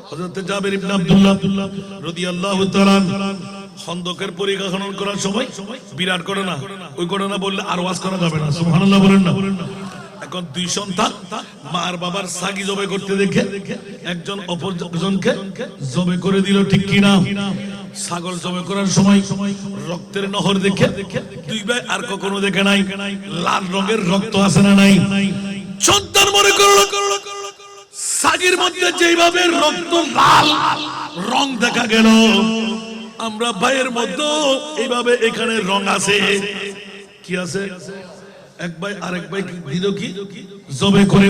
হযরত জাবের ইবনে আব্দুল্লাহ রাদিয়াল্লাহু তাআলা খন্দকের পরীক্ষা খনন করার সময় বিরাট ঘটনা, ওই ঘটনা বললে আর ওয়াজ করা যাবে না, সুবহানাল্লাহ বলেন না। এখন দুই সন্তান মার বাবার সাগি জবে করতে দেখে একজন অপরজনকে জবে করে দিল, ঠিক কি না? ছাগল জবে করার সময় রক্তের নহর দেখে দুই ভাই আর কখনো দেখে নাই লাল রঙের রক্ত আছে না নাই? সন্তান মনে করলো সাগির মধ্যে যেভাবে রক্ত লাল রং দেখা গেল, আমরা ভাইয়ের মধ্যে এইভাবে এখানে রং আছে। কি আছে? এক ভাই আরেক ভাই দিল কি জবে করে।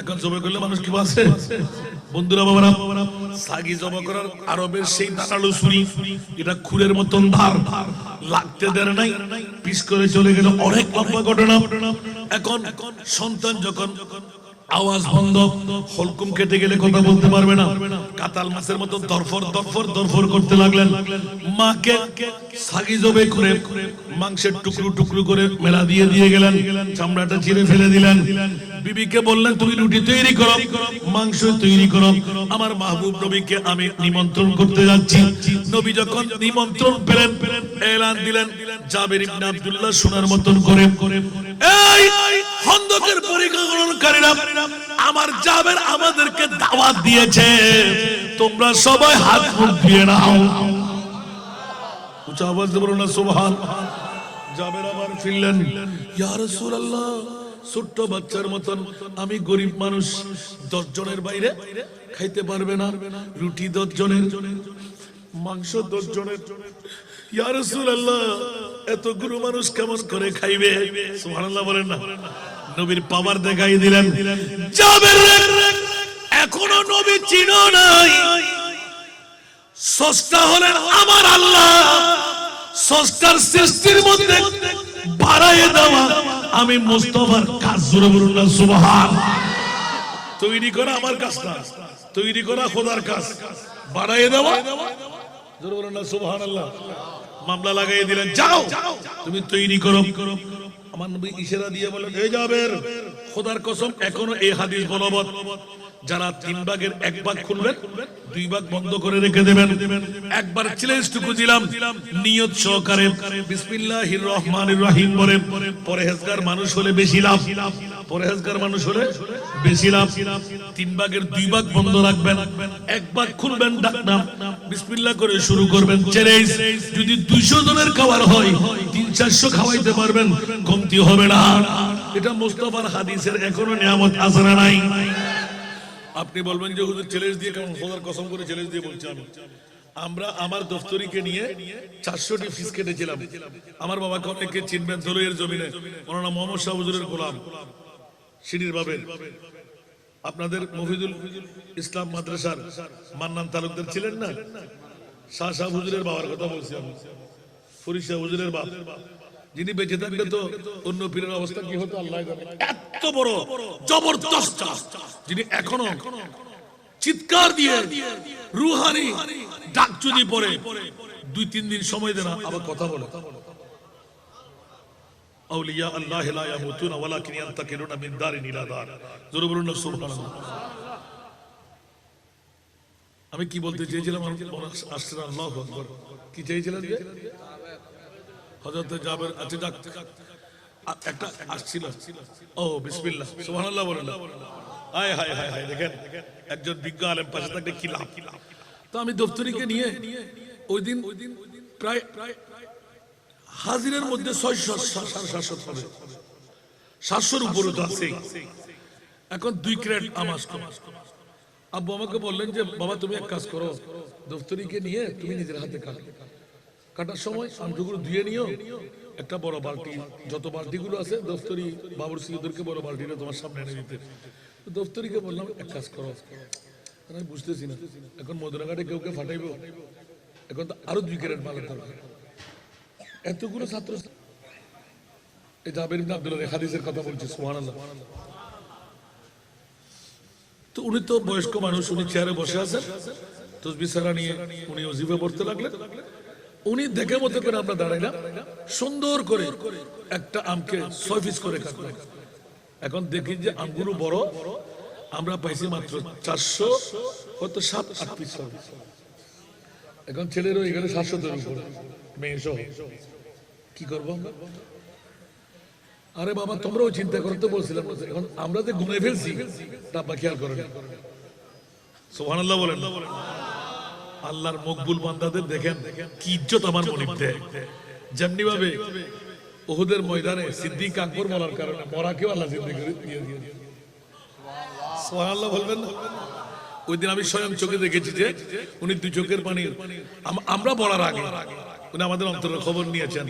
এখন জবে করলে মানুষ কি আছে? বন্ধুরা বাবারা, সাগি জবে করার আরবের সেই দাঁড়ালো ছুরি, এটা খুরের মতন ধার, লাগতে দেয় নাই, পিস করে চলে গেল। অনেক লম্বা ঘটনা। এখন সন্তান যখন আওয়াজ বন্ধ, হলকুম কেটে গেলে কথা বলতে পারবে না, কাতাল মাছের মতো দরফর দরফর দরফর করতে লাগলেন। মাকে সাগি জবে করে মাংসের টুকরো টুকরো করে মেলা দিয়ে দিয়ে গেলেন, চামড়াটা ছিঁড়ে ফেলে দিলেন। বিবিকে বললেন তুমি রুটি তৈরি করো, মাংস তৈরি করো, আমার মাহবুব নবীকে আমি নিমন্ত্রণ করতে যাচ্ছি। নবী যখন নিমন্ত্রণ পেলেন, এলান দিলেন, জাবের ইবনে আব্দুল্লাহ শোনার মতন করে, এই খন্দকের পরিকল্পনাকারীরা আমার জাবের আমাদেরকে দাওয়াত দিয়েছে, তোমরা সবাই হাত মুখ ধুয়ে নাও। উচ্চ আওয়াজ দিয়ে বলুন না সুবহান। জাবের আবার ফিরলেন, ইয়া রাসূলুল্লাহ, ছোট্ট বাচ্চার মতন আমি গরিব মানুষ, 10 জনের বাইরে খাইতে পারবে না, রুটি 10 জনের, মাংস 10 জনের। ইয়া রাসূলুল্লাহ, এতগুলো মানুষ কেমন করে খাইবে? সুবহানাল্লাহ বলেন না। নবীর পাওয়ার দেখাই দিলেন। জাবের এখনো নবী চিনো নাই, স্রষ্টা হলেন আমার আল্লাহ, স্রষ্টার সৃষ্টির মধ্যে বাড়ায়ে দেওয়া আমি মুস্তাফার কাজ। জোরে বলুন না সুবহান। তৈরি করা আমার কাজ না, তৈরি করা খোদার কাজ, বাড়ায়ে দেওয়া। জোরে বলুন না সুবহানাল্লাহ। মামলা লাগাই দিলেন, যাও তুমি তৈরি করো। আমার নবী ইশারা দিয়ে বলেন, এই জাবের, খোদার কসম এখনো এই হাদিস বলবৎ, যারা 3 ভাগের 1 ভাগ খুলবেন, 2 ভাগ বন্ধ করে রেখে দেবেন। একবার চ্যালেঞ্জটুকু দিলাম, নিয়ত সহকারে বিসমিল্লাহির রহমানির রহিম বলে, পরহেজগার মানুষ হলে বেশি লাভ, পরহেজগার মানুষ হলে বেশি লাভ। 3 ভাগের 2 ভাগ বন্ধ রাখবেন, 1 ভাগ খুলবেন, ডাকনাম বিসমিল্লাহ করে শুরু করবেন। চ্যালেঞ্জ, যদি 200 জনের খাবার হয় 300-400 খাওয়াইতে পারবেন, কমতি হবে না। এটা মুস্তাফার হাদিসের এখনো নিয়ামত আছে না নাই? আপনি বলবেন যে হুজুর চ্যালেঞ্জ দিয়ে কেমন? খোদার কসম করে চ্যালেঞ্জ দিয়ে বলছি আমি। আমরা আমার দফতরিকে নিয়ে 400টি ফিস কেটেছিলাম। আমার বাবাকে অনেকে চিনবেন, দরুয়ের জমিনে, ওনার নাম মোহাম্মদ শাহ হুজুরের গোলাম, সিঁড়ির বাবের। আপনাদের মফিদুল ইসলাম মাদ্রাসার মান্নান তালুকদার ছিলেন না? শাহ শাহ হুজুরের বাবার কথা বলছি আমি, ফরিদ শাহ হুজুরের বাপ, যিনি বেঁচে থাকলে তো অন্য পীরের অবস্থা কি হতো আল্লাহ জানে। এত বড় জবরদস্ত, যিনি এখনো চিৎকার দিয়ে রুহানি ডাক যদি পড়ে 2-3 দিন সময় দেন আবার কথা বলে। আউলিয়া আল্লাহ লা ইয়ামুতুনা ওয়ালাকিন ইয়ান্তাকিলুনা মিন দারিন ইলা দার। জোরে বলুন না সুবহানাল্লাহ। আমি কি বলতে চেয়েছিলাম? আসছে না, আল্লাহু আকবার। কি চেয়েছিলেন যে হযরত জাবের? আচ্ছা যাক, একটা আসছিল। ও বিসমিল্লাহ, সুবহানাল্লাহ বলেন না। হায় হায় হায় হায়, দেখেন একজন বিজ্ঞ আলেম পাশে থাকলে কি লাভ। তো আমি দফতরিকে নিয়ে ওই দিন প্রায় হাজিরের মধ্যে 600-700 হবে, 700-র উপরে তো আছে। এখন 2 ক্রেট আমাস কম। আব্বু আমাকে বললেন যে বাবা তুমি এক কাজ করো, দফতরিকে নিয়ে তুমি নিজের হাতে কাটার সময় আমটুকুলো ধুয়ে নিও, একটা বড় বালতি, যত বালতিগুলো আছে দফতরি বাবুরসি ওদেরকে বড় বালতিটা তোমার সামনে এনে দিতে। দফতরিকে বললাম এক কাজ করো, আমি বুঝতেছি না এখন মদুরাঘাটে কেউ ফাটাইবো, এখন তো আরো 2 ক্যারেট মালের দরকার। এতগুলো ছাত্র, এই জাবের ইবনে আব্দুল্লাহ হাদিসের কথা বলছি, সুবহানাল্লাহ। তো উনি তো বয়স্ক মানুষ, উনি চেয়ারে বসে আছেন, তাসবিহ সারা নিয়ে উনি ওজিফা পড়তে লাগলেন। উনি দেখে মতো করে আমরা দাঁড়াইলাম, সুন্দর করে একটা আমকে 6 পিস করে কাটলেন। এখন দেখি যে আমগুলো বড়, আমরা পাইছি মাত্র 400 কত 7-8 পিস। এখন ছেলেরও এখানে 700 এর উপরে, মেয়ে সহ। কি করবো আমরা? আরে বাবা তোমরাও চিন্তা করতে বলছিলাম, এখন আমরা যে গুনে ফেলছি তা খেয়াল করেন। সুবহানাল্লাহ বলেন। আল্লাহর মকবুল বান্দাদের দেখেন কি ইজ্জত আমার মনিবতে। যেমনি ভাবে উহুদের ময়দানে সিদ্দিক আকবর বলার কারণে মরাকেও আল্লাহ জিন্দা করে দিয়ে দিয়েছে। সুবহানাল্লাহ বলবেন না? ওই দিন আমি স্বয়ং চোখে দেখেছি যে উনি 2 চোখের পানি আমরা বলার আগে উনি আমাদের অন্তরের খবর নিয়েছেন।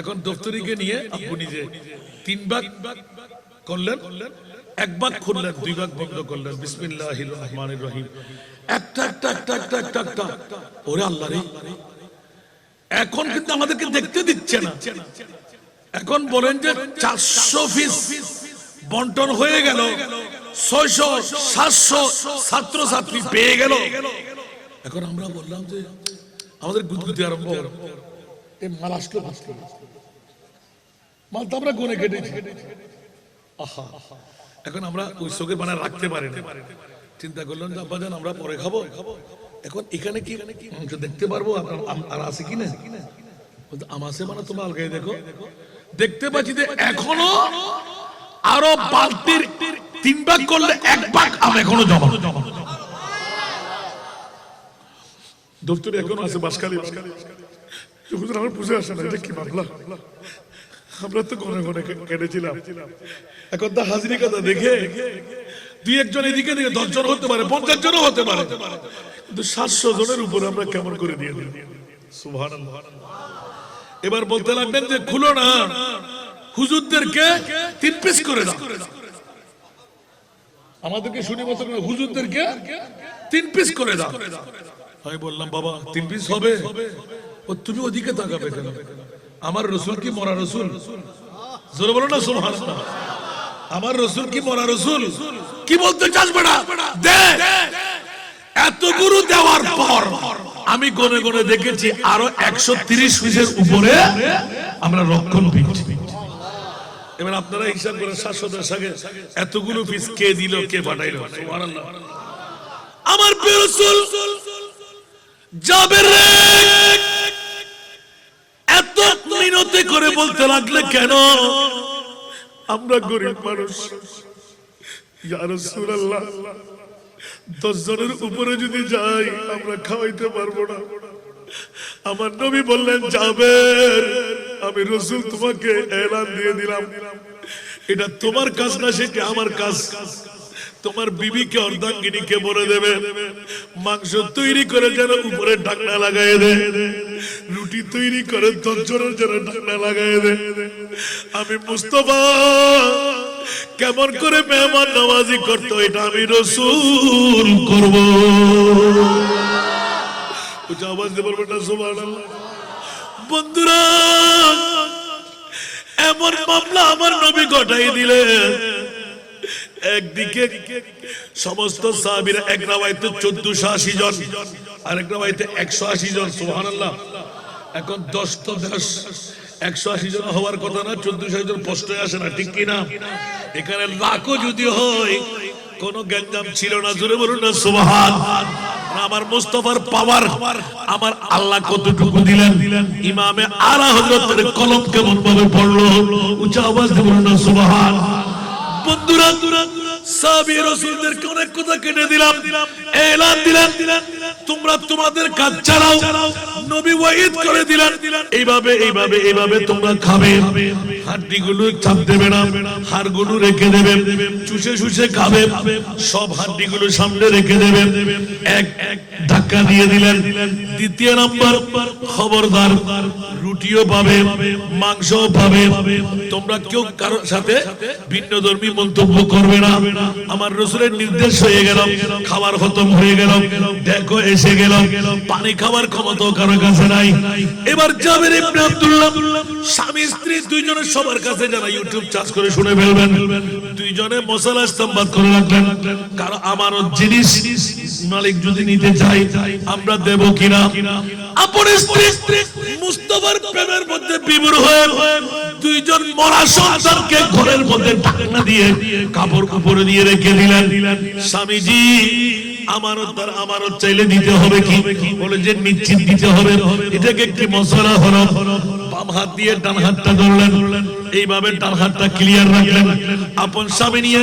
এখন দফতরিকে নিয়ে আপনি নিজে 3 ভাগ করলেন, 1 ভাগ খুললেন, 2 ভাগ বন্ধ করলেন। বিসমিল্লাহির রহমানির রহিম। একটা ওরে আল্লাহ রে, এখন কিন্তু আমাদেরকে দেখতে দিচ্ছে না। এখন বলেন যে 400 পিস বন্টন হয়ে গেল, 600-700 ছাত্র ছাত্রী পেয়ে গেল। এখন আমরা বললাম যে আমাদের গুদগুদি আরম্ভ হলো, এই মাল আসলো ভাসলো, মাল তো আমরা গুনে কেটেছি। আহা, এখন আমরা ওই চোখের বানা রাখতে পারি না। চিন্তা করলাম যে আব্বাজান আমরা পরে খাবো। এখন এখানে কি মাংস দেখতে পারবো আর আছে কিনা? আম আছে মানে তোমরা আলগাই দেখো, দেখতে পাচ্ছি যে এখনো আরো বালতির 3 ভাগ করলে 1 ভাগ আম এখনো জমা। দপ্তরে এখনো আছে বাসকালি। আমার বুঝে আসে না এটা কি মামলা। আমরা তো ঘনে ঘনে কেটেছিলাম। এখন তো হাজিরি কথা দেখে 2-1 জন এদিকে দিকে 10 জন হতে পারে, 50 জনও হতে পারে, কিন্তু 700 জনের উপরে আমরা কেমন করে দিয়ে দিই। সুবহানাল্লাহ। এবার বলতে লাগলেন যে খুলো না, হুজুরদেরকে 3 পিস করে দাও। আমাদেরকে শুনি মতো হুজুরদেরকে 3 পিস করে দাও। আমি বললাম বাবা 3 পিস হবে? ও তুমি ওদিকে তাকাবে কেন? আমার রসুল কি মরা রসুল? জোরে বলো না সুবহানাল্লাহ। আমার রসুল কি মরা রসুল? কি বলতে চাস বেটা? দে। এত গুরু দেওয়ার পর আমি গনে গনে দেখেছি আরো 130 পিসের উপরে আমরা রক্ষণ পেয়েছি। এবার আপনারা হিসাব করে 700 সাগে এতগুলো পিস কে দিল, কে পাঠাইলো? সুবহানাল্লাহ। আমার প্রিয় রাসূল জাবের এত মিনতি করে বলতে লাগলে কেন? আমরা গরিব মানুষ, ইয়া রাসূলুল্লাহ 10 জনের উপরে যদি যাই আমরা খাওয়াইতে পারবো না। আমার নবী বললেন জাবের আমি রাসূল তোমাকে এলান দিয়ে দিলাম, এটা তোমার কাজ না, সেটা আমার কাজ। তোমার বিবিকে অর্ধাঙ্গিনীকে বলে দেবে মাংস তৈরি করে যেন উপরে ঢাকনা লাগাই দে, রুটি তৈরি করে 10 জনের যেন ঢাকনা লাগাই দে। আমি মুস্তাফা কেমন করে মেহমান নওয়াজি করতো এটা আমি রাসূল করব। উচ্চ আওয়াজ দিয়ে বলবেন না সুবহানাল্লাহ। বন্ধুরা এমন মামলা আমার নবী ঘটাই দিলেন। একদিকে সমস্ত সাহাবীরা, এক রাওয়ায়াতে 1480 জন, আরেক রাওয়ায়াতে 180 জন। সুবহানাল্লাহ। এখন 10 তো 10 180 জন হওয়ার কথা না, 1480 জন প্রশ্নই আসে না, ঠিক কি না? এখানে লাখও যদি হয় কোন গ্যাঞ্জাম ছিল না। জোরে বলুন না সুবহান। আমার মুস্তাফার পাওয়ার আমার আল্লাহ কতটুকু দিলেন। ইমামে আলা হযরতের কলম কেমন ভাবে পড়লো, উচ্চ আওয়াজ দিয়ে বলুন না সুবহান। বন্ধুরা সাহাবী রাসূলদেরকে অনেক কথা কেটে দিলাম, এলান দিলেন তোমরা তোমাদের কাজ চালাও। নবী ওয়াইদ করে দিলেন এইভাবে এইভাবে এইভাবে তোমরা খাবে, হাড্ডিগুলো চাপ দেবে না, হাড়গুলো রেখে দেবে, চুষে চুষে খাবে, সব হাড্ডিগুলো সামনে রেখে দেবে। এক ধাক্কা দিয়ে দিলেন। দ্বিতীয় নাম্বার খবরদার রুটিও পাবে, মাংসও পাবে, তোমরা কেউ কারোর সাথে ভিন্ন ধর্মী মন্তব্য করবে না। আমার রাসূলের নির্দেশ হয়ে গেল, খাবার খতম হয়ে গেল, দেখো এসে গেল, পানি খাওয়ার ক্ষমতা কারো কাছে নাই। এবার জাবের ইবনে আব্দুল্লাহ স্বামী স্ত্রী দুইজনের সবার কাছে যারা ইউটিউব চার্জ করে শুনে ফেলবেন, দুইজনে মশলা ইস্তেমবাদ করে রাখলেন, কারণ আমানত জিনিস মালিক যদি নিতে চাই আমরা দেব কিনা। আপন স্ত্রী মুস্তাফার প্রেমের মধ্যে বিভোর হয়ে দুইজন মরা সন্তানকে ঘরের মধ্যে ঢাকনা দিয়ে কাপড় উপরে দিয়ে রেখে দিলেন। স্বামীজি আমারও চাইলে দিতে হবে কি? বলে যে নিশ্চিত দিতে হবে। এটাকে কি মশলা হলো? বাম হাত দিয়ে ডান হাতটা ধরলেন, এইভাবে ডান হাতটা ক্লিয়ার রাখলেন, আপন স্বামী নিয়ে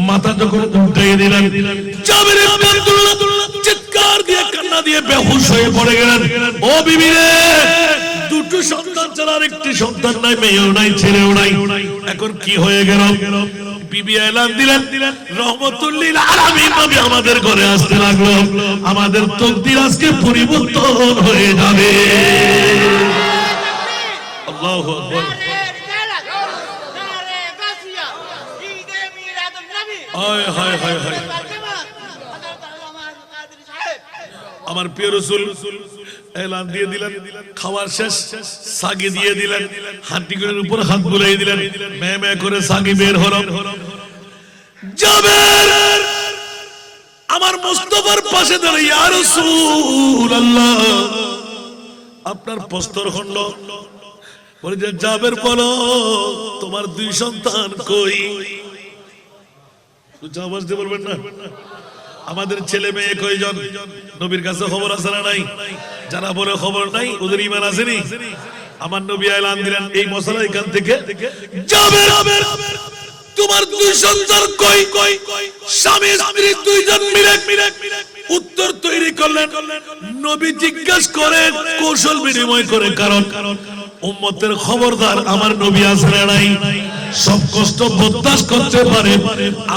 মাথা যখন উল্টাইয়ে দিলেন, জাবের ইবনে আব্দুল্লাহ চিৎকার দিয়ে কান্না দিয়ে বেহুশ হয়ে পড়ে গেলেন। ও বিবি রে, দুটো সন্তান ছাড়া আর একটি সন্তান নাই, মেয়েও নাই, ছেলেও নাই, এখন কি হয়ে গেল? বিবি এলান দিলেন, রহমতুল লিল আলামিন নবী আমাদের ঘরে আসতে লাগলো, আমাদের তকদির আজকে পরিবর্তন হয়ে যাবে। আল্লাহু আকবার। হায় হায় হায় হায়। আমার প্রিয় রাসূল এলান দিয়ে দিলেন, খাওয়ার শেষ, সাগি দিয়ে দিলেন, হাঁটিগুলোর উপর হাত বুলিয়ে দিলেন, মে মে করে সাগি বের হলো। জাবের আমার মুস্তাফার পাশে দাঁড়িয়ে, ইয়া রাসূলুল্লাহ, আপনার প্রস্তরখণ্ড। বলে যে জাবের, বলো তোমার দুই সন্তান কই? আওয়াজ দিয়ে বলবেন না? আমাদের ছেলে মেয়ে কয়জন? নবীর কাছে খবর আছে না নাই? যারা বলে খবর নাই, ওদের ঈমান আসেনি। আমার নবী এলান দিলেন এই মশলা এখান থেকে, জাবের তোমার দুই সন্তান কই? স্বামী স্ত্রী দুইজন মিলে উত্তর তৈরি করলেন। নবী জিজ্ঞাসা করে, কৌশল বিনিময় করে, কারণ উম্মতের খবরদার, আমার নবী আছে না নাই? সব কষ্ট বরদাস্ত করতে পারে,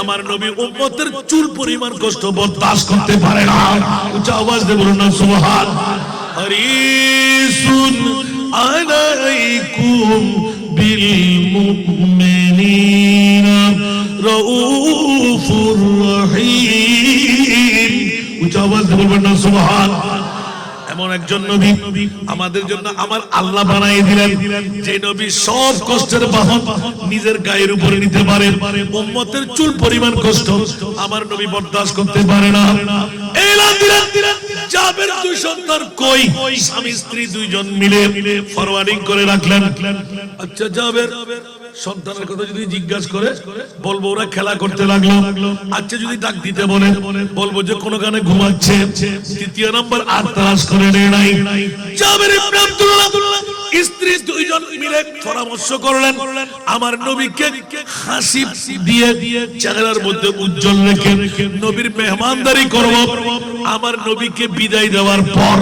আমার নবী উম্মতের চুল পরিমাণ কষ্ট বরদাস্ত করতে পারে না। উচ্চ আওয়াজ দিয়ে বলুন না সুবহান। হারিসুন আলাইকুম বিল মুমিনিনা রাউফুর রহিম। উচ্চ আওয়াজ দিয়ে বলবেন না সুবহান। এমন একজন নবী আমাদের জন্য আমার আল্লাহ বানিয়ে দিলেন, যে নবী সব কষ্টের বাহন নিজের গায়ের উপরে নিতে পারে। উম্মতের চুল পরিমাণ কষ্ট আমার নবী বরদাস্ত করতে পারে না। এলান দিলেন, জাবের দুই সন্তান কই? স্বামী স্ত্রী দুইজন মিলে ফরওয়ার্ডিং করে রাখলেন। আচ্ছা জাবের, সন্তানের কথা যদি জিজ্ঞাসা করে বলবো ওরা খেলা করতে লাগলো। আচ্ছা যদি ডাক দিতে বলে বলবো যে কোন গানে ঘুমাচ্ছে। তৃতীয় নম্বর আর তালাশ করে নাই। জাবের ইবনে আব্দুল্লাহ স্ত্রী দুইজন মিলে পরামর্শ করলেন, আমার নবীকে হাসি দিয়ে চেহারার মধ্যে উজ্জ্বল রেখে নবীর মেহমানদারি করব। আমার নবীকে বিদায় দেওয়ার পর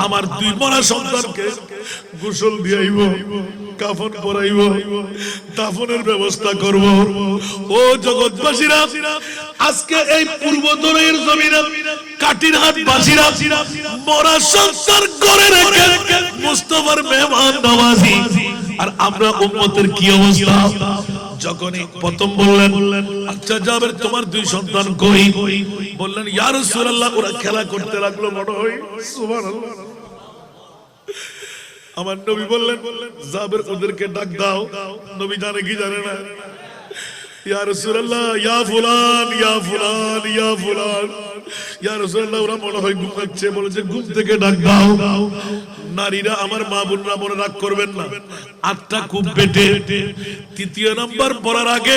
আমার দুই মরা সন্তানকে গোসল দিয়াইব, কাফন পরাইব, দাফনের ব্যবস্থা করব। ও জগৎবাসীরা, আজকে এই পূর্বতরের জমিনে কাটিরহাট বাসীরা মরা সন্তান করে রেখে মুস্তাফার মেহমান নওয়াজি, আর আমরা উম্মতের কি অবস্থা? যখনই প্রথম বললেন, আচ্ছা জাবের তোমার দুই সন্তান কই? বললেন, ইয়া রাসূলুল্লাহ ওরা খেলা করতে লাগলো মনে হয়। সুবহানাল্লাহ। আমার নবী বললেন, জাবের ওদেরকে ডাক দাও। নবী জানে কি জানে না? ইয়া রাসূলুল্লাহ, ইয়া ফুলান, ইয়া ফুলান, ইয়া ফুলান, ইয়া রাসূলুল্লাহ ওরা মনে হয় ঘুমাচ্ছে। বলেছে ঘুম থেকে ডাক দাও। নারীরা, আমার মা বোনরা মনে রাগ করবেন না, আটটা খুব পেটে। তৃতীয় নাম্বার পড়ার আগে,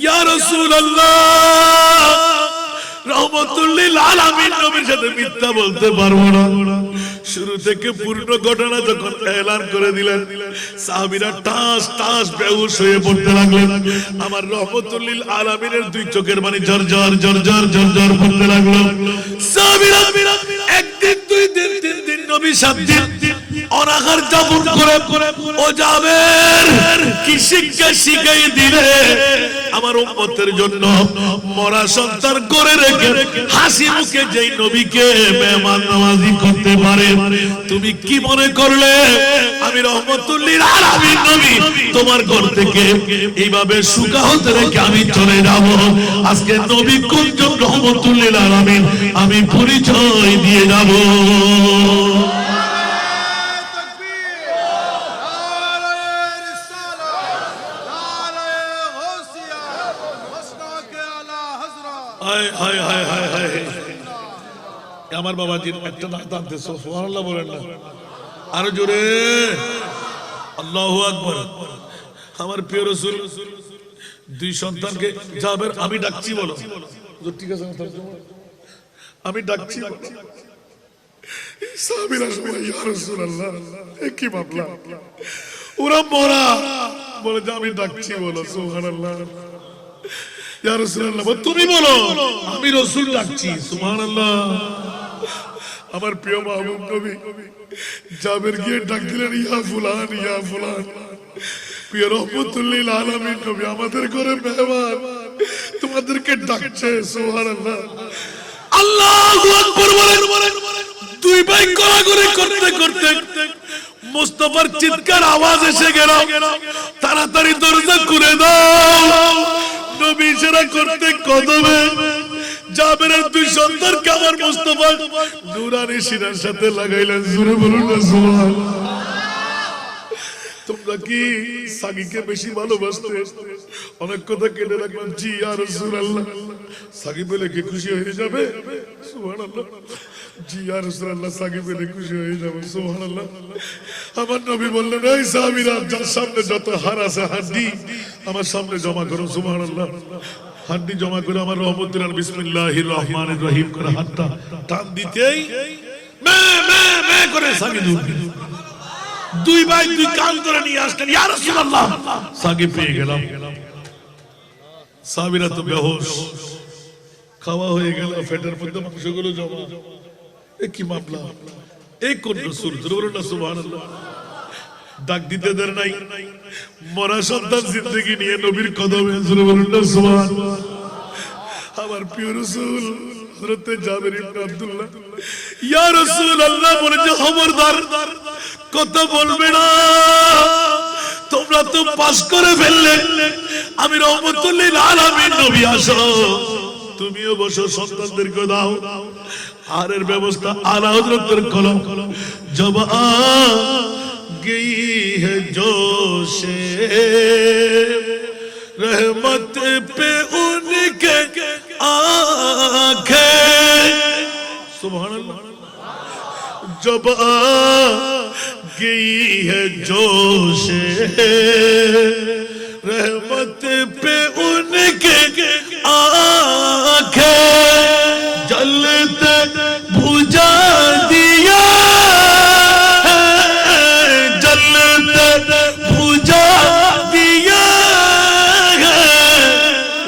ইয়া রাসূলুল্লাহ, রহমতুল লিল আলামিন নবীর সাথে মিথ্যা বলতে পারবো না। শুরু থেকে পূর্ণ ঘটনা যখন এলান করে দিলেন, সাহাবীরা টাস টাস বেহুশ হয়ে পড়তে লাগলেন। আমার রহমতুল লিল আলামিনের দুই চোখের পানি ঝরঝর ঝরঝর ঝরঝর পড়তে লাগলো। সাহাবীরা একদিন, দুই দিন, তিন দিন, নবী 7 দিন অনাহার যাপন করে, ও জাবের কি শিক্ষা শিখাই দিলে আমার উম্মতের জন্য। মরা সন্তান করে রেখে হাসি মুখে যেই নবীকে মেহমান নওয়াজি করতে পারে, তুমি কি মনে করলে আমি রহমতুল লিল আলামিন নবী তোমার ঘর থেকে এইভাবে সুকাহত রেখে আমি চলে যাব? আজকে নবী কোনজন রহমতুল লিল আলামিন আমি পরিচয় দিয়ে যাব। আমার বাবাজির একটা নাম টানতে, সুবহানাল্লাহ বলেন না, আরো জোরে আল্লাহু আকবার। আমার প্রিয় রাসূল দুই সন্তানকে জাবের আমি ডাকছি বলো, ঠিক আছে আমি ডাকছি বলো। সাহাবীরা সবাই ইয়া রাসূলুল্লাহ কি মামলা, ওরা মরা বলে যে আমি ডাকছি বলো, সুবহানাল্লাহ। ইয়া রাসূলুল্লাহ তুমি বলো আমি রাসূল ডাকছি, সুবহানাল্লাহ। আমার প্রিয় মাহবুব নবী জাবের গিয়ে ডাক দিলেন ইয়া ফুলান ইয়া ফুলান। প্রিয় রহমতুল লিল আলামিন নবী আমাদের ঘরে মেহমান, তোমাদেরকে ডাকছে, সুবহানাল্লাহ। আল্লাহু আকবার বলেন। দুই ভাই গলাগলি করতে করতে মুস্তাফার চিৎকার আওয়াজ এসে গেল, তাড়াতাড়ি দরজা খুলে দাও। নবী ইশারা করতে কদমে জাবেরের দুই সন্তানকে আমার মুস্তাফা নূরানি সিনার সাথে লাগাইলেন, জোরে বলুন না সুবহানাল্লাহ। তোমরা কি সাগীকে বেশি ভালোবাসতে? অনেক কথা কেটে রাখলাম, জি ইয়া রাসূলুল্লাহ। সাগী বলে কি খুশি হয়ে যাবে? সুবহানাল্লাহ। জি ইয়া রাসূলুল্লাহ, সাগী বলে খুশি হয়ে যাবে, সুবহানাল্লাহ। আমার নবী বললেন এই সাহাবীরা যার সামনে যত হাড় আছে হাড্ডি আমার সামনে জমা করো, সুবহানাল্লাহ। হাড্ডি জমা করে আমার রহমতুল্লাহ বিসমিল্লাহির রহমানির রহিম করে হাতটা টান দিতেই মে মে মে করে সাগী দৌড়। দুই ভাই দুই কান ধরে নিয়ে আসলেন, ইয়া রাসূলুল্লাহ সাগী পেয়ে গেলাম। সাহাবীরা তো বেহুশ, খাওয়া হয়ে গেল, পেটের মধ্যে মাংসগুলো জমা। এ কি মামলা, এই কোন রাসূল, জোরে না সুবহানাল্লাহ। ডাক দিতে দেন নাই, মরা সন্তান জিন্দেগি নিয়ে নবীর কদমে, জোরে বলুন না সুবহানাল্লাহ। আমার প্রিয় রাসূল হযরত জাবের ইবনে আব্দুল্লাহ ইয়া রাসূলুল্লাহ বলে যে খবরদার কথা বলবে না, তোমরা তো পাস করে ফেললে, আমি রহমতুল লিল আলামিন নবী আসো, তুমিও বসো, সন্তানদেরকে দাও। আর এর ব্যবস্থা আলা হযরতের কলম জব আ গই है जोशे रहमत पे उनके आंखें, सुभानअल्लाह। जब आ गई है जोशे रहमत पे उनके आंखें, जलते बुझा दिया बुझा दिया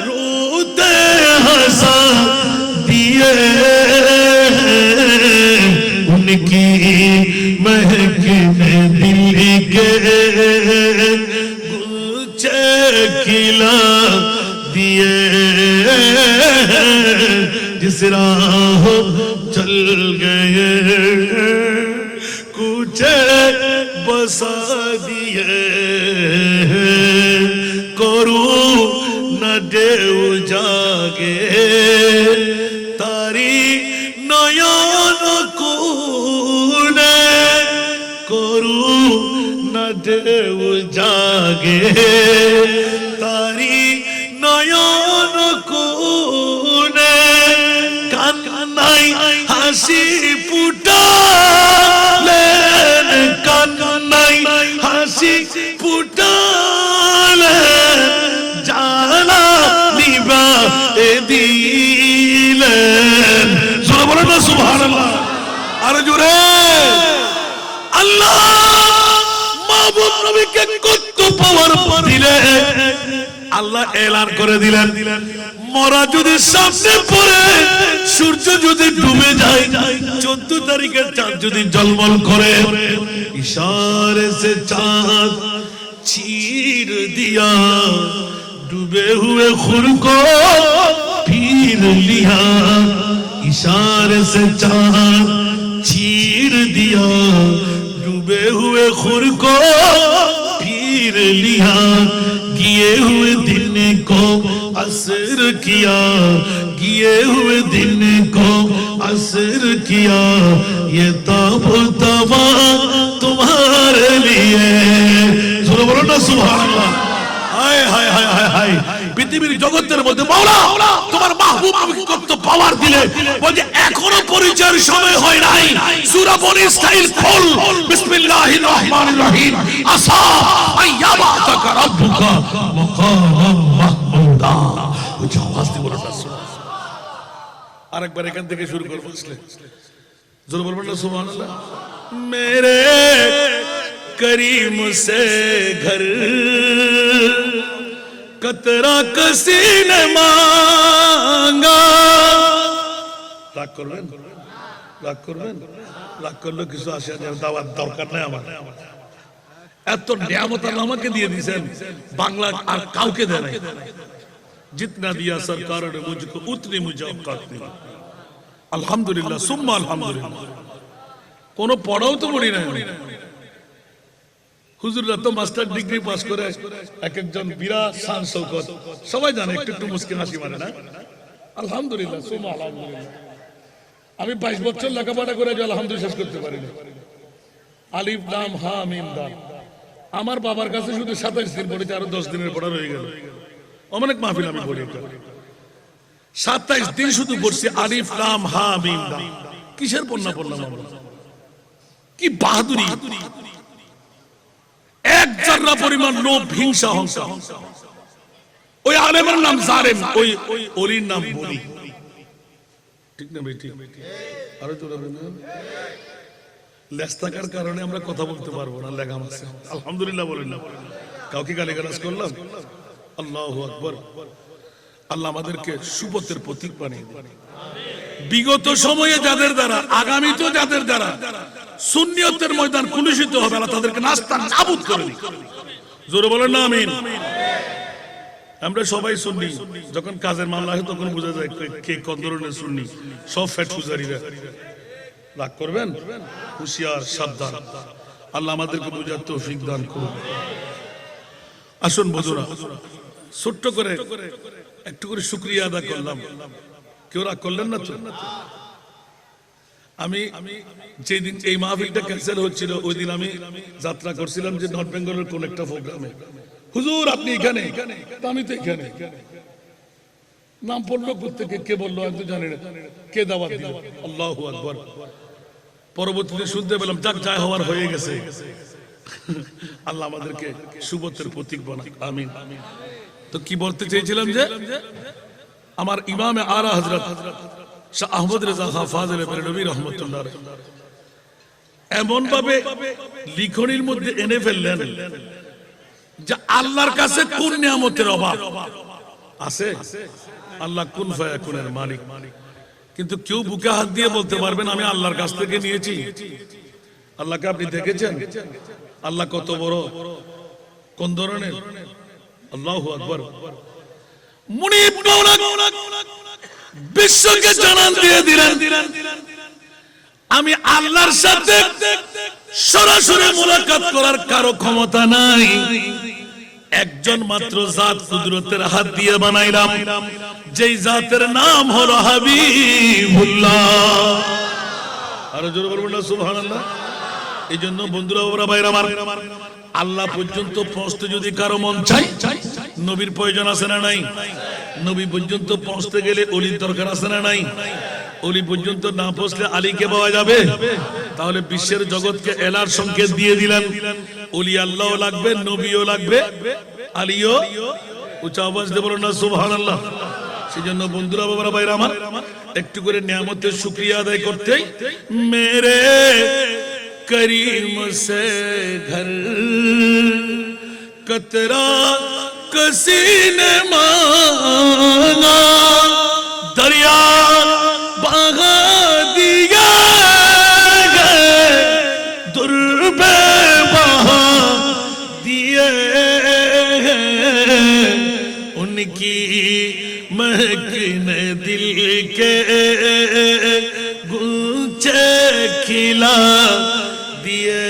रोते हंसा दिए, उनकी महक दिल के गुलचे खिला दिए, जिस राह चल गए कुछ बसा दिए, करू न देव जागे तारी नयन कुने, करू न देव जागे तारी नयन कुने, कान्नाई हासि फुटा কান্নাই হাসি ফুটালে জানা নিবা দিলেন, জোরে বলেন না সুবহানাল্লাহ। আরে জোরে আল্লাহ মাহবুব নবীকে কত পাওয়ার দিলে, আল্লাহ এলান করে দিলেন মরা যদি সামনে পড়ে, সূর্য যদি ডুবে যায়, 14 তারিখের চাঁদ যদি ঝলমল করে, इशारे से चांद चीर दिया, डूबे हुए खुर को पीर लिया, इशारे से चांद चीर दिया, डूबे हुए खुर को पीर लिया, किए हुए दिन को असर किया, किए हुए दिन को असर किया, ये तवा तुम्हारे लिए, सुनो बोलो ना सुभान अल्लाह। हाय हाय हाय हाय हाय, পৃথিবীর জগতের মধ্যে মাওলা তোমার মাহবুব আমাকে কত পাওয়ার দিলে বলে এখনো পরিচয়ের সময় হয় নাই। সূরা বনী ইসরাঈল খোল, বিসমিল্লাহির রহমানির রহিম, আসা আইয়াবাতাকা রাব্বুকা মাকামান মাহমুদা। ওই আওয়াজ দিয়ে বলো সুবহানাল্লাহ। আরেকবার এখান থেকে শুরু করব, বুঝলে জোরে বলবেন না সুবহানাল্লাহ। मेरे करीम से घर कतरा किसी ने मांगा। রাগ করবেন, রাগ করবেন, রাগ করলে কিছু আসে না, দাওয়াত দরকার নাই আমার। এত নিয়ামত আল্লাহ আমাকে দিয়ে দিয়েছেন, বাংলা আর কাউকে দেয় নাই। जितना दिया सरकार ने मुझको उतनी मुझे औकात नहीं। अल्हम्दुलिल्लाह सुम्मा अल्हम्दुलिल्लाह। কোন পড়াও তো পড়ি না, হুজুররা তো মাস্টার ডিগ্রি পাস করে এক একজন বিরাট শান শৌকত, সবাই জানে, একটু একটু মুস্কি হাসি মানে না। আলহামদুলিল্লাহ সুম্মা আলহামদুলিল্লাহ। আমি 22 বছর লেখাপড়া করে আলহামদুলিল্লাহ শেষ করতে পারিনি। আলিফ লাম হা মিম দাল আমার বাবার কাছে শুধু 27 দিন পড়েছে, আরো 10 দিনের পড়া রয়ে গেল। অনেক মাহফিল আমি পড়ি, 27 দিন শুধু পড়ছি আলিফ লাম হা মিম দাল। কিসের পড়না পড়লাম আমরা, কি বাহাদুরি, এক জাররা পরিমাণ লোভ হিংসা অহংকার। ওই আলেমের নাম জালেম, ওই ওলির নাম বলি। ঠিক না ভাই? ঠিক। আরো জোরে বলুন। লেজ থাকার কারণে আমরা কথা বলতে পারবো না, লেগাম আছে। আলহামদুলিল্লাহ বলেন না, কাউকে গালিগালাজ করলাম? আল্লাহু আকবার। আল্লাহ আমাদেরকে সুপথের প্রতীক বানিয়ে দিন। বিগত সময়ে যাদের দ্বারা, আগামীতেও যাদের দ্বারা সুন্নিয়তের ময়দান কুলুষিত হবে, আল্লাহ তাদেরকে নাস্তা নাবুদ করে দিন। জোরে বলেন না আমিন। আমরা সবাই সুন্নি, যখন কাজের মামলা আসে তখন বোঝা যায় কে কোন ধরনের সুন্নি। সব ফ্যাট ফুজারিরা। রাগ করবেন, হুঁশিয়ার সাবধান। আল্লাহ আমাদেরকে বোঝার তৌফিক দান করুন। আসুন বন্ধুরা, ছোট্ট করে একটু করে শুকরিয়া আদা করলাম। কেউ রাগ করলেন না তো? আমি যেদিন এই মাহফিলটা ক্যান্সেল হচ্ছিল, ওই দিন আমি যাত্রা করছিলাম যে নর্থ বেঙ্গলের কোন একটা প্রোগ্রামে। হুজুর আপনি এখানে? আমি তো এখানে। নাম পড়লো প্রত্যেকে, কে বললো আমি তো জানি না, কে দাওয়াত দিল। আল্লাহু আকবার। পরবর্তীতে শুনতে পেলাম যাক যা হওয়ার হয়ে গেছে। আল্লাহ আমাদেরকে সুবতের প্রতীক বানাক, আমিন। তো কি বলতে চেয়েছিলাম যে আমার ইমামে আরা হযরত শাহ আহমদ রেজা খান ফাজিল বেরলভী রাহমাতুল্লাহ এমন ভাবে লিখনির মধ্যে এনে ফেললেন যে আল্লাহর কাছে কোন নিয়ামতের অভাব আছে? আল্লাহ কুন ফায়াকুনের মালিক। কিন্তু কেউ বুকে হাত দিয়ে বলতে পারবেন আমি আল্লাহর কাছ থেকে নিয়েছি? আল্লাহকে আপনি দেখেছেন? আল্লাহ কত বড়, কোন ধরনের? আল্লাহু আকবার। মুনিব মাওলা বিশ্বকে জানান দিয়ে দিলেন আমি আল্লাহর সাথে সরাসরি মুলাকাত করার কারো ক্ষমতা নাই, একজন মাত্র জাত কুদরতের হাত দিয়ে বানাইলাম, যেই জাতের নাম হলো হাবিবুল্লাহ। আরো জোরে বলবেন না সুবহানাল্লাহ। এই জন্য বন্ধুরা, ওরা ভাইরা আমার, আল্লাহ পর্যন্ত পৌঁছতে যদি কারো মন চাই, নবীর প্রয়োজন আছে না নাই? নবী পর্যন্ত পৌঁছতে গেলে অলির দরকার আছে না নাই? অলি পর্যন্ত না পৌঁছলে আলীকে পাওয়া যাবে? তাহলে বিশ্বের জগৎকে এলার সংকেত দিয়ে দিলেন, অলি আল্লাহও লাগবে, নবীও লাগবে, আলীও। উচ্চ আওয়াজ দিয়ে বলুন না সুবহানাল্লাহ। সেজন্য বন্ধুরা, বাবারা, ভাইরা আমার, একটু করে নিয়ামতের শুকরিয়া আদায় করতেই মেরে करीम से घर कतरा किसी ने मांगा, दरिया बहा दिया दुर्बे बहा दिए, उनकी महकने दिल के गुंचे खिला दिए,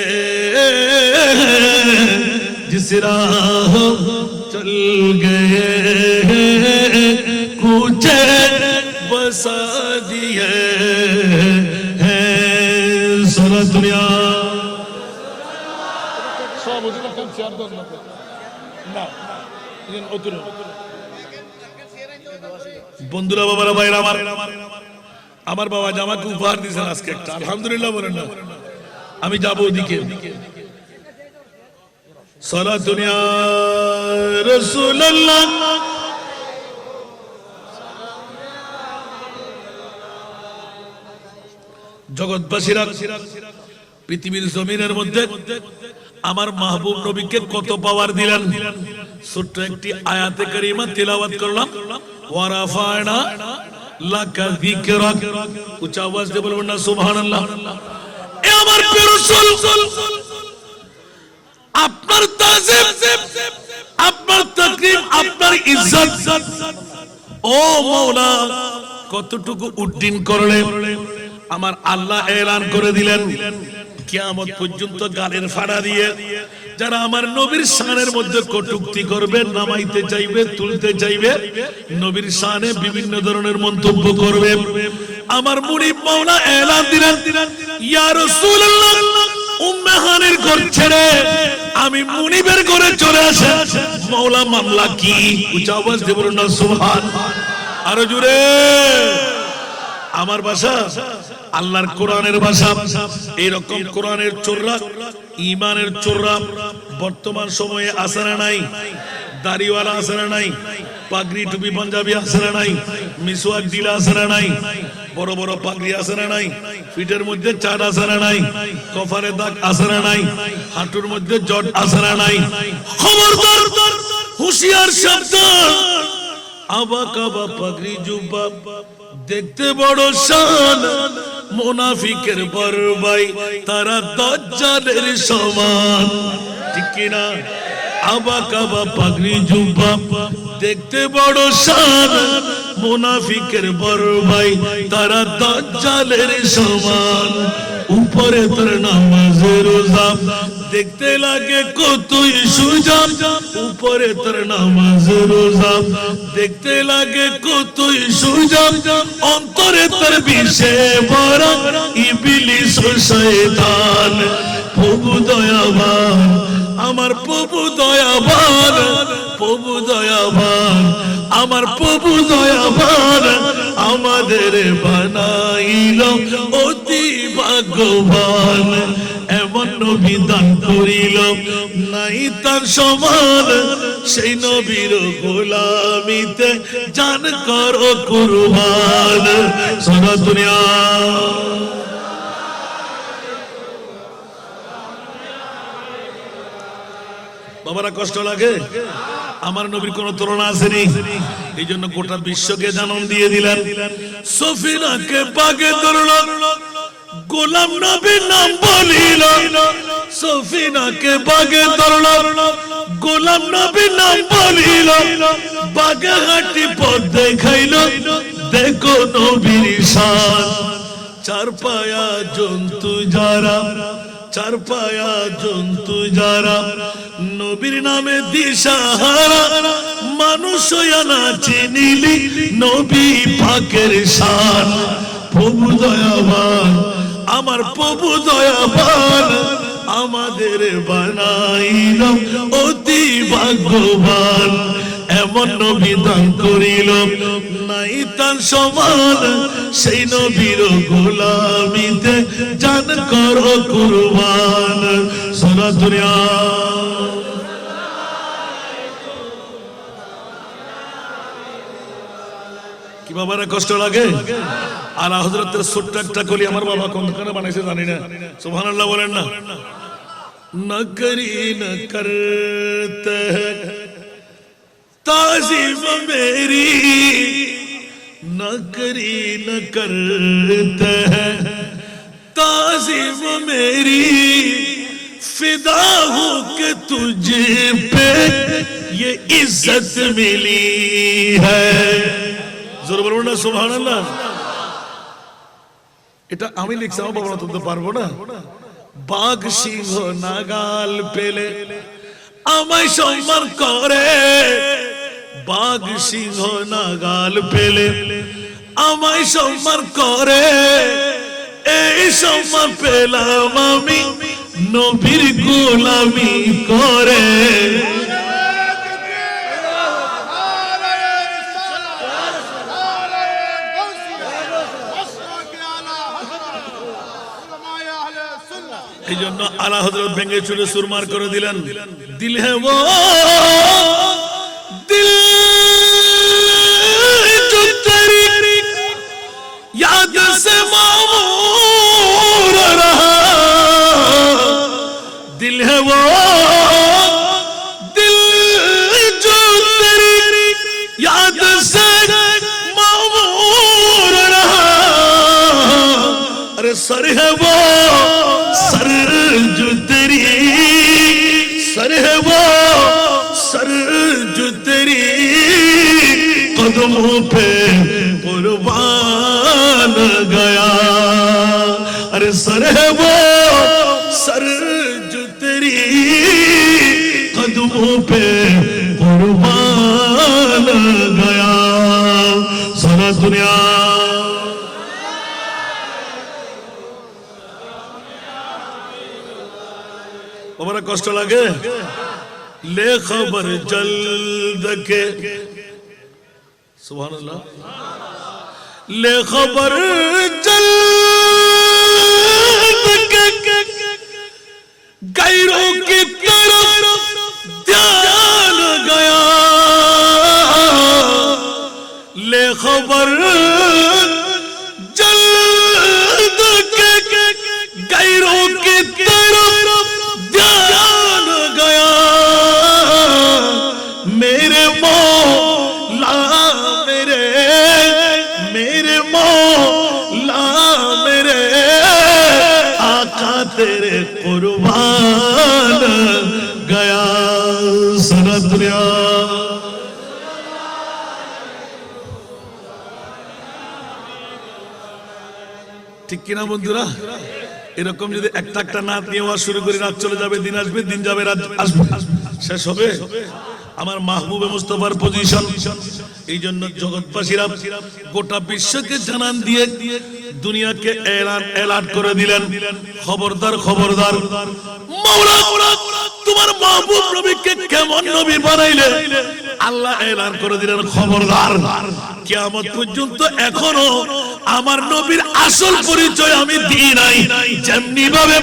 जिस राह चल गए कूचे बसा दिए हैं सारा दुनिया। सब उसका कम चार दो ना, বন্ধুরা, বাবারা, ভাইরা আমার বাবা আমাকে উপহার দিয়েছেন আজকে একটা, আলহামদুলিল্লাহ বলেন না। আমি যাবো ওদিকে। সালাতুন ইয়া রাসূলুল্লাহ, জগৎবাসীরা, পৃথিবীর জমিনের মধ্যে আমার মাহবুব নবীকে কত পাওয়ার দিলেন। ছোট্ট একটি আয়াতে কারিমা তেলাওয়াত করলাম, ওয়া রাফা'না লাকা যিকরাক। উচ্চ আওয়াজ দিয়ে বলবেন না সুবহানাল্লাহ। এ আমার প্রিয় রাসূল, আপনার তাজিম, আপনার তাকরীম, আপনার ইজ্জত ও মাওলা কতটুকু উড্ডীন করলেন। আমার আল্লাহ এলান করে দিলেন, কিয়ামত পর্যন্ত গালের ফাড়া দিয়ে যারা আমার নবীর শানের মধ্যে কটূক্তি করবে, নামাইতে চাইবে, তুলতে চাইবে, নবীর শানে বিভিন্ন ধরনের মন্তব্য করবে, আমার মুনিব মাওলা এলান দিলেন, ইয়া রাসূলুল্লাহ, উম্মে হানির ঘর ছেড়ে আমি মুনিবের ঘরে চলে আসে। মাওলা মামলা কি? উচ্চ আওয়াজ দিয়ে বলুন না সুবহান। আরো জোরে। আমার ভাষা আল্লাহর কোরআনের ভাষা। এইরকম কোরআনের চোররা, ইমানের চোররা বর্তমান সময়ে আছে না নাই? দাড়িওয়ালা আছে না নাই? পাগড়ি টুপি পাঞ্জাবি আছে না নাই? মিসওয়াক দিলা আছে না নাই? বড় বড় পাগড়ি আছে না নাই? পিঠের মধ্যে চাট আছে না নাই? কপালে দাগ আছে না নাই? হাঁটুর মধ্যে জট আছে না নাই? খবরদার, হুঁশিয়ার, সাবধান। আবা কাবা পাগড়ি জুব্বা দেখতে বড় শান, মুনাফিকের বরবাই তারা দাজ্জালের সমান, ঠিক কি না? আবা কাবা পাগড়ি জুব্বা দেখতে বড় শান, মুনাফিকের বরবাই তারা দাজ্জালের সমান। উপরে তোর নামাজ রোজা দেখতে লাগে কতই সুজা, উপরে তোর নামাজ রোজা দেখতে লাগে কতই সুজা, অন্তরে তোর বিষে ভরা ইবলিস ও শয়তান। প্রভু দয়াবান, আমার প্রভু দয়াবান, প্রভু দয়াবান, আমার প্রভু দয়াবান, আমাদের বানাইল অতি ভাগ্যবান। এমন নবী দান করিল নাই তার সমান, সেই নবীর গোলামিতে জান করো কুরবান। সারা দুনিয়া বাবারা কষ্ট লাগে? আমার নবীর কোন তুলনা আসেনি, এই জন্য গোটা বিশ্বকে জানান দিয়ে দিলেন। সফিনাকে পাকে ধরল, গোলাম নবীর নাম বলিল। সফিনাকে পাকে ধরল, গোলাম নবীর নাম বলিল। বাগে হাঁটি পথ দেখাইল, দেখো নবীর শান। চার পায়া জন্তু যারা, চার পায়া জন্তু যারা নবীর নামে দিশাহারা, মানুষ না চিনিলি নবী পাকের শান। প্রভু দয়াবান, আমার প্রভু দয়াবান, আমাদের বানাইল অতি ভাগ্যবান। এমন নবী দান করিল নাই তার সমান, সেই নবীর গোলামিতে জান করো কুরবান। সারা দুনিয়া কি বাবারা কষ্ট লাগে? আর হযরতের ছোট্ট একটা কলি আমার বাবা কোনখানে বানাইছে জানি না, সুবহানাল্লাহ বলেন না। না করি না করতে ताज़ीम मेरी, न करी न करते हैं ताज़ीम मेरी, फिदा हूँ कि तुझे पे ये इज्जत मिली है। जोर बोलो ना सुभान अल्लाह। এটা আমি লিখছি, আমার বাবা তো পারবো না। বাঘ সিংহ নাগাল পেলে আমায় সম্মান করে, বাঘ সিংহ নাগাল পেলে আমায় সম্মান করে। এই সম্মান পেলাম আমি নবীর গোলামি করে। এই জন্য আলা হযরত ভেঙে চুরে সুরমার করে দিলেন দিল হে वो दिल जो तेरी याद से मामूर रहा दिल है वो दिल जो तेरी याद से मामूर रहा अरे सर है वो सर जो तेरी सर है वो सर जो तेरी कदमों पे कुर्बान गया अरे सर है वो सर जो तेरी कदमों पे कुर्बान गया सारा दुनिया हमारा कष्ट लगे ले खबर जल्द के सुभान अल्लाह ले खबर जल्द के गैरों की तरफ ध्यान गया ले खबर जल्द के गैरों की तरफ ध्यान गया मेरे मौला मेरे मौला मेरे आका तेरे कुर्बान गया सारा दुनिया ঠিক কিনা বন্ধুরা এরকম যদি একটা একটা নাচ নিয়ে ওয়াজ শুরু করে রাত চলে যাবে দিন আসবে দিন যাবে রাত আসবে শেষ হবে আমার মাহবুবে মুস্তাফার পজিশন এই জন্য জগৎবাসীরা গোটা বিশ্বকে জানান দিয়ে দুনিয়াকে এলার্ট করে দিলেন খবরদার খবরদার মাওলা তোমার মাহবুব নবীকে কেমন নবী বানাইলে আল্লাহ এলান করে দিলেন খবরদার কিয়ামত পর্যন্ত এখনো আমার নবীর আসল পরিচয় আমি দিই নাই যেমনি ভাবে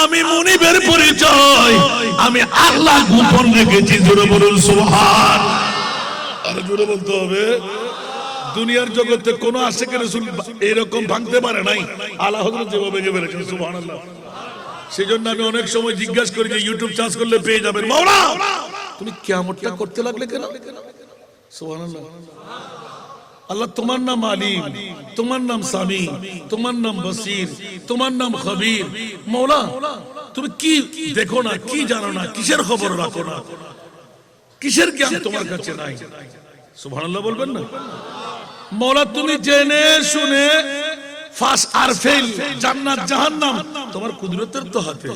আমি মুনিবের পরিচয় আমি আল্লাহ গোপন রেখেছি জোরে বলুন সুবহান আর জোরে বলতে হবে দুনিয়ার জগতে কোন আশিক রাসূল এরকম ভাঙতে পারে নাই আলা হযরত যেভাবে ভেঙে ফেলেছেন সুবহানাল্লাহ সেজন্য আমি অনেক সময় জিজ্ঞাসা করি যে ইউটিউব চার্জ করলে পেয়ে যাবেন মাওলা তুমি কিয়ামতটা করতে লাগলে কেন সুবহানাল্লাহ আল্লাহ তোমার নাম আলিম তোমার নাম সামি তোমার নাম বসির তোমার নাম খবীর মাওলা তুমি কি দেখো না কি জানো না কিসের খবর রাখো না কিসের জ্ঞান তোমার কাছে নাই সুবহানাল্লাহ বলবেন না মাওলা তুমি জেনে শুনে ফাস আর ফেল জান্নাত জাহান্নাম তোমার কুদরতের তো হাতে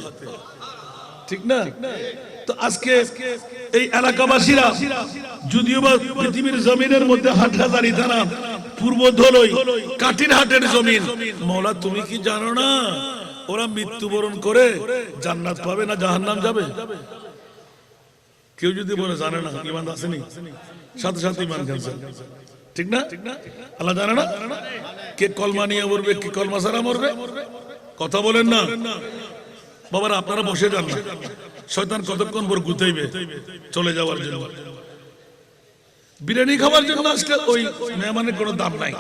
ঠিক না তো আজকে এই এলাকাবাসীরা যদিও বা পৃথিবীর জমিনের মধ্যে হাটহাজারী থানা পূর্ব ধলই কাটিরহাটের জমিন মাওলা তুমি কি জানো না ওরা মৃত্যুবরণ করে জান্নাত পাবে না জাহান্নাম যাবে কেউ যদি বলে জানে না ঈমান আসেনি সাথে সাথে ঈমান ক্যান্সেল ঠিক না আল্লাহ জানে না কে কলমা নিয়ে মরবে কে কলমা ছাড়া মরবে কথা বলেন না বাবারা আপনারা বসে যান না শয়তান কতক্ষণ পর গুতাইবে চলে যাওয়ার জন্য বিরিয়ানি খাওয়ার জন্য আজকে ওই মেহমানের কোনো দাম নাই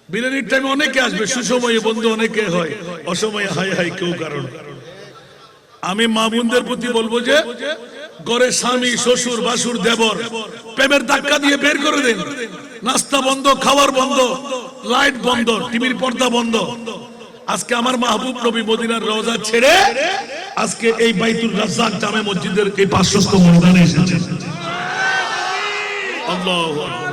বিরিয়ানির টাইমে অনেকে আসবে সুসময়ে বন্ধু অনেকে হয় অসময়ে হাই হাই কেউ কারণ আমি মা বোনদের প্রতি বলবো যে ঘরে স্বামী শ্বশুর বাসুর দেবর প্রেমের ধাক্কা দিয়ে বের করে দেন নাস্তা বন্ধ খাবার বন্ধ লাইট বন্ধ টিভির পর্দা বন্ধ আজকে আমার মাহবুব নবী মদিনার রওজা ছেড়ে আজকে এই বাইতুল রাজ্জাক জামে মসজিদের এই 500ম ময়দানে এসেছেন আল্লাহু আকবার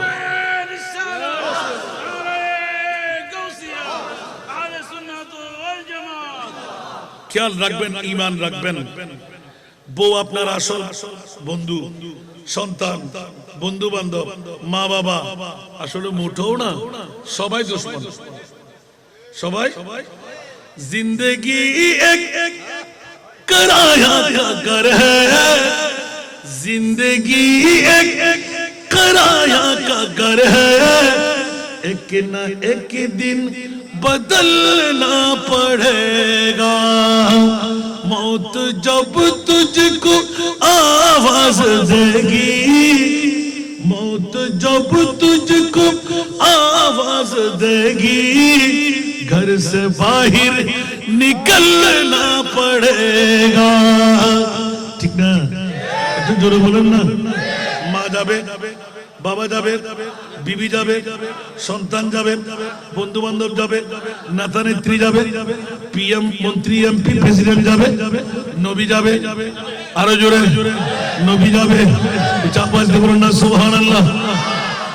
খেয়াল রাখবেন ঈমান রাখবেন বউ আপনার আসল বন্ধু সন্তান বন্ধু বান্ধব মা বাবা আসলে মুঠোও না সবাই দুশমন সবাই জিন্দেগি এক कराया का घर है जिंदगी एक कराया का घर है एक न एक दिन बदलना पड़ेगा मौत जब तुझको आवाज देगी, मौत जब तुझको आवाज देगी, घर से बाहर निकलना पड़ेगा। ठीक ना? একটু জোরে বলেন না। মা যাবে, বাবা যাবে, বিবি যাবে, সন্তান যাবে, বন্ধু বান্ধব যাবে, নেতা নেত্রী যাবে, পিএম মন্ত্রী এমপি প্রেসিডেন্ট যাবে, নবী যাবে, আরো জোরে নবী যাবে। চাপাস দেবেন না সুবহানাল্লাহ।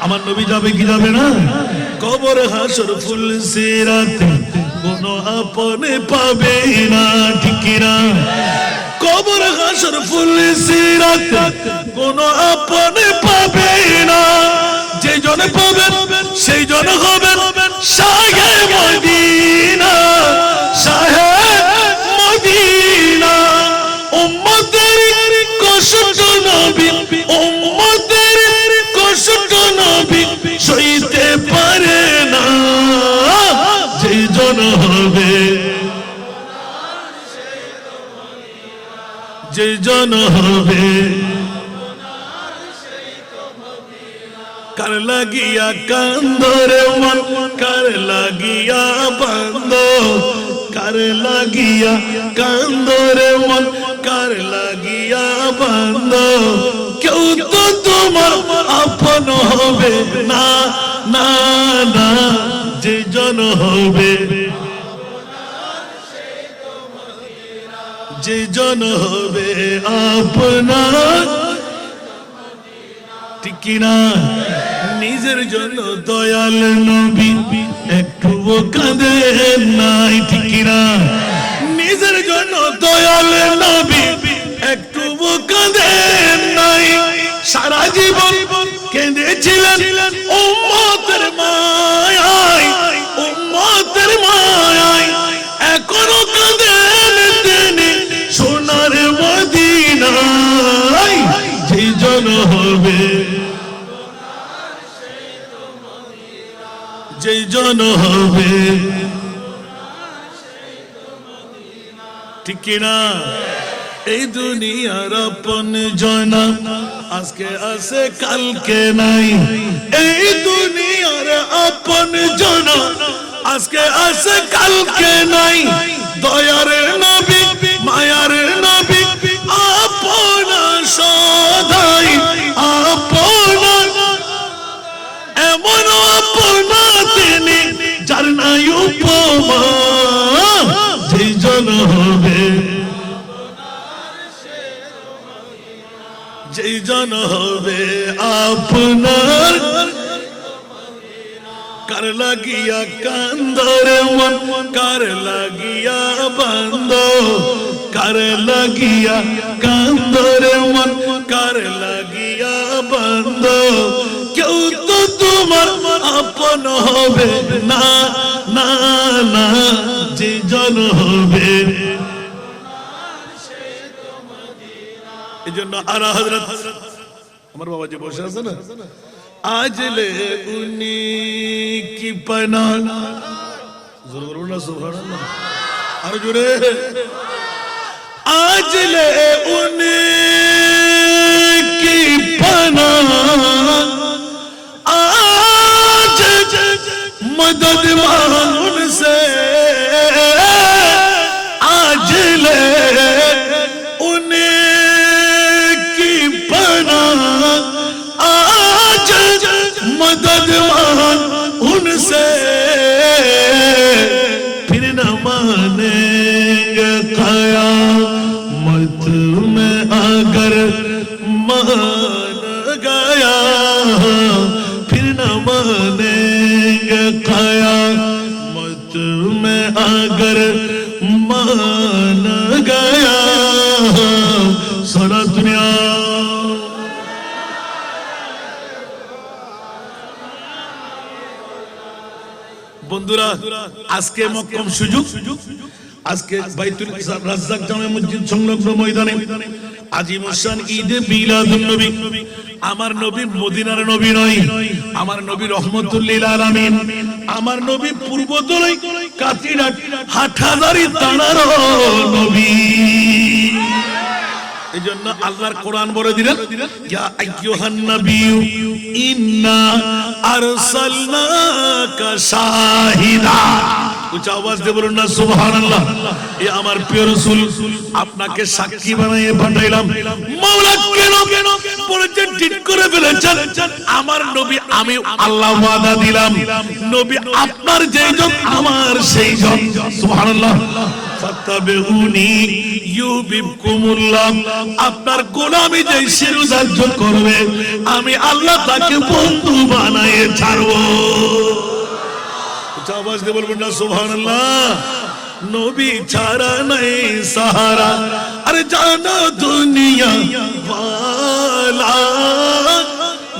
আমার নবী যাবে কি যাবে না? কবর হাসর ফুল সিরাতে কোনো আপনে পাবে না, ঠিক না? কবর হাসর ফুল সিরাতে কোনো আপনে পাবে না, যে জন পাবেন সেই জন হবেন শাহে মদিনা, শাহে মদিনা। উম্মতের কষ্ট নবী, উম্মতের কষ্ট নবী সইতে পারে না, যে জন হবে, যে জন হবে। কার লাগিয়া কান্দরে মন, কার লাগিয়া বান্দ, কার লাগিয়া কান্দরে মন, কার লাগিয়া বান্দ। কেউ তো তোমার আপন হবে না, না না, যে জন হবে, যে জন হবে আপনার, ঠিক না? নিজের জন্য দয়াল নবী একটুও কাঁদে নাই, ঠিক না? নিজের জন্য দয়াল নবী একটুও কাঁদে নাই, সারা জীবন কেঁদেছিলেন উম্মতের মায়ায়, উম্মতের মায়ায়। এখনো কাঁদেন তিনি সোনার মদিনায়, যে জন হবে, যে জন হবে, ঠিক না? এই দুনিয়ার আপন জনা আজকে আছে কালকে নাই, এই দুনিয়ার আপন জনা আজকে আছে কালকে নাই। দয়ার নবী, মায়ার নবী, আপনা সদাই আপনা, এমন আপনা তিনি যার নাই উপমা, যে জন হবে, যে জন হবে আপনার। কার লাগিয়া কান্দরে মন, কার লাগিয়া বান্দ, কার লাগিয়া কান্দরে মন, কার লাগিয়া বান্দ। কেউ তো তোমার আপন হবে না, না না, যে জন হবে। এই জন্য আরা হযরত আমার বাবা যে বসে আছে না, আজলে উনি কি পনা, জোরে বলুন না সুবহানাল্লাহ, আর জোরে। আজলে উনি কি পনা, आज मदद मांग उनसे, आज ले उनकी पनाह, आज मदद मांग उनसे, फिर न मानेंगे क़यामत में अगर मान गया, फिर न मानेंगे क़यामत में अगर मान गया। सारा दुनिया বন্ধুরা, আজকে মক্কম সুযোগ, আজকে বাইতুল রাজ্জাক জামে মসজিদ সংলগ্ন ময়দানে আজিমুসান ঈদে মিলাদুন নবী। আমার নবী মদিনার নবী নয়, আমার নবী রহমতুল লিল আলামিন, আমার নবী পূর্বতলাই কাতিরাট হাটহাজারি তানার নবী। এজন্য আল্লাহর কোরআন বলে দিলেন, ইয়া আইয়ুহান নাবিয়্যু ইন্না আরসালনাকা শাহিদা। উচ্চ আওয়াজ দিয়ে বলুন না সুবহানাল্লাহ। এ আমার প্রিয় রাসূল, আপনাকে সাক্ষী বানিয়ে পাঠাইলাম। মাওলা কেন বলেছেন, ঠিক করে ফেলেছেন। আমার নবী আমি আল্লাহ ওয়াদা দিলাম, নবী আপনার যেইজন আমার সেইজন। সুবহানাল্লাহ। ফাত্তাবিউনি ইউবিবকুমুল্লাহ। আপনার গোলামি যে শিরোধার্য করবে, আমি আল্লাহ তাকে বন্ধু বানায়ে ছাড়বো। আওয়াজ দিয়ে বলবেন না সুবহানাল্লাহ। নবী ছাড়া নাই সাহারা, আরে জানো দুনিয়া ওয়ালা,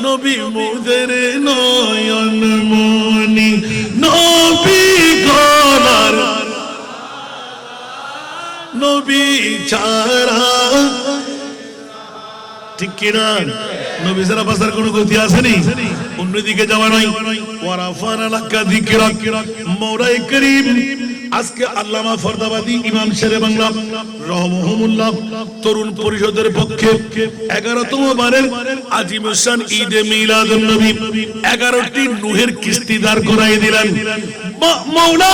নবী মোদের নয়ন মনি, নবী গলার নবী ছাড়া। ঠিক কিনা? নবী ছাড়া বাঁচার কোনো গতি আসেনি, অন্যদিকে যাওয়া নয়। ওয়ারাফানা লাকা যিকরাক। মওলাই করিম আজকে আল্লামা ফরদাবাদী ইমাম শেরে বাংলা রহমাহুল্লাহ তরুণ পরিষদের পক্ষে 11তম বারের আজিমুসান ঈদে মিলাদুন নবী 11টি নূহের কিস্তি দাঁড় করাই দিলেন। মাওলা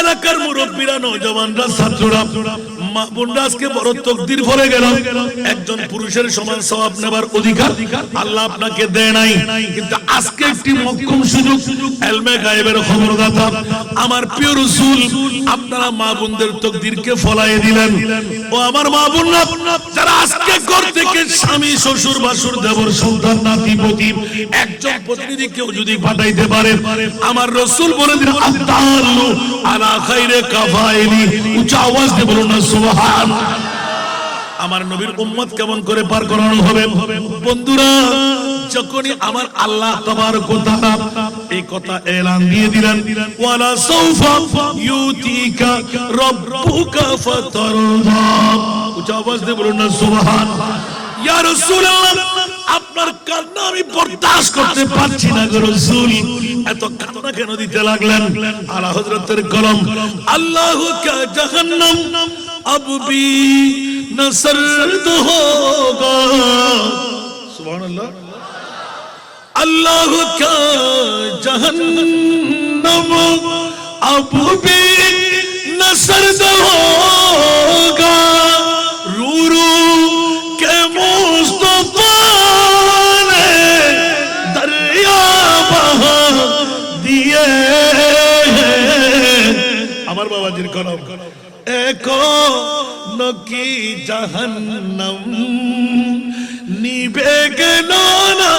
এলাকার মুরব্বীরা, নওজওয়ানরা, ছাত্ররা, মা বোনরা আজকে বড় তকদির ভরে গেল। একজন পুরুষের সমান সওয়াব নেবার অধিকার আল্লাহ আপনাকে দেয় নাই, কিন্তু আজকে একটি মক্ষম সুযোগ। ইলমে গায়েবের খবরদাতা আমার প্রিয় রাসূল, আপনারা মা বোনদের তকদিরকে ফলায়ে দিলেন। ও আমার মা বোনরা, যারা আজকে ঘর থেকে স্বামী, শ্বশুর, বাসুর, দেবর, সন্তান, নাতি, পতি একজন প্রতিনিধি কেউ যদি পাঠাইতে পারে, আমার রাসূল বলে দিন আতাল্লু আলা খাইরে কাফাইলি। উচ্চ আওয়াজ দিয়ে বলুন না সুবহানাল্লাহ। আমার নবীর উম্মত কেমন করে পার করানো হবে? বন্ধুরা, যখনই আমার আল্লাহ তাবারক ওয়া তাআলা এই কথা এলান দিয়ে দিলেন, ওয়ালা সাউফা ইউতিকা রাব্বুকা ফাতারদা। উচ্চ আওয়াজ দিয়ে বলুন না সুবহানাল্লাহ। ইয়া রাসূলুল্লাহ, আপনার কান্না আমি বরদাশত করতে পারছি না গো রাসূল, এত কান্না কেন দিতে লাগলেন? আলা হযরতের কলম, আল্লাহু কা জাহান্নাম अब भी न सर्द होगा। सुभान अल्लाह। अल्लाह का जहन्नम अब भी न सर्द होगा। रू रू के मुस्तफा ने दरिया बहा दिए। अमर बाबा जी कलम এখন কি জাহান্নাম নিবে গেল না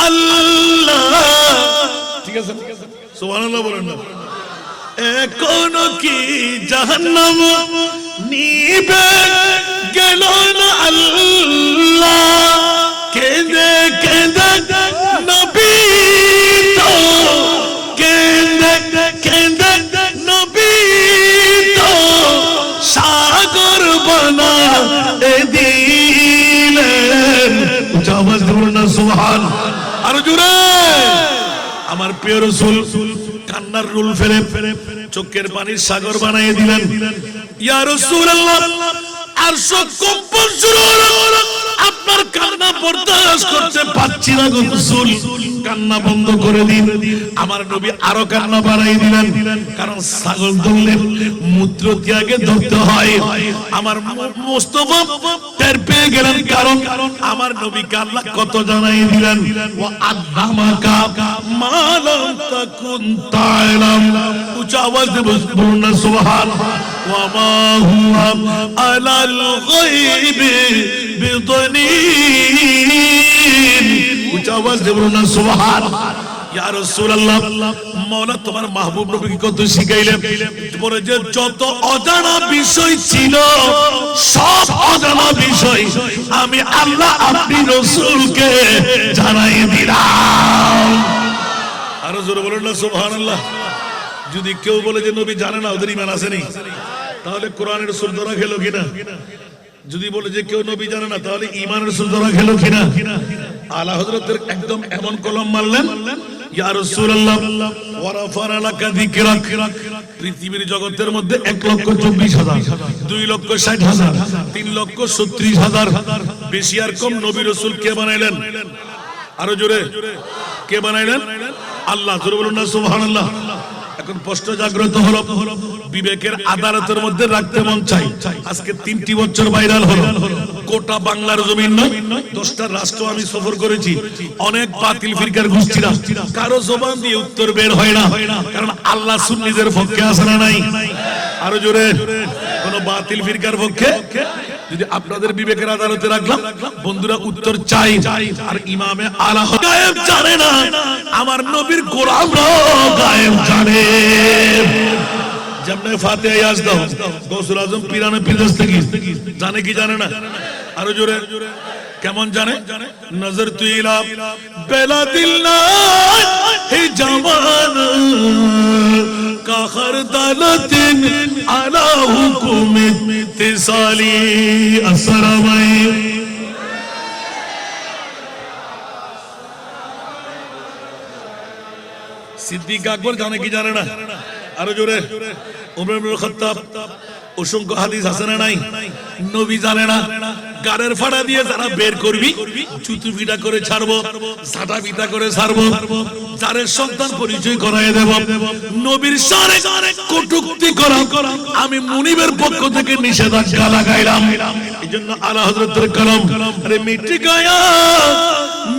আল্লাহ। ঠিক আছে, সুবহানাল্লাহ বলেন না। এখন কি জাহান্নাম নিবে গেল না আল্লাহ। কেঁদে কেঁদে নবী তো কেঁদে কেঁদে নবী সাগর বানা দিলেন। আওয়াজ দিবেন না সুবহানাল্লাহ। আর জোরে। আমার প্রিয় রাসূল কান্নার রুল ফেলে চোখের পানির সাগর বানিয়ে দিলেন। ইয়া রাসূলুল্লাহ, আরশ কম্পন শুরু হলো। আপনার কান্না বরদাশত করতে পারছি না গো রাসূল, কান্না বন্ধ করে দিন। আমার নবী আরো কান্না বাড়াই দিলেন, কারণ ছাগল ধরলে মূত্র ত্যাগে ধরতে হয়। আমার মুস্তাফা টের পেয়ে গেলেন, কারণ আমার নবীকে আল্লাহ কত জানাই দিলেন। ওয়া আদামাকা মালাম তাকুন তা'লাম। উচ্চ আওয়াজ দিয়ে বলুন না সুবহানাল্লাহ। ওয়া মা হুয়া আলাল গায়বি বিদনীন। উচ্চ আওয়াজ দিয়ে বলুন না সুবহানাল্লাহ। ইয়া রাসূলুল্লাহ, মাওলা তোমার মাহবুব নবীকে কত শিখাইলেন। পরে যে যত অজানা বিষয় ছিল, সব অজানা বিষয় আমি আল্লাহ আপনি রাসূলকে জানাই দিলাম। আরো জোরে বলুন না সুবহানাল্লাহ। যদি কেউ বলে যে নবী জানে না, ওদের ঈমান আছে নি? তাহলে কোরআনের সুর ধরা খেলো কিনা? যদি বলে যে কেউ নবী জানে না, তাহলে ঈমানের সুতরা খেলো কিনা? আলা হযরতের একদম এমন কলম মারলেন, ইয়া রাসূলুল্লাহ ওয়া রাফা'না লাকা যিকরাক। পৃথিবীর জগতের মধ্যে 1,24,000, 2,60,000, 3,37,000, বেশি আর কম নবী রাসূল কে বানাইলেন? আরো জোরে কে বানাইলেন? আল্লাহ। জোরে বলুন না সুবহানাল্লাহ। এখন প্রশ্ন জাগ্রত হলো, বিবেকের আদালতের মধ্যে রাখতে মন চাই। আজকে 3টি বছর ভাইরাল হলো, গোটা বাংলার জমিন নয় 10টা রাষ্ট্র আমি সফর করেছি। অনেক বাতিল ফিরকার গোষ্ঠীরা, কারো জবান দিয়ে উত্তর বের হয় না, কারণ আল্লাহ সুন্নিদের পক্ষে আছে না নাই? আরো জোরে। কোন বাতিল ফিরকার পক্ষে যদি আপনাদের বিবেকের আদালতে রাখলাম, বন্ধুরা উত্তর চাই। আর ইমামে আলা গায়েব জানে না, আমার নবীর গোলামরা গায়েব জানে। যেমন ফাতিহা ইয়াজ দাও, গৌসুল আজম পীরানে পীরদস্তগী জানে কি জানে না? আরো জোরে। কেমন জানে? নজর তু ইলা বেলা দিল না হে জামান কা খরদালতিন আলা হুকুম ইতিসালি। আসসালামু আলাইকুম। সিদ্দিক আকবর জানে কি জানে না? আরো জোরে। উমর ইবনে খাত্তাব, অসংখ্য হাদিস আছে না নাই? নবী জানে না, গাড়ের ফাড়া দিয়ে যারা বের করবি, চুতু পিটা করে ছাড়বো, ঝাঁটা পিটা করে ছাড়বো, যারের সন্তান পরিচয় করায় দেব, নবীর সারে কটূক্তি করা আমি মুনিবের পক্ষ থেকে নিষেধাজ্ঞা লাগাইলাম। এই জন্য আলা হযরতের কলম, আরে মিট গয়া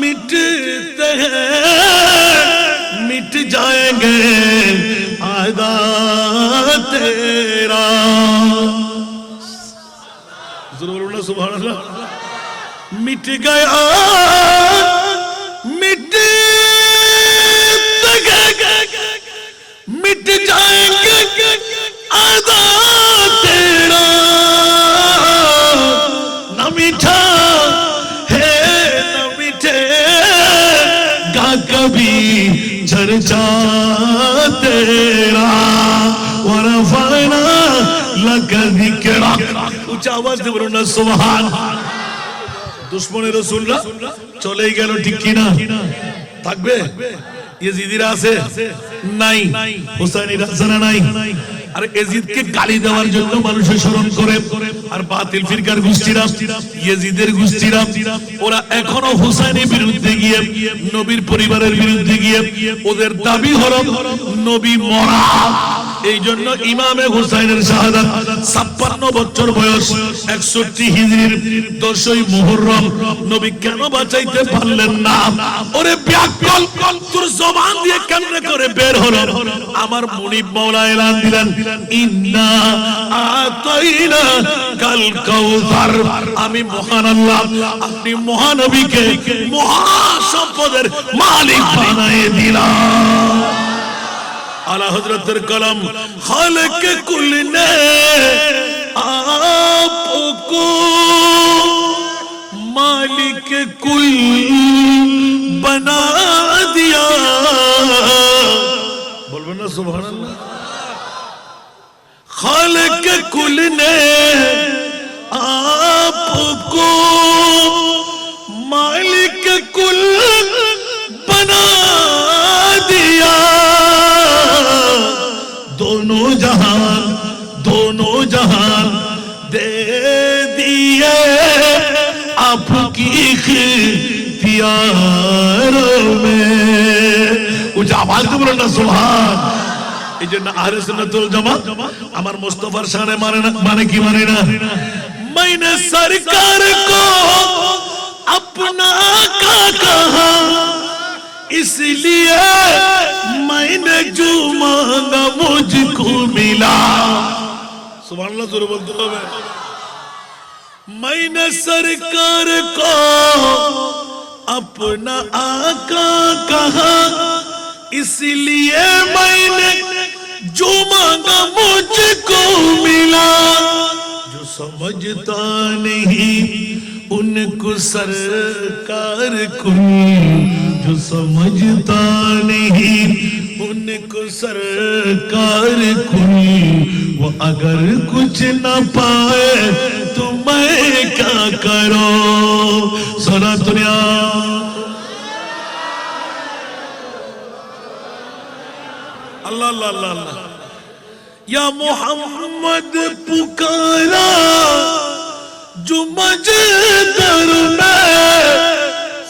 মিটতে मिट जाएंगे आदा तेरा। सुभान अल्लाह। मिट गया मिट जाएंगे आदा तेरा, न मीठा है न मिठेगा कभी चर्चा तेरा, वरफ़अना लका ज़िक्रक। ऊंचा आवाज দিয়ে বলুন না সুবহান। দুশমনের রাসূলরা চলেই গেল, ঠিক কি না? থাকবে? ইয়েজিদিরা আছে নাই? হুসাইনিরা আছে না নাই? আর ইয়াজিদকে গালি দেওয়ার জন্য মানুষের স্মরণ করে, আর বাতিল ফিরকার গোষ্ঠীরা, ইয়াজিদের গোষ্ঠীরা, ওরা এখনো হুসাইনের বিরুদ্ধে গিয়ে, নবীর পরিবারের বিরুদ্ধে গিয়ে, ওদের দাবি হলো নবী মরা। এই জন্য ইমামে হুসাইনের শাহাদাত 56 বছর বয়স, 61 হিজরির 10ই মুহররম, নবী কেন বাঁচাইতে পারলেন না? ওরে ব্যাকল, তোর জবান দিয়ে কেমনে করে বের হলো? আমার মুনিব মাওলা এলান দিলেন, ইন্না আতাইনা কাল কাউসার। আমি মহান আল্লাহ, আপনি মহানবীকে মহাসম্পদের মালিক বানায়ে দিলাম। आला हजरतर कलम खालिक कुल ने आपको मालिक कुल बना दिया। बोल ना सुभान अल्लाह। खालिक कुल ने आपको मालिक कुल बना दिया। दोनों जहान दे दिए आपकी इख्तियारों में। कुछ आवाज तो बोलो ना सुभान। এই জন্য আহলে সুন্নাত ওয়াল জামাত আমার মুস্তাফার শানে মানে কি মানে না? मैंने सरकार को अपना का कहा, इसलिए मैंने जो मांगा मुझको मिला। सुभान अल्लाह जोर बोलते হবে। मैंने सरकार को अपना आका कहा, इसलिए मैंने जो मांगा मुझको मिला। जो समझता नहीं उनको सरकार कुल, जो समझता नहीं उनको सरकार कुल, वो अगर कुछ न पाए तो मैं क्या करूं सारा दुनिया अल्लाह अल्लाह अल्लाह अल्लाह या मोहम्मद पुकारा जो मजदर में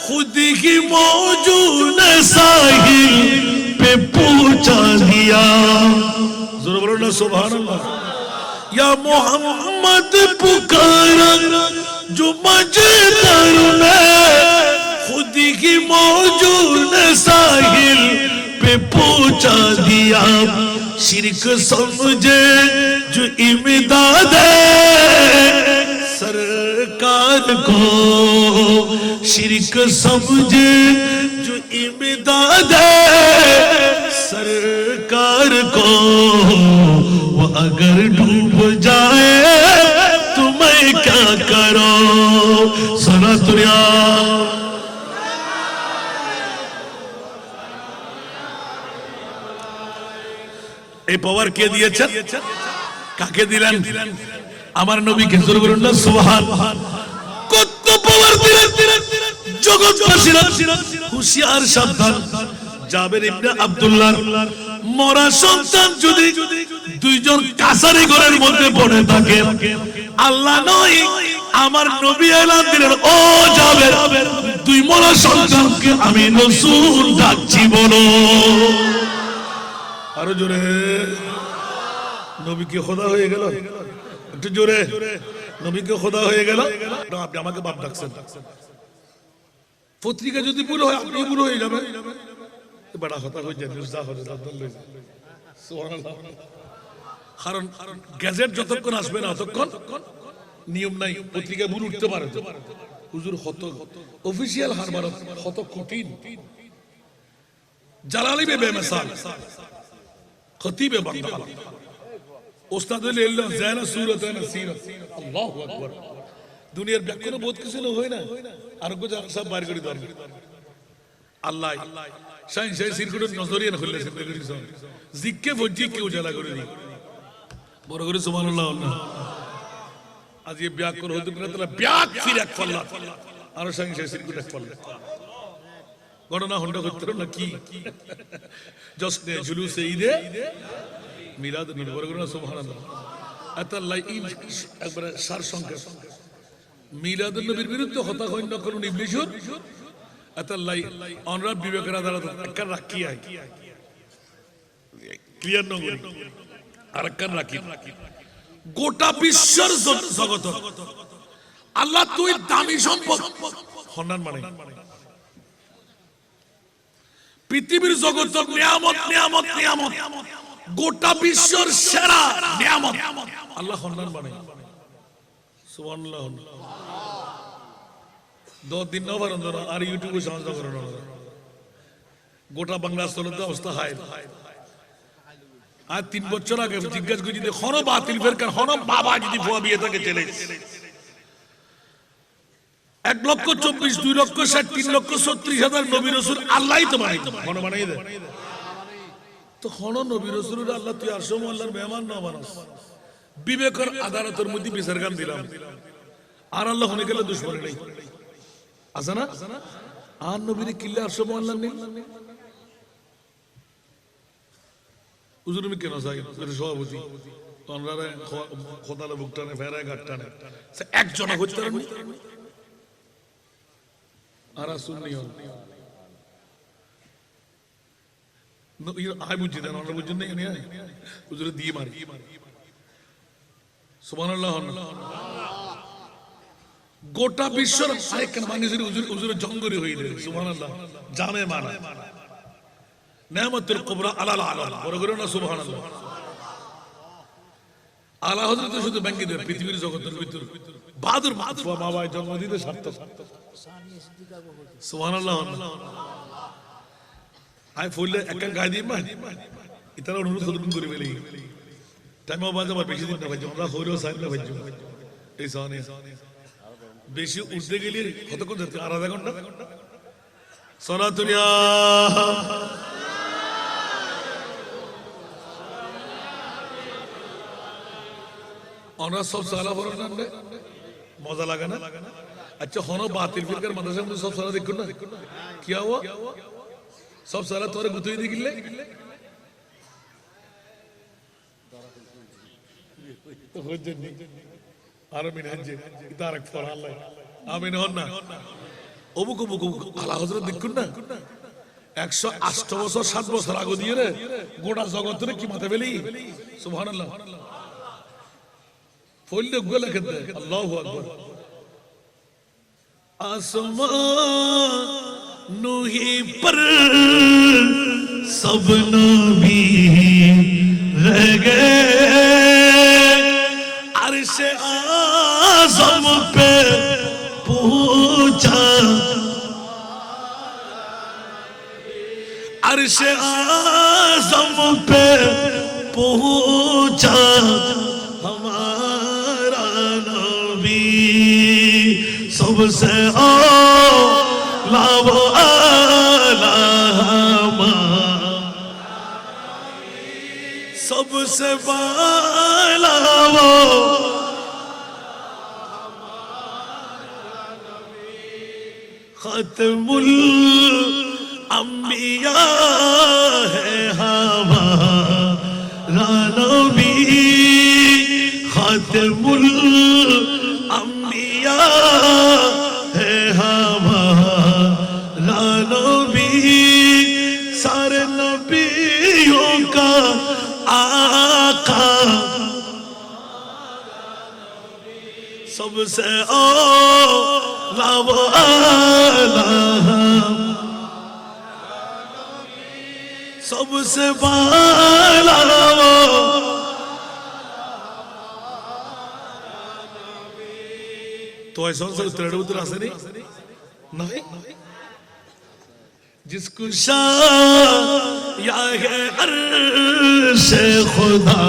खुद ही मौजूद साहिल पे पूछा दिया ज़रूर बोलो ना सुभान अल्लाह या मोहम्मद पुकारा जो मजदर में खुद ही मौजूद साहिल पे पूछा दिया शिरक समझे जो इमदाद सरकार को शिरक समझे जो इमदाद सरकार को वो अगर डूब जाए तो मैं क्या करूं सुना दुनिया এই পাওয়ার কে দিয়েছেন কাকে দিলেন আমার নবীকে জোরে বলুন না সুবহান কত পাওয়ার দিলেন জগৎবাসীরা হুঁশিয়ার সাবধান জাবের ইবনে আব্দুল্লাহ মরা সন্তান যদি দুইজন কাছারি ঘরের মধ্যে পড়ে থাকে আল্লাহ নয় আমার নবী এলান দিলেন ও জাবের দুই মরা সন্তানকে আমি রাসূল ডাকছি বলো আরো জোরে নবী কি খোদা হয়ে গেল একটু জোরে নবী কি খোদা হয়ে গেল আপনি আমাকে বাপ ডাকছেন পত্রিকা যদি ভুল হয় আপনি ভুল হয়ে যাবে বড় কথা হয়ে যায় নিউজ হয়ে যাবে সুবহানাল্লাহ কারণ গ্যাজেট যতক্ষণ আসবে না ততক্ষণ নিয়ম নাই পত্রিকা ভুল উঠতে পারে হুজুর কত অফিশিয়াল হারবার কত কঠিন জালালি বেমিসাল खतीब बंदा उस्ताद अल्लाह ज़ैना सूरत है ना सीरत अल्लाहु अकबर दुनियार ব্যাকরণ বহুত কিছু না হয় না আর কো যা সব বাইর করে দেন আল্লাহ শাইন শাই সিরকুট নজরিয়া না খুললে সব করে দিছেন জিক্কে ফজি কে উজালা করে দি বড় করে সুবহানাল্লাহ আজ এই ব্যাকরণ হতে না তাহলে ব্যাক ফির এক ফল্লা আর শাইন শাই সিরকুট এক ফল্লা ঘটনা হন্ডা করতে না কি জশ্নে জুলুসে ঈদে মিলাদ নবী বড় করে সুবহানাল্লাহ আতাল্লাহ ঈদ একবার সার সংক্ষেপ মিলাদুন নবীর বিরুদ্ধে হত্যা হইন না কোন ইবলিসুর আতাল্লাহ অনরাব বিবেকের আদালত একটা রাখি আই ক্লিয়ার নগরী আর একটা রাখি গোটা বিশ্বের জগত আল্লাহ তুই দামি সম্পদ হন্নান মানে পৃথিবীর জগতের নিয়ামত নিয়ামত নিয়ামত গোটা বিশ্বের সেরা নিয়ামত আল্লাহ খন্দান বানাই সুবহানাল্লাহ 2 দিন না পারেন আর ইউটিউবে সাহায্য করেন গোটা বাংলা চলতে অবস্থা হয় আর 3 বছর আগে জিজ্ঞাসা করি যে হন বাতিল ফের কার হন বাবা যদি ভুয়া বিয়ে থাকে চলে 1,24,000 2,60,000 3,36,000 নবী রাসূল আল্লাহই তো বানাই মনে বানাই দেয় তো কোন নবী রাসূলের আল্লাহ তুই আরশ আল্লাহর মেহমান না বানাস বিবেকের আদালতের মধ্যে বিচার গান দিলাম আর আল্লাহ হনে গেলে দুশমন নাই আছে না আর নবীর কিল্লা আরশ আল্লাহ নেই হুজুর আমি কেন চাই সভাপতি তোমরা খোদালে বুকটানে ফেরায় গাটটানে একজন হইতে পারেন আর সুন্নিও নো আই বুঝি দেন আমরা বুঝুন না এনে হুজুর দিয়ে মারি সুবহানাল্লাহ গোটা বিশ্বের আরেকখান মানুষের হুজুর জঙ্গরি হয়ে যায় সুবহানাল্লাহ জামে মানা নেয়ামতুল কুবরা আলাল আলাল বড় করে না সুবহানাল্লাহ আলা হযরত শুধু ব্যাংকে দেয় পৃথিবীর জগতের ভিতর বাদুর মাতফা বাবায় জন্ম দিতে সার্থক সুবহানাল্লাহ আই ফুললে একটা গায় দিই মা ইতারা অনুরোধ করে ফেলি টাইমও বাজে আমার বেশি দিন না ভাই আমরা হইরো সাইড না ভাই এই সানে বেশি উঠতে গেলে কতক্ষণ যেতে আর আধা ঘন্টা সালাতুল ইয়া আমরা সব সালা পড়েন না মজা লাগে না अच्छा होनो बातिल फिर कर मदरसे में सब सारा देखो ना क्या हुआ सब सारा तोरे गुतुई दी गिल्ले तो हो जन्नी आरामीन हंजे इतारक फराल ले आमीन होना ओबुको बुको आला हजरत देखो ना 108 বছর 7 বছর আগে দিয়ে রে গোটা জগতের কি মাথা ফেলি সুবহানাল্লাহ ফললে গলে খেতে আল্লাহু আকবার आसमानों ही पर सब नबी रह गए अर्श आज़म पे पहुंचा अर्श आज़म पे पहुंचा हमारा नबी सबसे आला वो आला सबसे बाला वो खत्मुल अंबिया है हमारा नबी खत्मुल अंबिया है हमारा नबी सारे नबियों का आका सबसे आला वो आला सबसे बाला वो तो ऐसा तेरे उधर आसे नहीं जिसको शाया है अर्श खुदा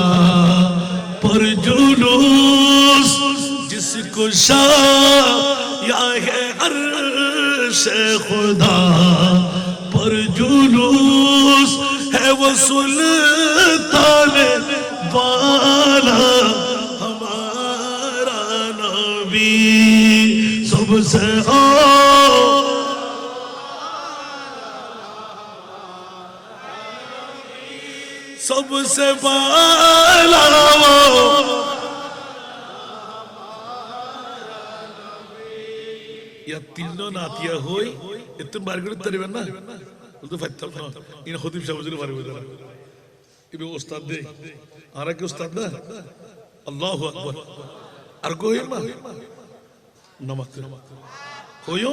पर जुलूस जिसको शाया है अर्श खुदा पर जुलूस है वो सुल्तान वाला हमारा नबी सबसे सबसे बाला या तीनों नातिया होई इतने बारगुड़ तेरे बन्ना तो फैतल ना इन खुद भी शावज़ ने बारगुड़ तेरा इबे उस्ताद दे आरा के उस्ताद ना अल्लाहु अकबर अर्गो है माँ नमक होयो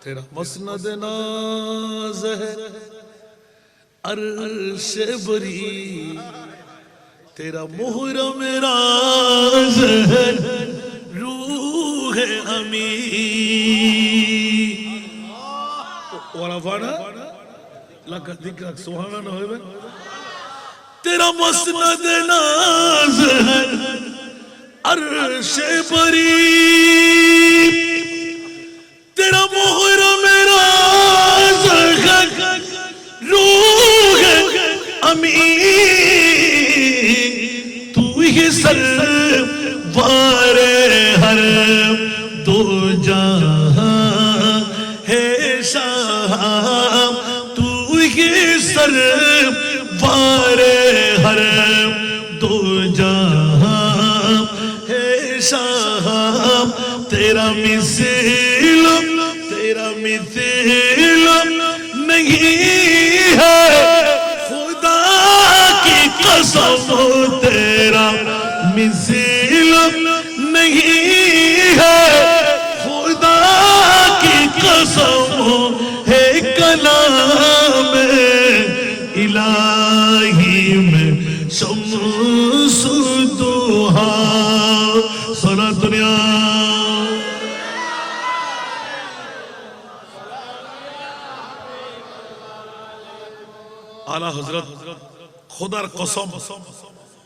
तेरा मसनद नाज़ है अर्श बरी तेरा मुहर्रम राज़ है रूह अमी वाला लका दिक्र सुहाना ना होए तेरा मसनद नाज़ है अर्श बरी तेरा मुहर्रम राज़ है रूह अमी तू ही सरवारे हर दो जहां है शाह तू ही सरवारे हर दो जहां है शाह तेरा मिसल नहीं है खुदा की कसम तेरा मिसल नहीं है खुदा की कसम है कलाम इलाही में शम्सुद्दुहा सारा दुनिया आला हजरत खुदार कसम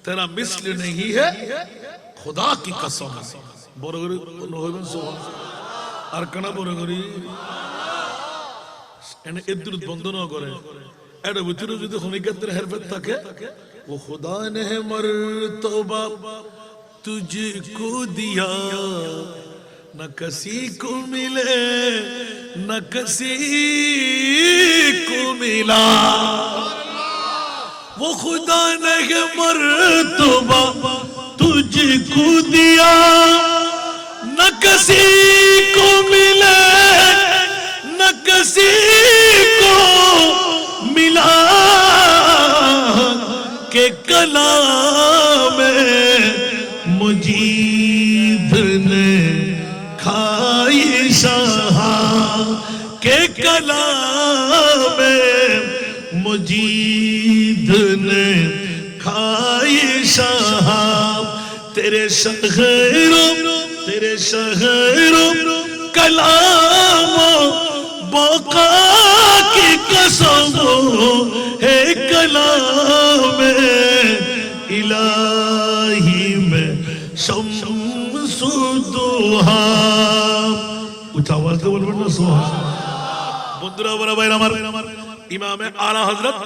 तेरा मिसल नहीं है खुदा की कसम बरगरी होइबेन सुभान আর কানা বরগরি এনে এদুর বন্ধ না করে এর ভিতরে যদি হনিকাতের হেরফত থাকে ও খোদা নে মর্তবা तुझको दिया न किसी को मिले न किसी को मिला वो खुदा ने मर्तबा तुझको दिया न किसी को मिले न किसी को मिला के कलाम मुजीद ने खाई शाहा के कलाम मुजीद ने खाई शाहा तेरे शहरों कलामों बका की कसम है कलाम इलाही में शम्सुद्दुहा उच्च आवाज से बोलবেন না সুবহান বন্ধুরা বড় ভাইরা আমার ইমামে আলা হযরত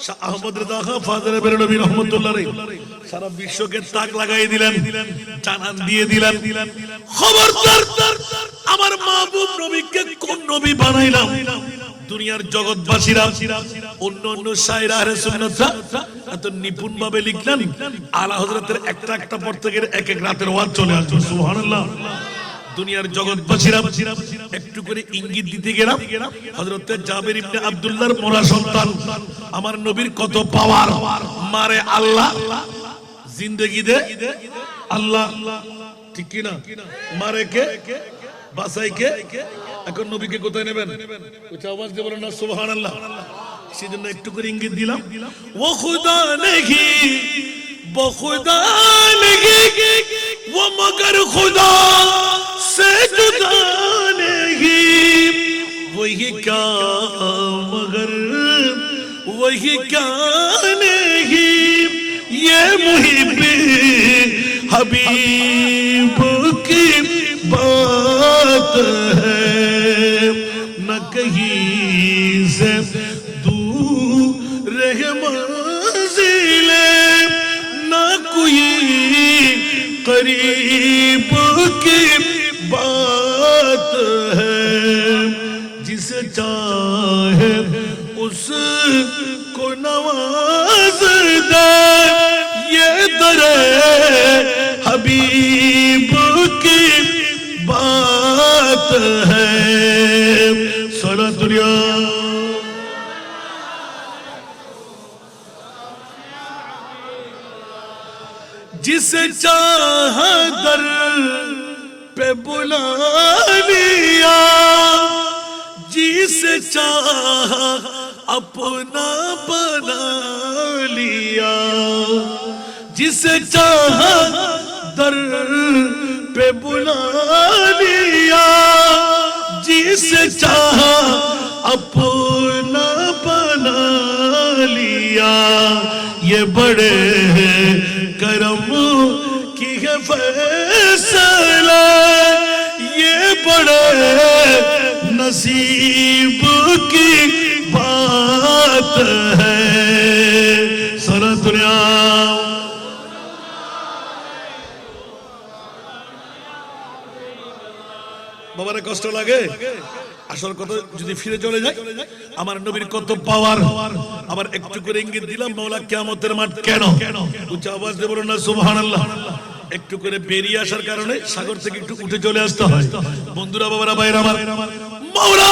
শাহ আহমদ রিজা খান ফাজলে বেরলভী রহমাতুল্লাহ আলাইহি সারা বিশ্বকে তাক লাগাই দিলেন জানান দিয়ে দিলেন খবরদার আমার মাহবুব নবীকে কোন নবী বানাইলাম দুনিয়ার জগৎবাসীরা অন্য অন্য শায়ের আহলে সুন্নাতরা এত নিপুণ ভাবে লিখলেন আলা হযরতের একটা একটা পর থেকে এক এক রাতের ওয়াজ চলে আসবে সুবহানাল্লাহ দুনিয়ার জগৎবাসীরা একটু করে ইঙ্গিত দিতে গেলাম হযরত জাবের ইবনে আব্দুল্লাহর মোরা সন্তান আমার নবীর কত পাওয়ার মারে আল্লাহ জিন্দেগি দে আল্লাহ ঠিক কি না মারে কে বাসাই কে এখন নবীকে কোথায় নেবেন উচ্চ আওয়াজ দিয়ে বলেন না সুবহানাল্লাহ সেজন্য একটু করে ইঙ্গিত দিলাম ও খুদা নেহি বখুদা নেহি वो मगर खुदा से जुदा नहीं वही क्या मगर वही क्या नहीं ये मुहिब्बे हबीब की बात है न कहीं से दूर रहे मंजिले न कोई करीब की बात है जिसे चाहे उसको नवाज दे ये दरे हबीब की बात है सारा दुनिया जिसे चाहा दर पे बुला लिया जिसे चाहा अपना बना लिया जिसे चाहा दर पे बुला लिया जिसे चाहा अपना बना लिया ये बड़े करम की है फैसला ये बड़े नसीब की बात है सारा दुनिया বাবারে কষ্ট লাগে আসল কথা যদি ফিরে চলে যায় আমার নবীর কত পাওয়ার আবার একটু করে ইঙ্গিত দিলাম মাওলা কিয়ামতের মাঠ কেন উচ্চ আওয়াজ দিয়ে বলুন না সুবহানাল্লাহ একটু করে বেরিয়ে আসার কারণে সাগর থেকে একটু উঠে চলে আসতে হয় বন্ধুরা বাবারা ভাইরা আমার মাওলা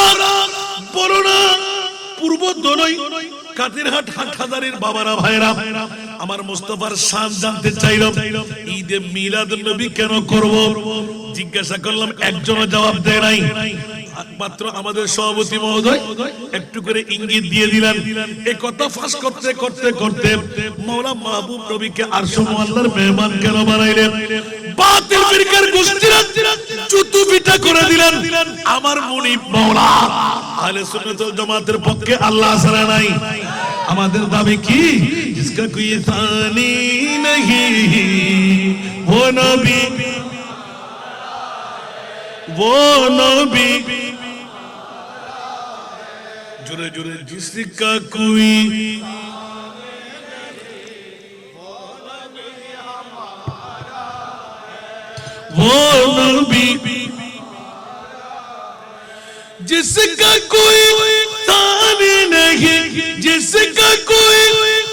বলো না পূর্ব দোলই কাতিরহাট হাটহাজারীর বাবারা ভাইরা আমার মুস্তাফার শান জানতে চাইলাম ঈদে মিলাদুন নবী কেন করব জিজ্ঞাসা করলাম একজনও জবাব দেয় নাই মাত্র আমাদের সভাপতি মহোদয় একটু করে ইঙ্গিত দিয়ে দিলেন এই কথা ফাঁস করতে করতে করতে মাওলা মাহবুব নবীকে আরশ মুআল্লার মেহমান কেন বানাইলেন বাতিল ফিরকার গোষ্ঠীরা চুতু পিটা করে দিলেন আমার মুনিব মাওলা আহলে সুন্নাত ওয়াল জামাতের পক্ষে আল্লাহ ছাড়া নাই আমাদের দাবি কি जिसका कोई सानी नहीं वो नबी जुरे जुरे जिसका कोई वो नबी जिसका कोई तानी नहीं, जिसका कोई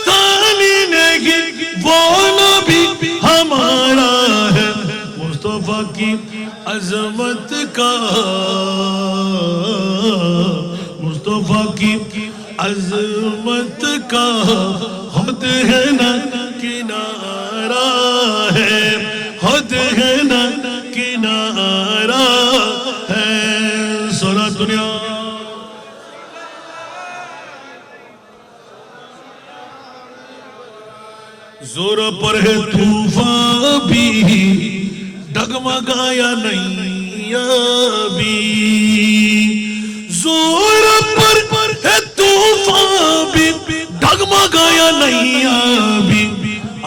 तानी नहीं, वो नबी हमारा है। मुस्तफा की अजमत का, मुस्तफा की अजमत का खुद है ना किनारा है, खुद है ना किनारा है। सारा दुनिया जोर पर है तूफान भी, डगमगाया नहीं अभी। जोर पर है तूफान भी, डगमगाया नहीं अभी।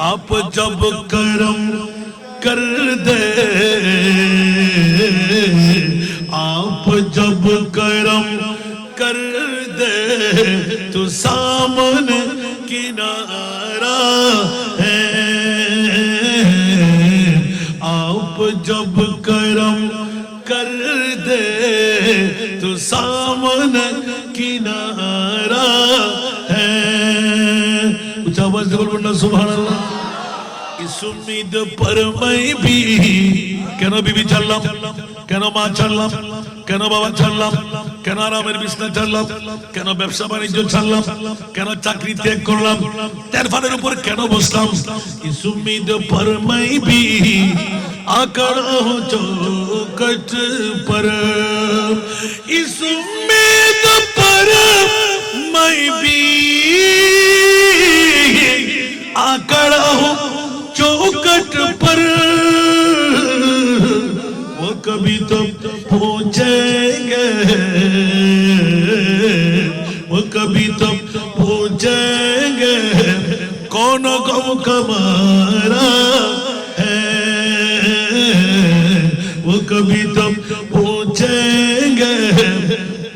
आप जब करम कर दे, आप जब करम कर दे, तो सामने किनारा है। आप जब करम कर दे, तो सामने किनारा है। कुछ आवाज से बोल ना सुभान अल्लाह। इस उम्मीद पर मैं भी কেন বিবি ছাড়লাম, কেন মা ছাড়লাম, কেন বাবা ছাড়লাম, কেন আরামের বিছনা ছাড়লাম, কেন ব্যবসা বাণিজ্য ছাড়লাম, কেন চাকরি ত্যাগ করলাম, তেরফানের উপর কেন বসলাম। इस उम्मीद पर मैं भी आकड़ा हूँ चौखट पर, इस उम्मीद पर मैं भी आकड़ा हूँ चौखट पर। वो कभी तो पूछेंगे, वो कभी तो पूछेंगे कौन गम कमारा है। वो कभी तो पूछेंगे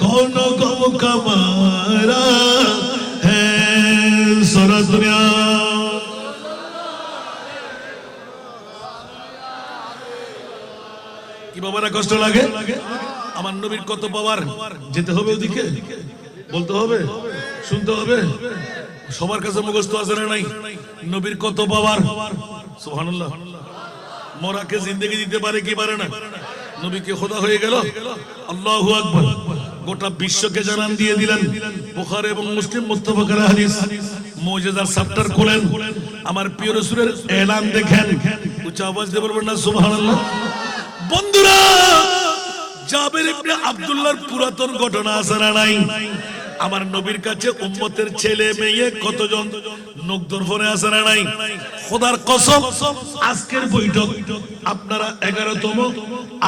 कौन गम कमारा है। सारा दुनिया কি বাবারা কষ্ট লাগে? আমার নবীর কত পাওয়ার, যেতে হবে ওদিকে, বলতে হবে, শুনতে হবে। সবার কাছে মুখস্থ আছে না নাই? নবীর কত পাওয়ার, সুবহানাল্লাহ। মরাকে জিন্দেগি দিতে পারে কি পারে না? নবীকে খোদা হয়ে গেল, আল্লাহু আকবার। গোটা বিশ্বকে জানান দিয়ে দিলেন। বুখারী এবং মুসলিম মুত্তাফাকুল হাদিস। মুজিজার চ্যাপ্টার খুলেন, আমার প্রিয় রাসূলের এলান দেখেন। উচ্চ আওয়াজ দিয়ে বলবেন না সুবহানাল্লাহ। বন্ধুরা, জাবের ইবনে আব্দুল্লাহর পুরাতন ঘটনা আছে না নাই? আমার নবীর কাছে উম্মতের ছেলে মেয়ে কতজন নখ দর্পণে আছে না নাই? খোদার কসম, আজকের বৈঠক আপনারা 11তম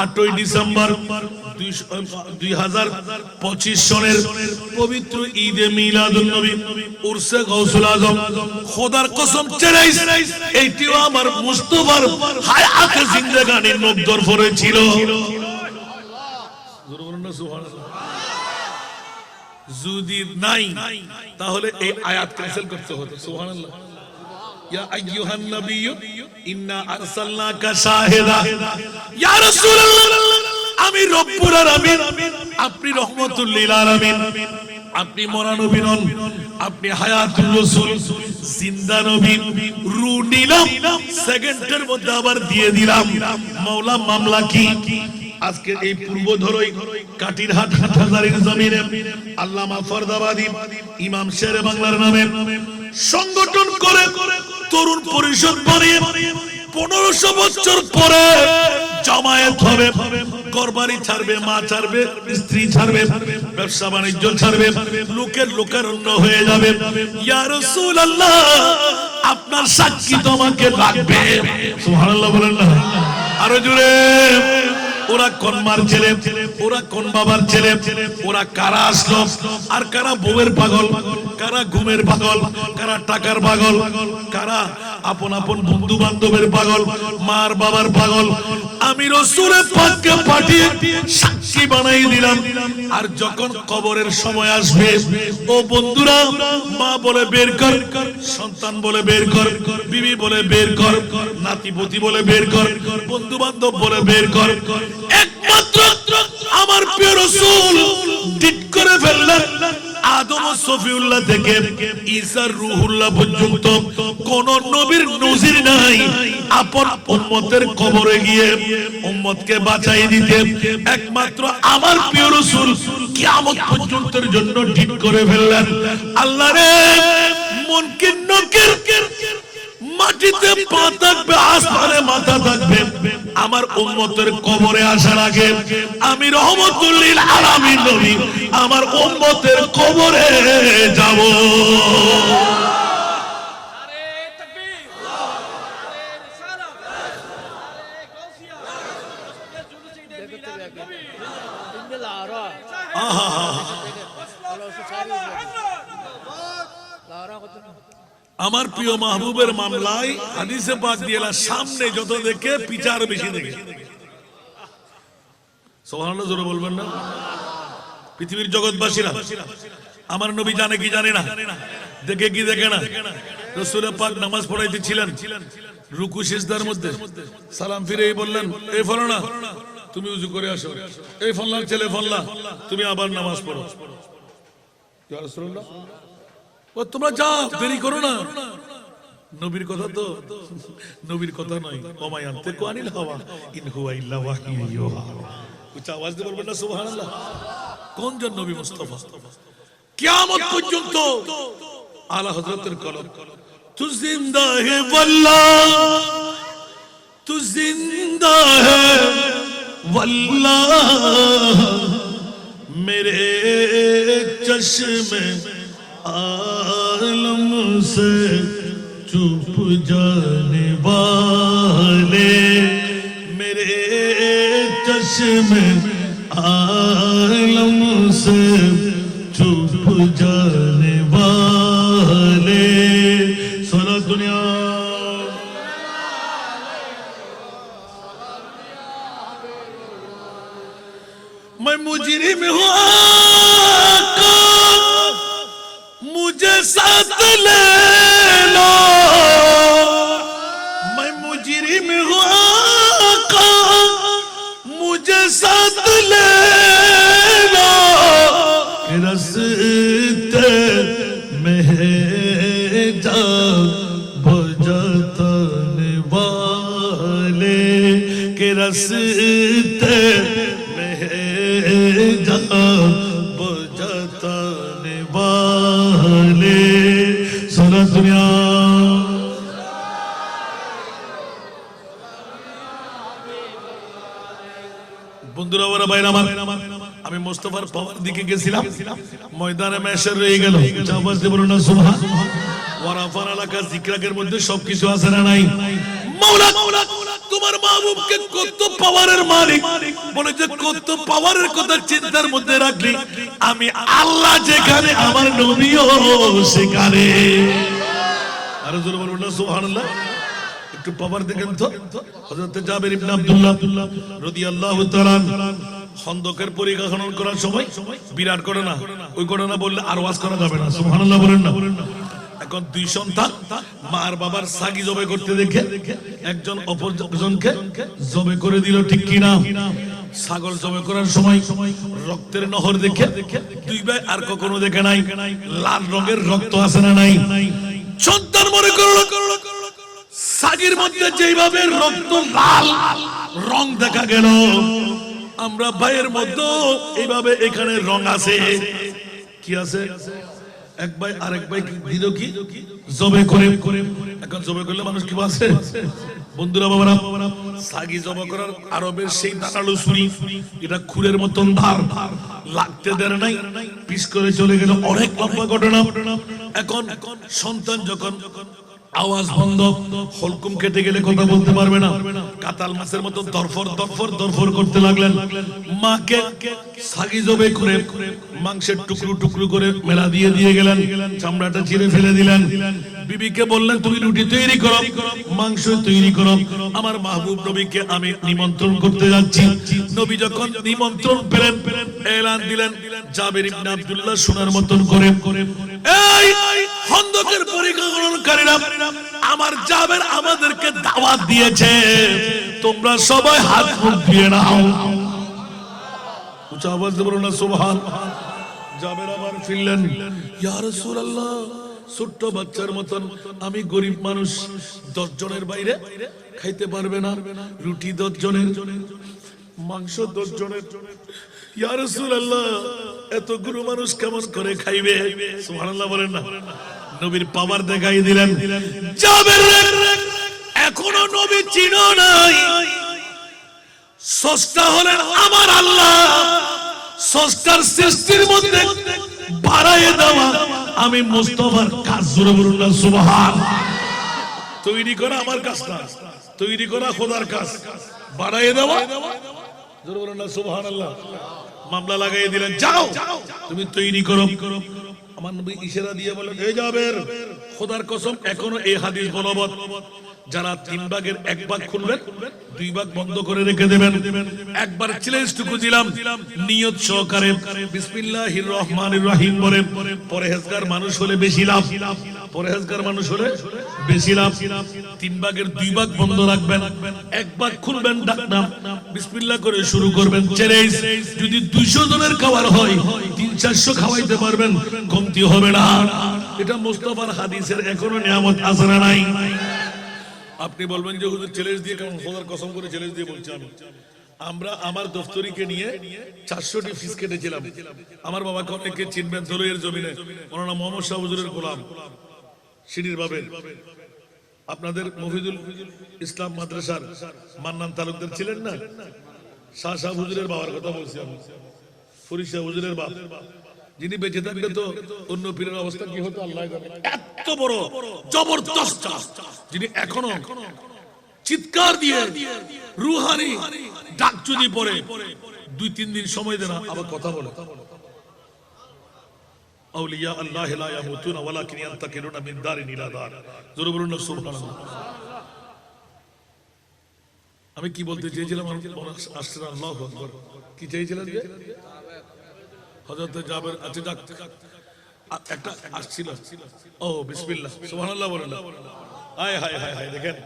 8ই ডিসেম্বর 2025 সনের পবিত্র ঈদে মিলাদুন নবী উরসে গাউসুল আজম, খোদার কসম চ্যালেঞ্জ, এইটিও আমার মুস্তাফার হায়াতে জিন্দেগানির নখ দর্পণে ছিল। যদি নাই তাহলে এই আয়াত ক্যান্সেল করতে হতো। সুবহানাল্লাহ। ইয়া আইয়ুহান নাবিয়্যু ইন্না আরসালনাকা শাহিদা, ইয়া রাসূলুল্লাহ, আমি রব্বুল আলামিন, আপনি রহমাতুল লিল আলামিন, আপনি মরা নবী নন, আপনি হায়াতুর রাসূল, জিন্দা নবী। রু নিলাম, সেকেন্ডের মধ্যে আবার দিয়ে দিলাম। মাওলা মামলা কি? আজকে এই পূর্ব ধরই কাটিরহাট হাটহাজারীর জমিনে আল্লামা ফরদাবাদী ইমাম শেরে বাংলার নামে সংগঠন করে তরুণ পরিষদ বানিয়ে 1500 বছর পরে জামায়াত হবে। ঘরবাড়ি ছাড়বে, মা ছাড়বে, স্ত্রী ছাড়বে, ব্যবসা বাণিজ্য ছাড়বে, লোকের লোকারণ্য হয়ে যাবে। ইয়া রাসূলুল্লাহ, আপনার সাক্ষী তো আমাকে লাগবে। সুবহানাল্লাহ বলেন না আরো জোরে। ওরা কোন মার ছেলে, ওরা কোন বাবার ছেলে, ওরা কারা আসলো, আর কারা বউয়ের পাগল, কারা ঘুমের পাগল, কারা টাকার পাগল, কারা আপন আপন বন্ধু বান্ধবের পাগল, মার বাবার পাগল, আমি রাসূলের পাককে পাঠিয়ে সাক্ষী বানাই দিলাম। আর যখন কবরের সময় আসবে, ও বন্ধুরা, মা বলে বের কর, সন্তান বলে বের কর, বিবি বলে বের কর, নাতিপতি বলে বের কর, বন্ধু বান্ধব বলে বের কর, একমাত্র আমার প্রিয় রাসূল ঠিক করে ফেললেন। আদম ও সফিউল্লাহ থেকে ঈসা রূহুল্লাহ পর্যন্ত কোন নবীর নজির নাই আপন উম্মতের কবরে গিয়ে উম্মতকে বাঁচাই দিতে। একমাত্র আমার প্রিয় রাসূল কিয়ামত পর্যন্তের জন্য ঠিক করে ফেললেন। আল্লাহ রে, মুনকির নকির মাটিতে পা থাকবে, আসমানে মাথা থাকবে, আমার উম্মতের কবরে আসার আগে আমি রহমতুল লিল আলামিন নবী আমার উম্মতের কবরে যাব। আমার প্রিয় মাহবুবের মামলায় হাদিসে পাক দিয়েলা সামনে যত দেখে পিছার বেশি দেখে। সুবহানাল্লাহ, জোরে বলবেন না? পৃথিবীর জগৎবাসীরা আমার নবী জানে কি জানে না, দেখে কি দেখে না? রাসূল পাক নামাজ পড়াইতেছিলেন, রুকু সিজদার মধ্যে সালাম ফিরেই বললেন, এই ফলানা তুমি ওযু করে আসো, এই ফলানার ছেলে ফলানা তুমি আবার নামাজ পড়ো। ইয়া রাসূলুল্লাহ, ও তোমরা যাও, দেরি করো না। নবীর কথা তো নবীর কথা নয়, ওমা ইয়ানতিকু আনিল হাওয়া ইন হুয়া ইল্লা ওয়াহয়ুন ইউহা। উচ্চ আওয়াজ দিয়ে বলবেন না সুবহানাল্লাহ? কোন জন নবী মুস্তাফা? কিয়ামত পর্যন্ত আলা হযরতের কলম, তু জিন্দা হে ওয়াল্লাহ, তু জিন্দা হে ওয়াল্লাহ, মেরে চশমে आलम से चुप जाने वाले, मेरे चश्मे आलम से चुप जाने वाले, सारा दुनिया मैं मुजरिम हूँ, मुझे साथ ले लो, मैं मुजरिम हूँ आका, मुझे साथ ले लो, रास्ते में जा बजाने वाले, के रास्ते में जा बजाने वाले, सारा दुनिया বন্ধুরা, ওরা বাইরে আমার, আমি মুস্তাফার পাওয়ার দিকে গেছিলাম, ময়দানে মেশর রয়ে গেল। আওয়াজ দিয়ে বলুন না সুবহান। ওয়ারাফান আলাকা জিকরাকের মধ্যে সবকিছু আছে না নাই? মাওলা তোমার মাহবুবকে কত পাওয়ারের মালিক, বলে যে কত পাওয়ারের কথা চিন্তার মধ্যে রাখলি, আমি আল্লাহ যেখানে আমার নবীও সেখানে। আরো জোরে বলুন না সুবহানাল্লাহ। একটু পাওয়ার দেখেন তো, হযরত জাবির ইবনে আব্দুল্লাহ রাদিয়াল্লাহু তাআলা খন্দকের পরীক্ষা খনন করার সময় বিরাট ঘটনা, ওই ঘটনা বললে আর ওয়াজ করা যাবে না, সুবহানাল্লাহ বলেন না। এখন দুই সন্তান মার বাবার সাগি জবে করতে দেখে একজন অপরজনকে জবে করে দিল, ঠিক কিনা? ছাগল জবে করার সময় রক্তের নহর দেখে দুই ভাই আর কখনো দেখে নাই, লাল রঙের রক্ত আছে না নাই? সন্তান মনে করলো সাগির মধ্যে যেভাবে রক্ত লাল রং দেখা গেল, আমরা ভাইয়ের মধ্যে এইভাবে এখানে রং আছে। কি আছে? এক ভাই আরেক ভাই দিল কি জবে করে। এখন জবে করলে মানুষ কি বাঁচে? বন্ধুরা বাবারা, সাগি জবে করার আরবের সেই দাঁড়ালো ছুরি, এটা খুরের মতন ধার, লাগতে দেন নাই, পিস করে চলে গেল। অনেক লম্বা ঘটনা। এখন সন্তান যখন আওয়াজ বন্ধ, হলকুম কেটে গেলে কথা বলতে পারবে না, কাতাল মাছের মতো দরফর দরফর দরফর করতে লাগলেন। মাকে সাগি জবে করে মাংসের টুকরো টুকরো করে মেলা দিয়ে গেলেন, চামড়াটা চিরে ফেলে দিলেন। বিবিকে বললেন তুমি রুটি তৈরি করো, মাংস তৈরি করো, আমার মাহবুব নবীকে আমি নিমন্ত্রণ করতে যাচ্ছি। নবী যখন নিমন্ত্রণ পেলেন, এলান দিলেন, জাবের ইবনে আব্দুল্লাহ শোনার মতন করে, এই খন্দকের পরিকল্পনাকারীরা, আমার জাবের আমাদেরকে দাওয়াত দিয়েছে, তোমরা সবাই হাত মুখ ধুয়ে নাও। উচ্চ আওয়াজ দিয়ে বলুন না সুবহানাল্লাহ। জাবের আবার ফিরলেন, ইয়া রাসূলুল্লাহ, ছোট্ট বাচ্চার মতন আমি গরিব মানুষ, 10 জনের বাইরে খাইতে পারবে না, রুটি 10 জনের, মাংস 10 জনের, ইয়া রাসূলুল্লাহ এতগুলো মানুষ কেমন করে খাইবে? সুবহানাল্লাহ বলেন না। নবীর পাওয়ার দেখাই দিলেন, জাবের এখনো নবী চিনো নাই, স্রষ্টা হলেন আমার আল্লাহ, স্রষ্টার সৃষ্টির মধ্যে বাড়ায়ে দেওয়া আমি মুস্তাফার কাজ। জোরে বলুন না সুবহানাল্লাহ। তৈরি করা আমার কাজ না, তৈরি করা খোদার কাজ, বাড়ায়ে দেওয়া। জোরে বলুন না সুবহানাল্লাহ। মামলা লাগাই দিলেন, যাও তুমি তৈরি করো। আমার নবী ইশারা দিয়ে বলেন, এই জাবের, খোদার কসম এখনো এই হাদিস বলবৎ, যারা 3 ভাগের 1 ভাগ খুলবেন, 2 ভাগ বন্ধ করে রেখে দেবেন। একবার চ্যালেঞ্জটুকু দিলাম, নিয়ত সহকারে বিসমিল্লাহির রহমানির রহিম বলে পরহেজগার মানুষ হলে বেশি লাভ, পরহেজগার মানুষ হলে বেশি লাভ। 3 ভাগের 2 ভাগ বন্ধ রাখবেন, 1 ভাগ খুলবেন, ডাকনাম বিসমিল্লাহ করে শুরু করবেন। চ্যালেঞ্জ, যদি 200 জনের খাবার হয় 300-400 খাওয়াইতে পারবেন, কমতি হবে না। এটা মুস্তাফার হাদিসের এখনো নিয়ামত আছে না নাই? আপনি বলবেন যে হুজুর চ্যালেঞ্জ দিয়ে কেমন? খোদার কসম করে চ্যালেঞ্জ দিয়ে বলছি আমি। আমরা আমার দফতরিকে নিয়ে 400টি ফিস কেটেছিলাম। আমার বাবাকে অনেকে চিনবেন, দলইয়ের জমিনে মাওলানা মোহাম্মদ শাহ হুজুরের গোলাম, সিঁড়ির বাবের, আপনাদের মফিদুল ইসলাম মাদ্রাসার মান্নান তালুকদার ছিলেন না, শাহ হুজুরের বাবার কথা বলছি আমি, ফরিদ শাহ হুজুরের বাপ, যিনি বেঁচে থাকলে তো অন্য পীরের অবস্থা কি হতো আল্লাহ জানে। এত বড় জবরদস্ত, যিনি এখনো চিৎকার দিয়ে রুহানি ডাক যদি পড়ে 2-3 দিন সময় দেন আবার কথা বলে। আউলিয়া আল্লাহ লা ইয়ামুতুনা ওয়ালাকিন ইয়ান্তাকিলুনা মিন দারিন ইলা দার। জোরে বলুন না সুবহানাল্লাহ। আমি কি বলতে চেয়েছিলাম আসছে না? আল্লাহু আকবার। কি চেয়েছিলেন যে হযরত জাবের? আচ্ছা ডাক একটা আসছিল। ও বিসমিল্লাহ, সুবহানাল্লাহ বলেন। হায় হায় হায় হায়, দেখেন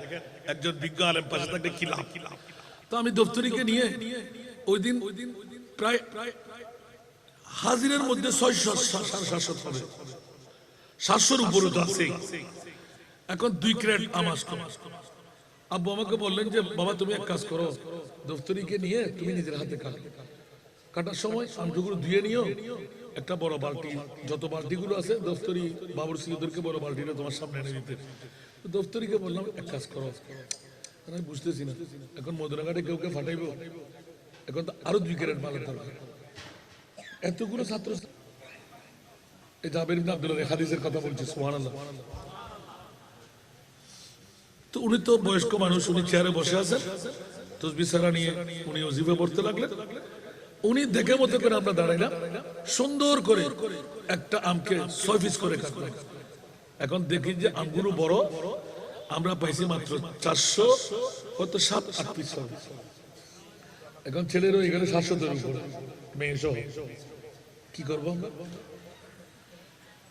একজন বিজ্ঞ আলেম পাশে থাকলে কি লাভ। তো আমি দফতরিকে নিয়ে ওই দিন প্রায় হাজিরের মধ্যে 600-700 হবে, 700-র উপরে তো আছে। এখন 2 ক্রেট আমাস কম। আব্বু আমাকে বললেন যে বাবা তুমি এক কাজ করো, দফতরিকে নিয়ে তুমি নিজের হাতে কাটার সময় আমটুকুলো ধুয়ে নিও, একটা বড় বালতি, যত বালতিগুলো আছে দফতরি বাবুর সিদ্দিককে বড় বালতিটা তোমার সামনে এনে দিতে। দফতরিকে বললাম এক কাজ করো, আমি বুঝতেছি না এখন মদুরাঘাটে কেউ ফাটাইবো, এখন তো আরো 2 ক্যারেট মালের দরকার। এতগুলো ছাত্র, এই জাবের ইবনে আব্দুল্লাহ হাদিসের কথা বলছি, সুবহানাল্লাহ। তো উনি তো বয়স্ক মানুষ, উনি চেয়ারে বসে আছেন, তাসবিহ সারা নিয়ে উনি ওজিফা পড়তে লাগলেন। উনি দেখে মতো করে আমরা দাঁড়াইলাম, সুন্দর করে একটা আমকে 6 পিস করে কাটলেন। এখন দেখি যে আমগুলো বড়, আমরা পাইছি মাত্র 400, কত 7-8 পিস হবে। এখন ছেলেরও এখানে 700-এর উপরে, মেয়ে সহ। কি করবো আমরা?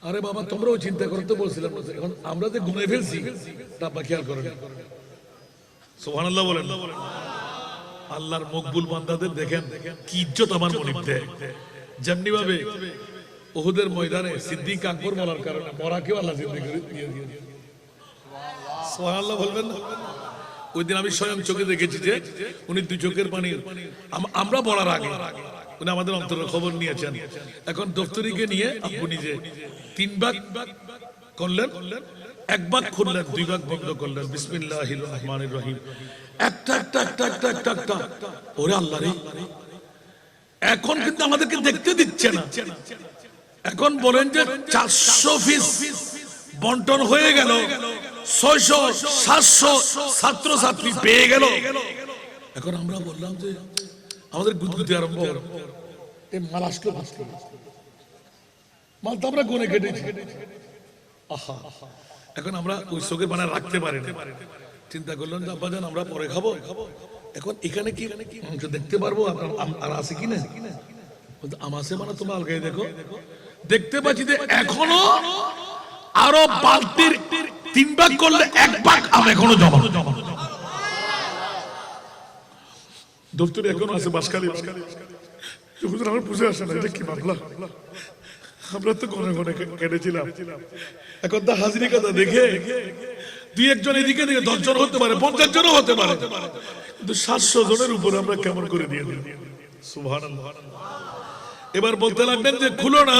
আরে বাবা তোমরাও চিন্তা করতে বলছিলাম না, এখন আমরা যে ঘুমিয়ে ফেলছি তা খেয়াল করেন। সুবহানাল্লাহ বলেন। আল্লাহর মকবুল বান্দাদের দেখেন কি ইজ্জত আমার মনে দেয়। যেমনি ভাবে উহুদের ময়দানে সিদ্দিক আকবর বলার কারণে মরাকেও আল্লাহ জিন্দেগি দিয়ে দিয়েছে। সুবহানাল্লাহ বলবেন না? ওই দিন আমি স্বয়ং চোখে দেখেছি যে উনি 2 চোখের পানি, আমরা বলার আগে উনি আমাদের অন্তরের খবর নিয়েছেন। এখন দফতরিকে নিয়ে আপনি নিজে 3 ভাগ করলেন, 1 ভাগ খুললেন, 2 ভাগ বন্ধ করলেন। বিসমিল্লাহির রহমানির রহিম, একটা একটা একটা একটা একটা একটা। ওরে আল্লাহ রে, এখন কিন্তু আমাদেরকে দেখতে দিচ্ছে না। এখন বলেন যে 400 পিস বন্টন হয়ে গেল, 600-700 ছাত্র ছাত্রী পেয়ে গেল। এখন আমরা বললাম যে আমাদের গুদগুদি আরম্ভ হলো, এই মাল আসলো মাল তো আমরা গুনে কেটেছি। আহা, এখন আমরা ওই চোখের পানি রাখতে পারি না, চিন্তা করলাম যে আব্বাজান আমরা পরে খাবো। এখন এখানে কি মাংস দেখতে পারবো আর আছে কিনা, আম আছে মানে তোমার আলগাই দেখো, দেখতে পাচ্ছি যে এখনো আরো বালতির 3 ভাগ করলে 1 ভাগ আম এখনো জমা। দপ্তরে এখনো আছে বাসকালি। আমার বুঝে আসে না এটা কি মামলা, আমরা তো ঘনে ঘনে কেটেছিলাম। এখন তো হাজিরি কথা দেখে 2-1 জন এদিকে দিকে 10 জন হতে পারে, 50 জনও হতে পারে, কিন্তু 700 জনের উপরে আমরা কেমন করে দিয়ে দিই। সুবহানাল্লাহ। এবার বলতে লাগলেন যে খুলো না,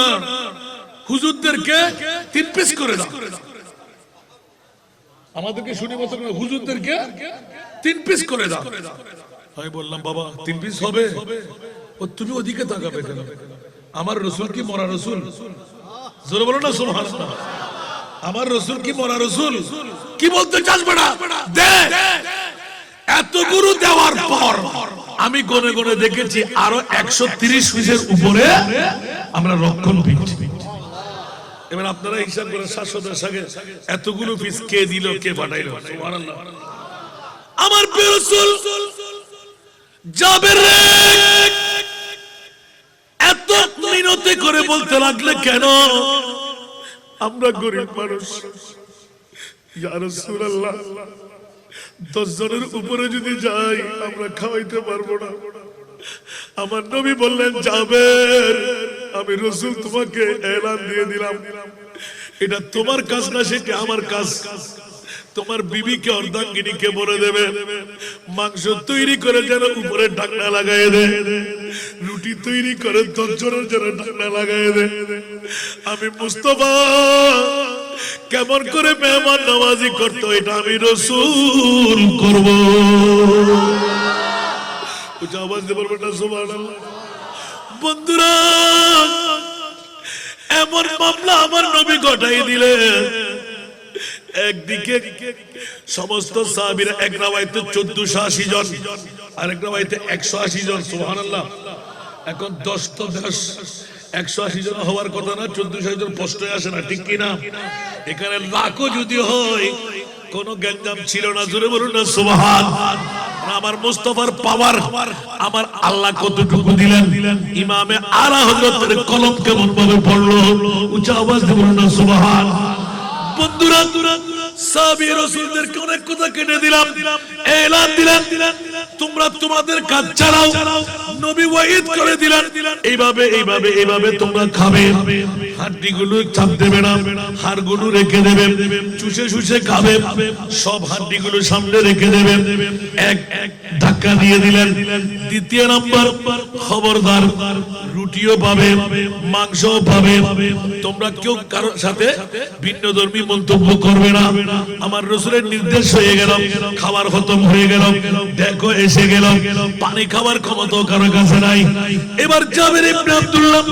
হুজুরদেরকে 3 পিস করে দাও। আমাদেরকে শুনি মতো হুজুরদেরকে 3 পিস করে দাও। আমি বললাম বাবা 3 পিস হবে? ও তুমি ওদিকে তাকাবে কেন? আমার রসুল কি মরা রসুল? জোরে বলো না সুবহানাল্লাহ। আমার রসুল কি মরা রসুল? কি বলতে চাস বেটা? দে। এত গুরু দেওয়ার পর আমি গনে গনে দেখেছি আরো 130 পিসের উপরে আমরা রক্ষণ পেয়েছি। এবার আপনারা হিসাব করে 700 সাগে এতগুলো পিস কে দিল, কে পাঠাইলো? সুবহানাল্লাহ। আমার প্রিয় রাসূল জাবের এত মিনতি করে বলতে লাগলে কেন? আমরা গরিব মানুষ, ইয়া রাসূলুল্লাহ 10 জনের উপরে যদি যাই আমরা খাওয়াইতে পারবো না। আমার নবী বললেন জাবের আমি রাসূল তোমাকে এলান দিয়ে দিলাম, এটা তোমার কাজ না, সেটা আমার কাজ। তোমার বিবিকে অর্ধাঙ্গিনীকে বলে দেবে মাংস তৈরি করে যেন উপরে ঢাকনা লাগাই দে, রুটি তৈরি করে 10 জনের যেন ঢাকনা লাগাই দে। আমি মুস্তাফা কেমন করে মেহমান নওয়াজি করতো এটা আমি রাসূল করব। উচ্চ আওয়াজ দিয়ে বলবেন না সুবহানাল্লাহ। বন্ধুরা এমন মামলা আমার নবী ঘটাই দিলেন। একদিকে সমস্ত সাহাবীরা, এক রাওয়ায়াতে 1480 জন, আরেক রাওয়ায়াতে 180 জন। সুবহানাল্লাহ। এখন 10 তো 10 180 জন হওয়ার কথা না, 1480 জন প্রশ্নই আসে না, ঠিক কি না? এখানে লাখও যদি হয় কোনো গ্যাঞ্জাম ছিল না। জোরে বলুন না সুবহান। আমার মুস্তাফার পাওয়ার আমার আল্লাহ কতটুকু দিলেন। ইমামে আলা হযরতের কলম কেমন ভাবে পড়লো, উচ্চ আওয়াজ দিয়ে বলুন না সুবহান। বন্ধুরা সাহাবী রাসূলদেরকে অনেক কথা কেটে দিলাম, এলান দিলেন তোমরা তোমাদের কাজ চালাও। নবী ওয়াইদ করে দিলেন এইভাবে এইভাবে এইভাবে তোমরা খাবে, হাড্ডিগুলো চাপ দেবে না, হাড়গুলো রেখে দেবে, চুষে চুষে খাবে, সব হাড্ডিগুলো সামনে রেখে দেবে। এক ধাক্কা দিয়ে দিলেন। দ্বিতীয় নাম্বার খবরদার রুটিও পাবে, মাংসও পাবে, তোমরা কেউ কারোর সাথে ভিন্ন ধর্মী মন্তব্য করবে না। আমার রাসূলের নির্দেশ হয়ে গেল, খাবার খতম হয়ে গেল, দেখো এসে গেল, পানি খাওয়ার ক্ষমতা কারোর কাছে নাই। এবার জাবের ইবনে আব্দুল্লাহ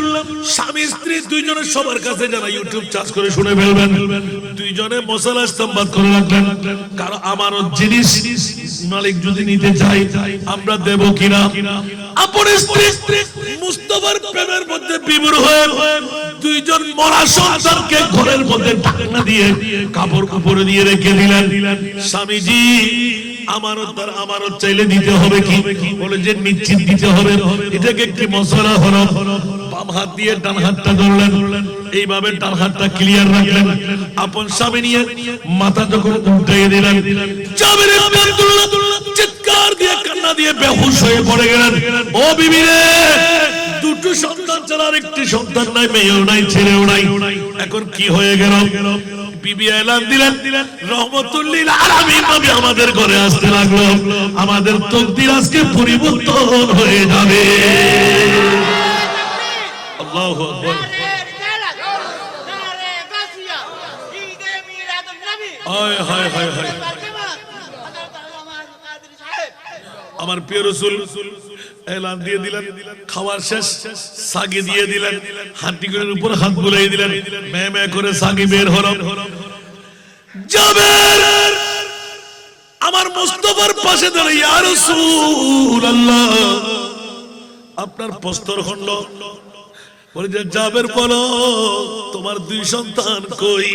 স্বামী স্ত্রী দুইজনের সবার কাছে যারা ইউটিউব চার্জ করে শুনে ফেলবেন, দুইজনে মশলা ইস্তেমবাদ করে রাখলেন, কারণ আমারও জিনিস মালিক যদি নিতে চাই আমরা দেব কিনা। আপন স্ত্রী মুস্তাফার প্রেমের মধ্যে বিভোর হয়ে দুইজন মরা সন্তানকে ঘরের মধ্যে ঢাকনা দিয়ে কাপড় উপরে দিয়ে রেখে দিলেন। স্বামীজি আমারও চাইলে দিতে হবে কি? বলে যে নিশ্চিত দিতে হবে। এটাকে কি মশলা হলো? বাম হাত দিয়ে ডান হাতটা ধরলেন, এইভাবে ডান হাতটা ক্লিয়ার রাখলেন, আপন স্বামী নিয়ে মাথা যখন উল্টাইয়ে দিলেন, জাবের ইবনে আব্দুল্লাহ চিৎকার দিয়ে কান্না দিয়ে বেহুশ হয়ে পড়ে গেলেন। ও বিবি রে, দুটো সন্তান ছাড়া আরেকটি সন্তান নাই, মেয়েও নাই, ছেলেও নাই, এখন কি হয়ে গেল? বিবি এলান দিলেন রহমতুল লিল আলামিন নবী আমাদের ঘরে আসতে লাগলো, আমাদের তকদির আজকে পরিবর্তন হয়ে যাবে। আল্লাহু আকবার। হায় হায় হায় হায়। আমার প্রিয় রাসূল এলান দিয়ে দিলেন, খাওয়ার শেষ, সাগি দিয়ে দিলেন, হাড্ডিগুলোর উপর হাত বুলিয়ে দিলেন, মেয়ে মেয়ে করে সাগি বের হলো। জাবের আমার মুস্তাফার পাশে দাঁড়িয়ে, ইয়া রাসূলুল্লাহ আপনার প্রস্তর খণ্ড। বলে যে জাবের বলো তোমার 2 সন্তান কই?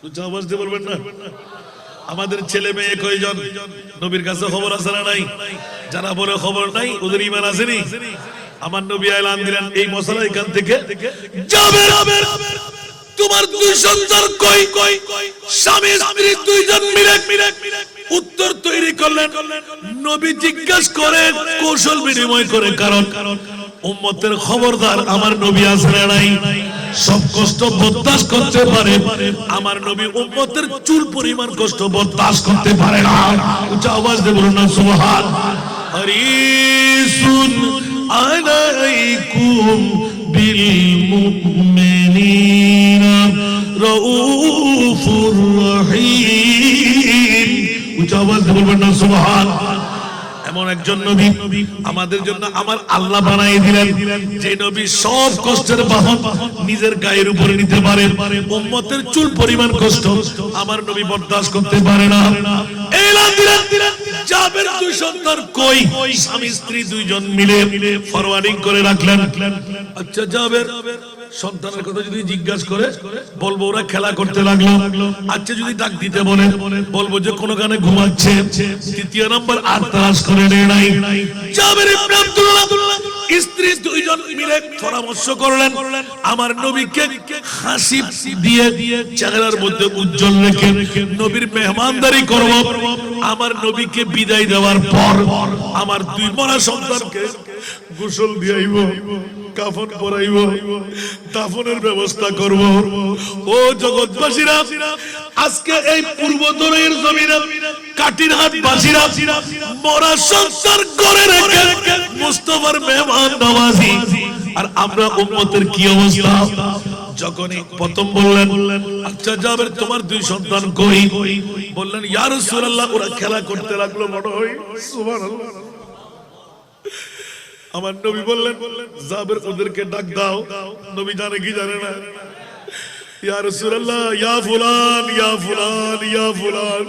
উচ্চ আওয়াজ দিয়ে বলবেন না। আমাদের ছেলে মেয়ে কয়জন নবীর কাছে খবর আছে না নাই? যারা বলে খবর নাই ওদের ঈমান আসেনি। আমার নবী এলান দিলেন এই মশলা এখান থেকে যাবে। তোমার দুই সন্তান কই? স্বামী স্ত্রী দুইজন মিলে উত্তর তৈরি করলেন। নবী জিজ্ঞাসা করে কৌশল বিনিময় করে, কারণ উম্মতের খবরদার আমার নবী আছে না নাই? সব কষ্ট বরদাস্ত করতে পারে, আমার নবী উম্মতের চুল পরিমাণ কষ্ট বরদাস্ত করতে পারে না। উচ্চ আওয়াজ দিয়ে বলুন না সুবহান। হারিসুন আলাইকুম বিল মুমিনিনা রাউফুর রহিম। উচ্চ আওয়াজ দিয়ে বলবেন না সুবহান। এমন একজন নবী আমাদের জন্য আমার আল্লাহ বানিয়ে দিলেন, যে নবী সব কষ্টের বাহন নিজের গায়ের উপরে নিতে পারে। উম্মতের চুল পরিমাণ কষ্ট আমার নবী বরদাস্ত করতে পারে না। এলান দিলেন জাবের দুই সন্তান কই? স্বামী স্ত্রী দুইজন মিলে ফরওয়ার্ডিং করে রাখলেন। আচ্ছা জাবের সন্তানের কথা যদি জিজ্ঞাসা করে বলবো ওরা খেলা করতে লাগলো। আচ্ছা যদি ডাক দিতে বলে বলবো যে কোন গানে ঘুমাচ্ছে। তৃতীয় নাম্বার আর তালাশ করে নেই। জাবের ইবনে আব্দুল্লাহ স্ত্রী দুইজন মিলে পরামর্শ করলেন, আমার নবীকে হাসি দিয়ে চেহারার মধ্যে উজ্জ্বল রেখে নবীর মেহমানদারি করব। আমার নবীকে বিদায় দেওয়ার পর আমার দুই মরা সন্তানকে গোসল দিয়াইব, কাফন পরাইব, দাফনের ব্যবস্থা করব। ও জগৎবাসীরা, আজকে এই পূর্বতনের জমিনে কাটিরহাট বাসীরা মরা সংসার করে রেখে মুস্তাফার মেহমান নওয়াজি, আর আমরা উম্মতের কি অবস্থা? যখনই প্রথম বললেন আচ্ছা জাবের তোমার দুই সন্তান কই? বললেন ইয়া রাসূলুল্লাহ ওরা খেলা করতে লাগলো মনে হয়। সুবহানাল্লাহ। আমার নবী বললেন জাবের ওদেরকে ডাক দাও। নবী জানে কি জানে না? ইয়া রাসূলুল্লাহ ইয়া ফুলান ইয়া ফুলান ইয়া ফুলান।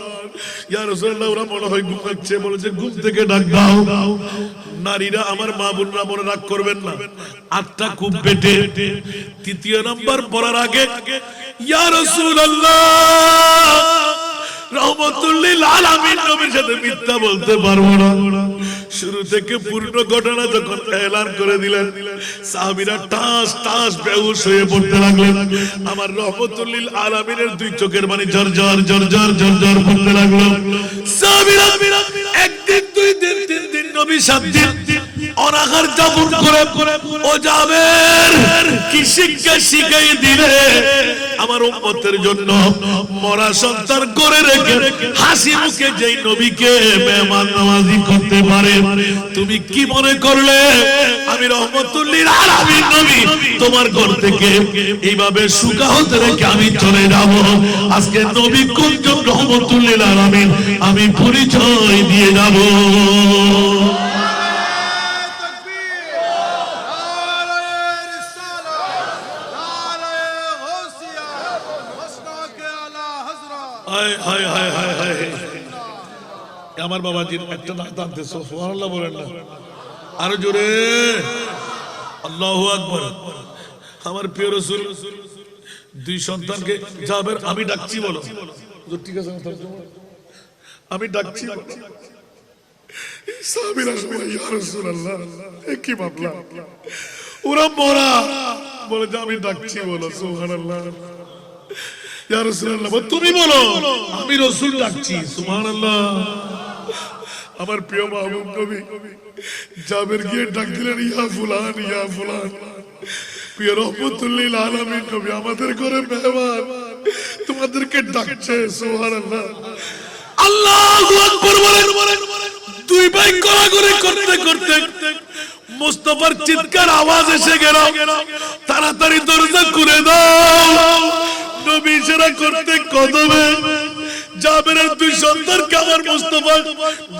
ইয়া রাসূলুল্লাহ ওরা মনে হয় ঘুমাচ্ছে, বলেছে ঘুম থেকে ডাক দাও। নারীরা আমার মা বোনরা মনে রাগ করবেন না, আটটা খুব পেটে। তৃতীয় নাম্বার পড়ার আগে ইয়া রাসূলুল্লাহ রহমাতুল লিল আলামিন নবীর সাথে মিথ্যা বলতে পারবো না। শুরু থেকে পূর্ণ ঘটনা যখন এলান করে দিলেন, সাহাবীরা টাস টাস বেহুশ হয়ে পড়তে লাগলেন। আমার রহমাতুল লিল আলামিনের দুই চোখের পানি ঝরঝর ঝরঝর ঝরঝর পড়তে লাগলো। সাহাবীরা একদিন দুই দিন তিন দিন নবী সাত দিন অনাহার যাপন করে ও জাবের কি শিক্ষা শিখাই দিলে আমার উম্মতের জন্য মরা সন্তান করে রেখে হাসি মুখে যেই নবীকে মেহমান নওয়াজি করতে পারে, তুমি কি মনে করলে আমি রহমাতুল লিল আলামিন নবী তোমার ঘর থেকে এইভাবে সুকাহত রেখে আমি চলে যাব? আজকে নবী কোনজন রহমাতুল লিল আলামিন আমি পরিচয় দিয়ে যাব। আমার বাবাজির একটা নাম টানতে সুবহানাল্লাহ বলেন না, আরো জোরে আল্লাহু আকবার। আমার প্রিয় রাসূল দুই সন্তানকে জাবের আমি ডাকছি বলো। ঠিক আছে আমি ডাকছি। সাহাবীরা বলে ইয়া রাসূলুল্লাহ কি মামলা? ওরা মরা বলে যে আমি ডাকছি বলো। সুবহানাল্লাহ। ইয়া রাসূলুল্লাহ তুমি বলো আমি রাসূল ডাকছি। সুবহানাল্লাহ। আমার প্রিয় মাহবুব নবী জাবের গিয়ে ডাক দিলেন ইয়া ফুলান ইয়া ফুলান। প্রিয় রহমাতুল লিল আলামিন নবী আমাদের ঘরে মেহমান, তোমাদেরকে ডাকছে। সুবহানাল্লাহ। আল্লাহু আকবার বলেন। দুই ভাই গলাগলি করতে করতে মুস্তাফার চিৎকার আওয়াজ এসে গেল, তাড়াতাড়ি দরজা খুলে দাও। নবী ইশারা করতে কদমে জাবেরের দুই সন্তানকে আমার মুস্তাফা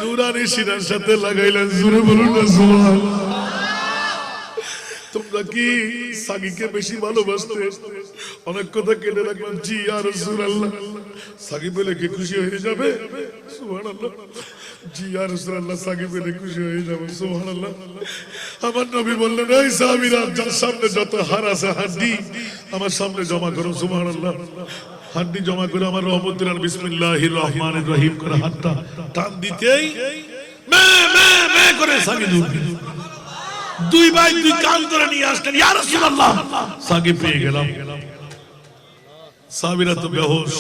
নূরানি সিনার সাথে লাগাইলেন। জোরে বলুন না সুবহানাল্লাহ। তোমরা কি সাগীকে বেশি ভালোবাসতে? অনেক কথা কেটে রাখলাম। জি ইয়া রাসূলুল্লাহ। সাগী বলে কি খুশি হয়ে যাবে? সুবহানাল্লাহ। জি ইয়া রাসূলুল্লাহ সাগী বলে খুশি হয়ে যাবে। সুবহানাল্লাহ। আমার নবী বললেন এই সাহাবীরা যার সামনে যত হার আছে হাড্ডি আমার সামনে জমা করো। সুবহানাল্লাহ। হাড্ডি জমা করে আমার রহমতুল্লাহ বিসমিল্লাহির রহমানির রহিম করে হাতটা টান দিতেই মে মে মে করে সাগি দৌড় দুই ভাই দুই কান ধরে নিয়ে আসলেন ইয়া রাসূলুল্লাহ সাগি পেয়ে গেলাম সাহাবীরা তো বেহুশ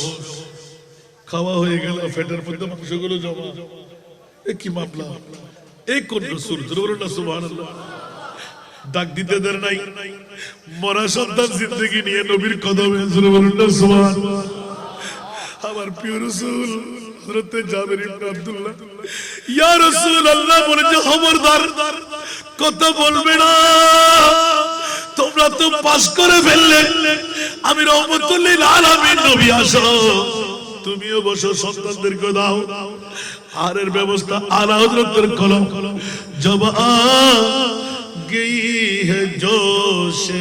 খাওয়া হয়ে গেল পেটের মধ্যে মাংসগুলো জমা এ কি মামলা এই কোন রাসূল বলুন না সুবহানাল্লাহ ডাক দিতে দের নাই মরা সন্তান জিন্দেগি নিয়ে নবীর কদমে বলুন না সুবহানাল্লাহ আমার প্রিয় রাসূল হযরত জাবের ইবনে আব্দুল্লাহ ইয়া রাসূলুল্লাহ বলে যে খবরদার কথা বলবে না তোমরা তো পাস করে ফেললে আমি রহমতুল লিল আলামিন নবী আসো তুমিও বসো সন্তানদেরকে দাও আরের ব্যবস্থা আলা হযরতের কলম জব আ गई है जोशे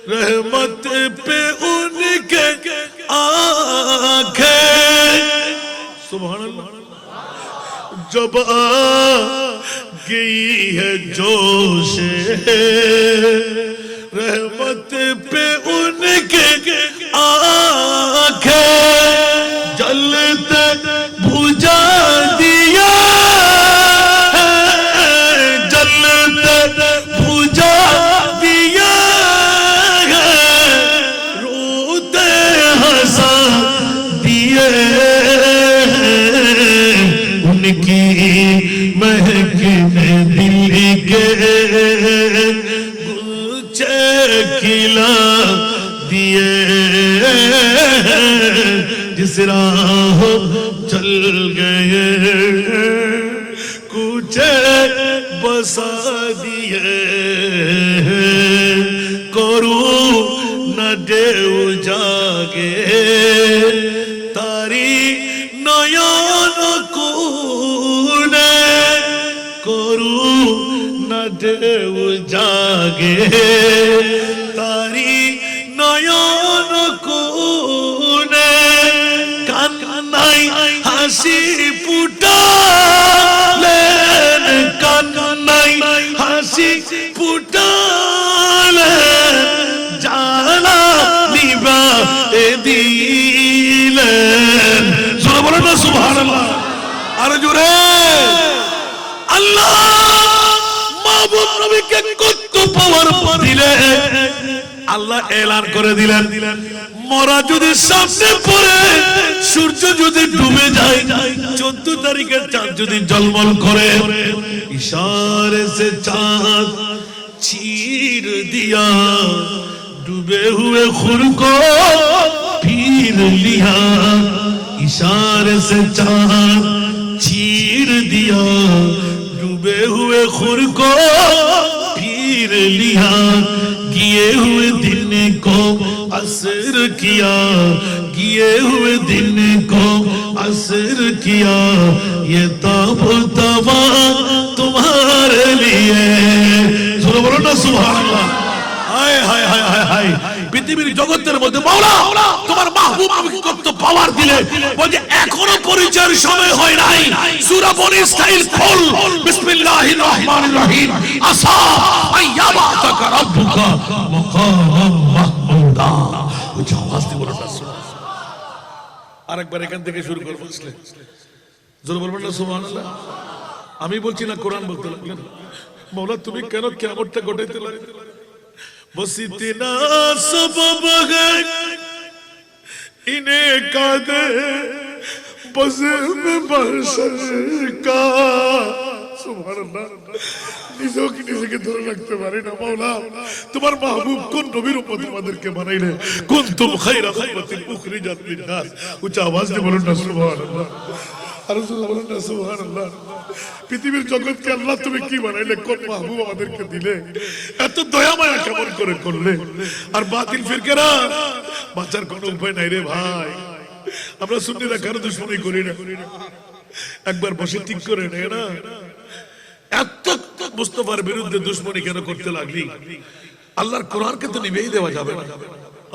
रहमत पे उनके आंखें सुभान अल्लाह जब आ गई है जोशे रहमत पे उनके आंखें जलते बुझा दिया बुझा दिया रोते हंसा दिए उनकी महक में दिल के गुलचे खिला दिए जिस राह चल गए कुछ बसा दिए करू न देव जागे तारी नयन कुने करू न देव जागे तारी नयन कुने कान्नाई हासि फुटा কান্নাই হাসি ফুটালে জানা নিবা এ দিলেন জোরে বলেন না সুবহানাল্লাহ আরে জোরে আল্লাহ মাহবুব নবীকে কত পাওয়ার দিলে আল্লাহ এলান করে দিলেন মরা যদি সামনে পড়ে সূর্য যদি ডুবে যায় 14 তারিখের চাঁদ যদি ঝলমল করে इशारे से चांद चीर दिया डूबे हुए खुर को फिर लिया इशारे से चांद चीर दिया डूबे हुए खुर को फिर लिया किए हुए दिन को असर किया किए हुए दिन को असर किया ये तब तवा तुम्हारे लिए सुनो बोलो ना सुभान अल्लाह हाय हाय हाय हाय हाय পৃথিবীর জগতের মধ্যে মাওলা তোমার মাহবুব আমাকে কত পাওয়ার দিলে বলে এখনো পরিচয়ের সময় হয় নাই সূরা বনী ইসরাঈল খোল বিসমিল্লাহির রহমানির রহিম আসা আইয়াবাতাকা রাব্বুকা মাকাম মাহমুদা উচ্চ আওয়াজ দিয়ে বলো না সুবহানাল্লাহ আরেকবার এখান থেকে শুরু করব বুঝলে জোরে বলবেন না সুবহানাল্লাহ আমি বলছি না কোরআন বলতে লাগলেন মাওলা তুমি কেন কিয়ামতটা ঘটাইতে লাগলে बस इतना सबब है इन्हें का दे बस में बशर का सुभान अल्लाह নিজেও কি নিজেকে ধরে রাখতে পারি না মাওলা তোমার মাহবুব কোন নবীর উম্মত আমাদেরকে বানাইলে কুনতুম খায়রা উম্মাতিন উখরিজাত লিন-নাস উচ্চ আওয়াজ দিয়ে বলুন না সুবহানাল্লাহ আর রাসূলুল্লাহ বলেন না সুবহানাল্লাহ পৃথিবীর জগৎকে আল্লাহ তুমি কি বানাইলে কোন মাহবুব আমাদেরকে দিলে এত দয়া মায়া কেমন করে করলে আর বাতিল ফিরকারা বাঁচার কোনো উপায় নাই রে ভাই আমরা সুন্নিরা কারো দুশমনি করি না একবার বসে ঠিক করে নে না এত মুস্তাফার বিরুদ্ধে দুশমনি কেন করতে লাগলি আল্লাহর কোরআনকে তো নিভেই দেওয়া যাবে না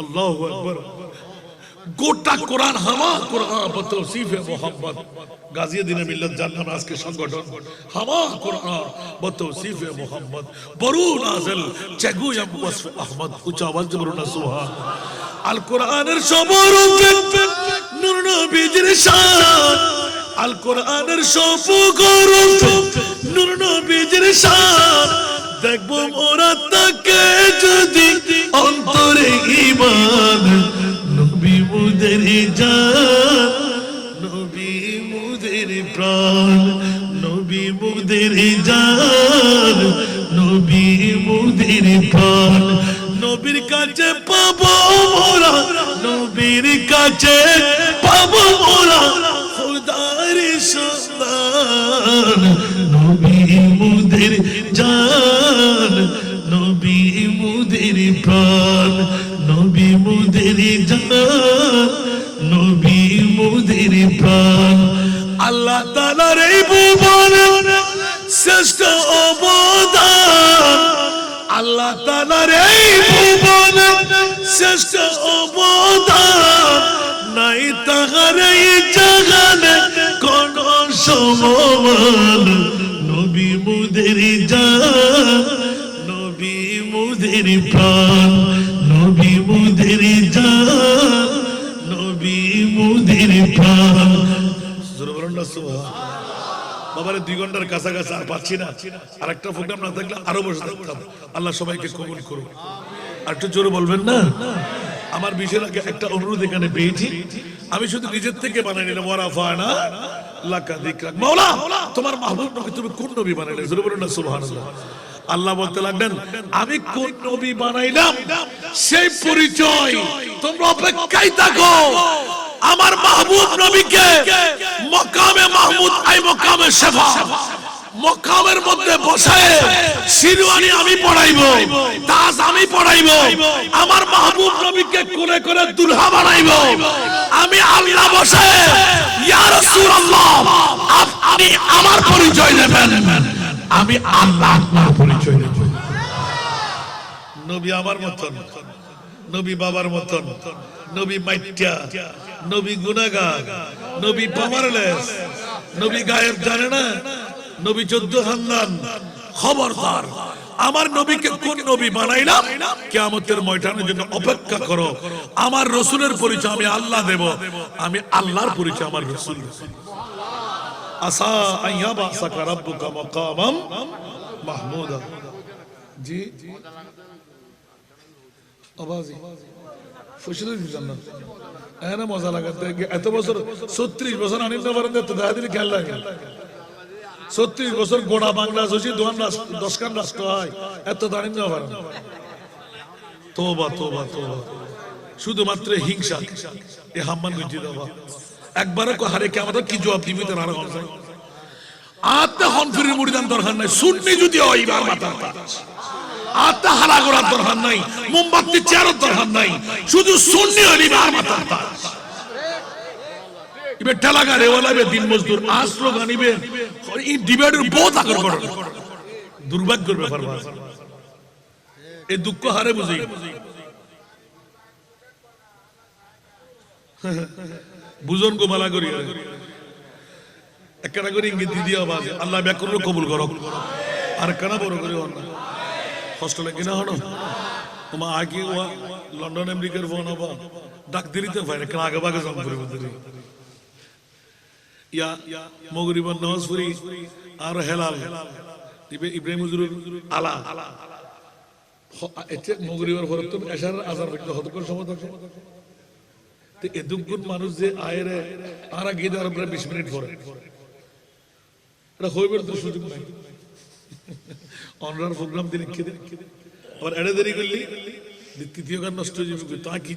আল্লাহু আকবার গোটা কোরআন হামা কোরআন বতৌসিফ মোহাম্মদ গাজিয়াদিনে মিল্লাত জান্নাত আজকে সংগঠন হামা কোরআন বতৌসিফ মোহাম্মদ বরু নাজিল চেগুয়াম ওয়াসফ আহমদ উচ্চ আওয়াজ বলুন না সুবহান আল কোরআনের সবরূপে নূর নবীজির শান আল কোরআনের সবরূপে নূর নবীজির শান দেখবো মোরা তাকে যদি অন্তরে ঈমান নবী মুদের জান নবী মুদের প্রাণ নবী মুদের জান নবী মুদের প্রাণ নবীর কাছে পাবো মোরা নবীর কাছে পাবো মোরা খোদার সন্ধান নবী মুদের জান নবী মুদের প্রাণ নবী মুদের জান নবী মুদের প্রাণ আল্লাহ তাআলার এই ভুবনে শ্রেষ্ঠ অবদান আল্লাহ তাআলার এই ভুবনে শ্রেষ্ঠ অবদান নাই তাহার এই জাগানে কোন সমান নবী মুদের জান নবী মুদের প্রাণ নবী মুদের জান নবী মুদের প্রাণ জোরে বলুন না সুবহান বাবারে 2 ঘন্টার কাছাকাছি আর পাচ্ছি না আরেকটা প্রোগ্রাম না থাকলে আরো বসে থাকতাম আল্লাহ সবাইকে কবুল করুন আর একটু জোরে বলবেন না আমার বিশেষ আগে একটা অনুরোধ এখানে পেয়েছি আমি শুধু নিজের থেকে বানাই নিলাম ওয়ারাফানা লাকা যিকরাক মাওলা তোমার মাহবুব নবী তুমি কোন নবী বানাইলে জোরে বলুন না সুবহানাল্লাহ আল্লাহ বলতে লাগলেন আমি কোন নবী বানাইলাম সেই পরিচয় তোমরা অপেক্ষায় থাকো আমার মাহবুব নবীকে মাকামে মাহমুদ আই মাকামে শাফা মাকামের মধ্যে বসায় শিরওয়ানি আমি পড়াইবো তাজ আমি পড়াইবো আমার মাহবুব নবীকে কোলে করে দুলহা বানাইবো আমি আল্লাহ বসায় ইয়া রাসূলুল্লাহ আপনি আমার পরিচয় দেবেন আমি আল্লাহ আপনার পরিচয় দেব নবী আমার মতন নবী বাবার মতন নবী মাইত্যা নবী গুনাহগার নবী পাওয়ারলেস নবী গায়েব জানে না নবী 14 খানদান খবরদার আমার নবীকে কোন নবী বানাইলাম কিয়ামতের ময়দানের জন্য অপেক্ষা করো আমার রাসূলের পরিচয় আমি আল্লাহ দেব আমি আল্লাহর পরিচয় আমার রাসূল আসা আইয়াবা সাকা রাব্বুকা মাকামাম মাহমুদা জি আওয়াজ ফুশিল জান্নাত এনা মজা লাগাতে এত বছর 36 বছর আনিম না পারেন তো দাদির খেয়াল লাগে 36 বছর গোড়া বাংলা হইছে 10 খান রাষ্ট্র হয় এত দাঁড়িন না পারেন তওবা তওবা তওবা শুধুমাত্র হিংসা এ হাম্মান গজি দাও একবারে কো হারে কি আমাদের কি জবাব দিবি তার আর কথা আতে হনফিরের মুরিদান দরকার নাই সুন্নি যদি হয় ইবার মাথা আতে হালা করার দরকার নাই মোমবাতি চেয়ারের দরকার নাই শুধু সুন্নি হলি ইবার মাথা ইবে ঠেলাগা রেওয়ালাবে দিন মজদুর আসলো গানিবে এই ডিবেটের বহুত আগর করে দুর্ভাগ্যের ব্যাপার বাস এই দুঃখ হারে বুঝি বুঝন গো মালা করি একটা করে ইঙ্গিত দিয়ে আওয়াজ আল্লাহ ব্যাকরণ কবুল করো আর কানা বড় করে না কষ্ট লাগে না হলো তোমার আগে লন্ডন আমেরিকার ফোন হবা ডাক দিতে পারে কেন আগে বাগে জম করে বলতে ইয়া মগরিবার নামাজ পড়ি আর হেলাল ইব্রাহিম হুজুরের আলা এতে মগরিবার হরত এশার আজান পর্যন্ত হত করে সময় থাকে তো এদুগুন মানুষ যে আয়রে আর আগে আর 20 মিনিট পরে এটা হইবার তো সুযোগ নাই অনরার প্রোগ্রাম দিন লিখে দিন আবার এড়ে দেরি করলি দ্বিতীয় গান নষ্ট হয়ে যাবে তা কি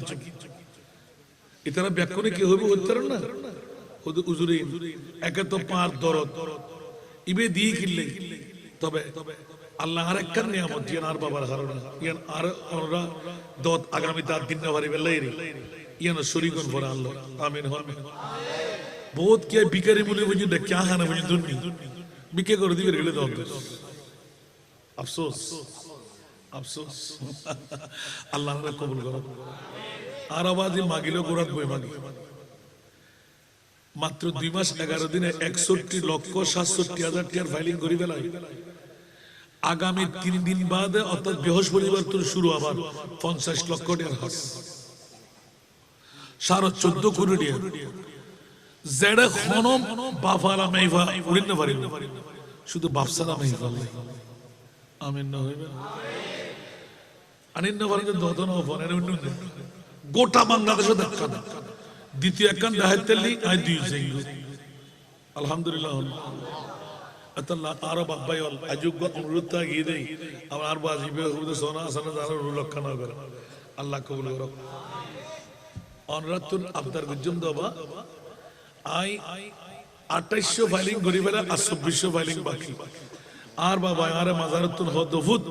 এটারা ব্যাকরণে কি হইবে হতে পারে না হুজুরে একে তো পার দরদ ইবে দিয়ে কিনলে তবে আল্লাহ আর একটা নিয়ামত ইয়ান আর বাবার হারনা ইয়ান আর ওরা দত আগামী তার দিন না পারিবে লাইরি ইয়ান শরীকন পরে আল্লাহ আমিন হন বহুত কে বিকারি বলে বুঝি না क्या খানা বুঝি দুনি বিকে করে দিবে রেলে দাও আফসোস আফসোস আল্লাহ কবুল করো আর আবাজি মাগিলো গোরাত বই মাগি মাত্র 2 মাস 11 দিনে 61,67,000 টাকার ফাইলিং করি ফেলাই আগামী 3 দিন বাদে অর্থাৎ বৃহস্পতিবার তোর শুরু আবার 50 লক্ষ টাকার হাস 14.5 কোটি টাকা যেটা খনম বাফালা মেইফা উড়িন না পারি শুধু বাপসালা মেইফা আমিন না হইবে আনিন না পারি দত না ফোন এর উন্নয়ন গোটা বাংলাদেশে দেখা দ্বিতীয় একখান দেখাইতেলি আই দিয়েছে আলহামদুলিল্লাহ আল্লাহ আরো বাবাই হল আযোগ্য অনুরোধ গিয়ে দেই আমার আর বাজিবে সোনা আসানা জানো রুলক্ষা না করে আল্লাহ কবুল করো অনুরাতুন আবদার গুজম দবা আই 2800 ফাইলিং করি ফেলা আর 2400 ফাইলিং বাকি আর বাবা আরে মাজারতুন হদফুত